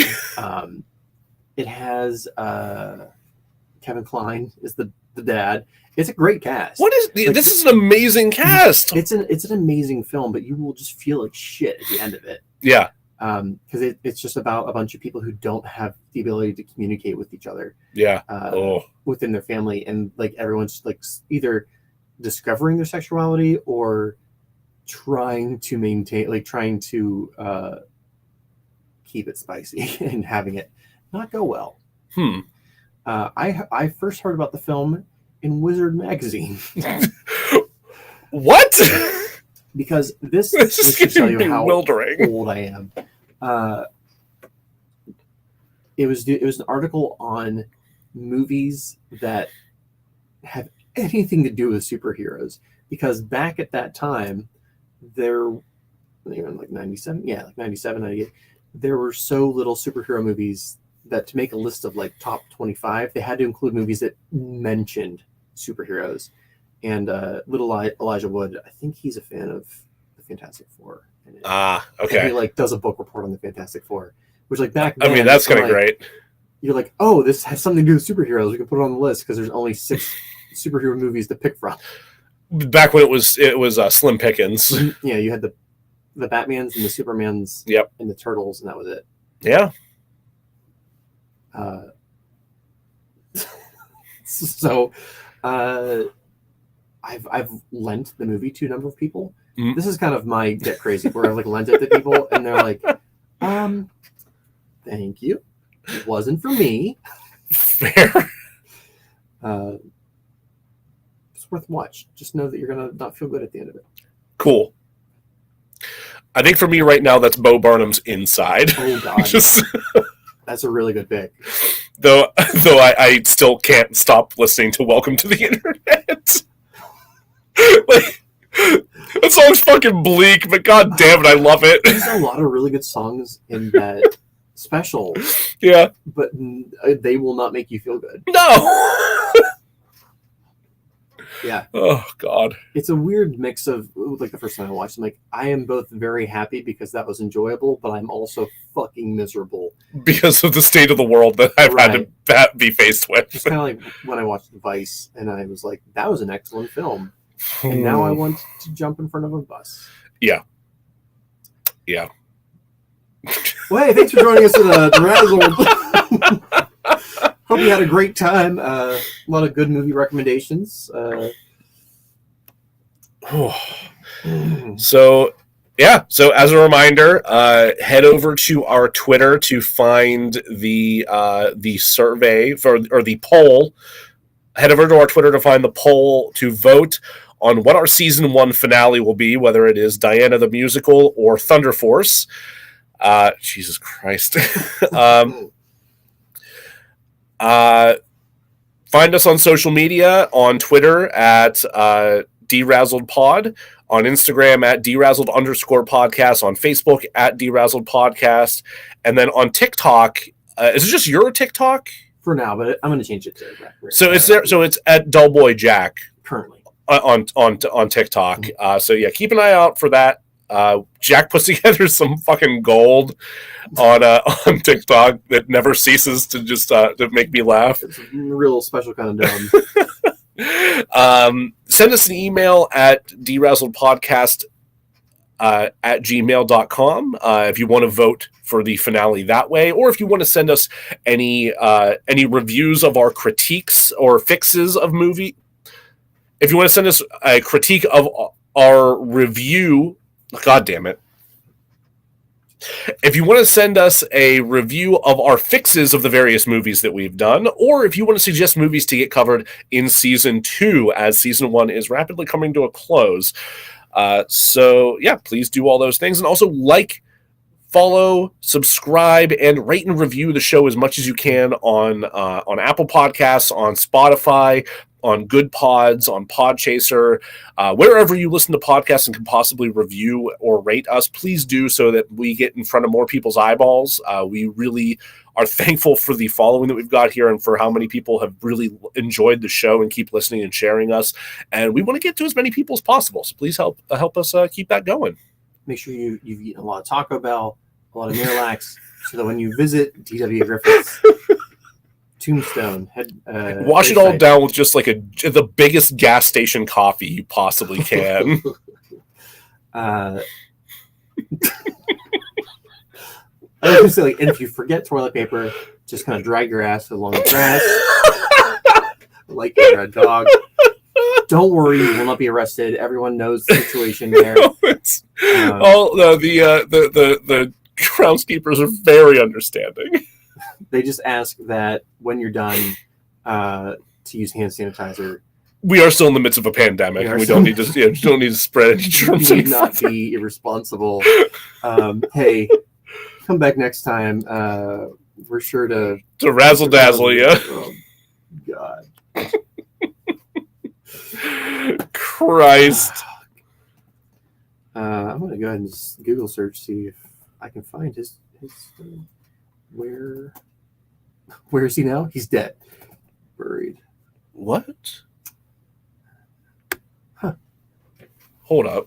It has Kevin Kline is the dad. It's a great cast. What is like, this? Is an amazing cast. It's an amazing film, but you will just feel like shit at the end of it. Yeah. Because it's just about a bunch of people who don't have the ability to communicate with each other. Yeah. Within their family, and like everyone's like either discovering their sexuality or trying to keep it spicy and having it not go well. I first heard about the film in Wizard magazine. What? Because this should tell you how bewildering. Old I am. It was an article on movies that have anything to do with superheroes, because back at that time there, like 97, 98, there were so little superhero movies that to make a list of like top 25, they had to include movies that mentioned superheroes. And little Elijah Wood, I think he's a fan of the Fantastic Four. Okay. And he like does a book report on the Fantastic Four, which like back then, I mean, that's kind of great. You're like, oh, this has something to do with superheroes. We can put it on the list because there's only 6 superhero movies to pick from. Back when it was slim pickings. Yeah, you had the Batmans and the Supermans. Yep. And the Turtles, and that was it. Yeah. So, I I've lent the movie to a number of people. Mm. This is kind of my get crazy where I've like lent it to people and they're like, thank you. It wasn't for me. Fair. It's worth watch. Just know that you're gonna not feel good at the end of it. Cool. I think for me right now, that's Bo Burnham's Inside. Oh God, Just, that's a really good pick. though I still can't stop listening to Welcome to the Internet. Like, that song's fucking bleak, but god damn it, I love it. There's a lot of really good songs in that special. Yeah. But they will not make you feel good. No! Yeah. Oh, God. It's a weird mix of, like, the first time I watched, I'm like, I am both very happy because that was enjoyable, but I'm also fucking miserable. Because of the state of the world that I've had to be faced with. It's kind of like when I watched Vice, and I was like, that was an excellent film. And now I want to jump in front of a bus. Yeah. Yeah. Well, hey, thanks for joining us at DeRazzled. Hope you had a great time. A lot of good movie recommendations. So, yeah. So, as a reminder, head over to our Twitter to find the survey or the poll. Head over to our Twitter to find the poll to vote on what our season 1 finale will be, whether it is Diana the Musical or Thunder Force. Jesus Christ. Find us on social media, on Twitter at DeRazzledPod, on Instagram at DeRazzled_podcast, on Facebook at DeRazzledPodcast, and then on TikTok. Is it just your TikTok? For now, but I'm going to change it to So it's there. So it's at Dullboy Jack currently on TikTok. Mm-hmm. So yeah, keep an eye out for that. Jack puts together some fucking gold on TikTok that never ceases to just to make me laugh. It's a real special kind of dumb. Send us an email at DeRazzledPodcast at gmail.com if you want to vote for the finale that way, or if you want to send us any reviews of our critiques or fixes of movie. If you want to send us a critique of our review, god damn it. If you want to send us a review of our fixes of the various movies that we've done, or if you want to suggest movies to get covered in season 2, as season 1 is rapidly coming to a close. So yeah, please do all those things, and also like, follow, subscribe, and rate and review the show as much as you can on Apple Podcasts, on Spotify, on Good Pods, on Podchaser, wherever you listen to podcasts and can possibly review or rate us. Please do, so that we get in front of more people's eyeballs. We really are thankful for the following that we've got here and for how many people have really enjoyed the show and keep listening and sharing us. And we want to get to as many people as possible. So please help us keep that going. Make sure you've eaten a lot of Taco Bell, a lot of Miralax, so that when you visit D.W. Griffith's Tombstone, wash it all down with just like the biggest gas station coffee you possibly can. I was gonna say, like, and if you forget toilet paper, just kind of drag your ass along the grass, like a red dog. Don't worry, you will not be arrested. Everyone knows the situation there. The groundskeepers are very understanding. They just ask that when you're done to use hand sanitizer. We are still in the midst of a pandemic. We don't need to spread any germs. You need not be irresponsible. Hey, come back next time. We're sure to razzle dazzle you. Oh, God. Christ. I'm gonna go ahead and just Google search, see if I can find his where is he now? He's dead. Buried. What? Huh. Hold up.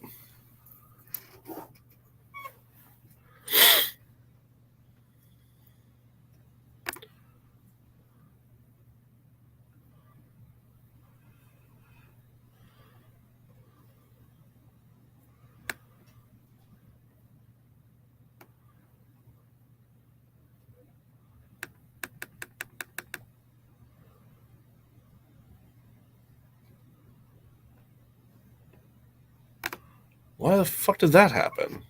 Why the fuck did that happen?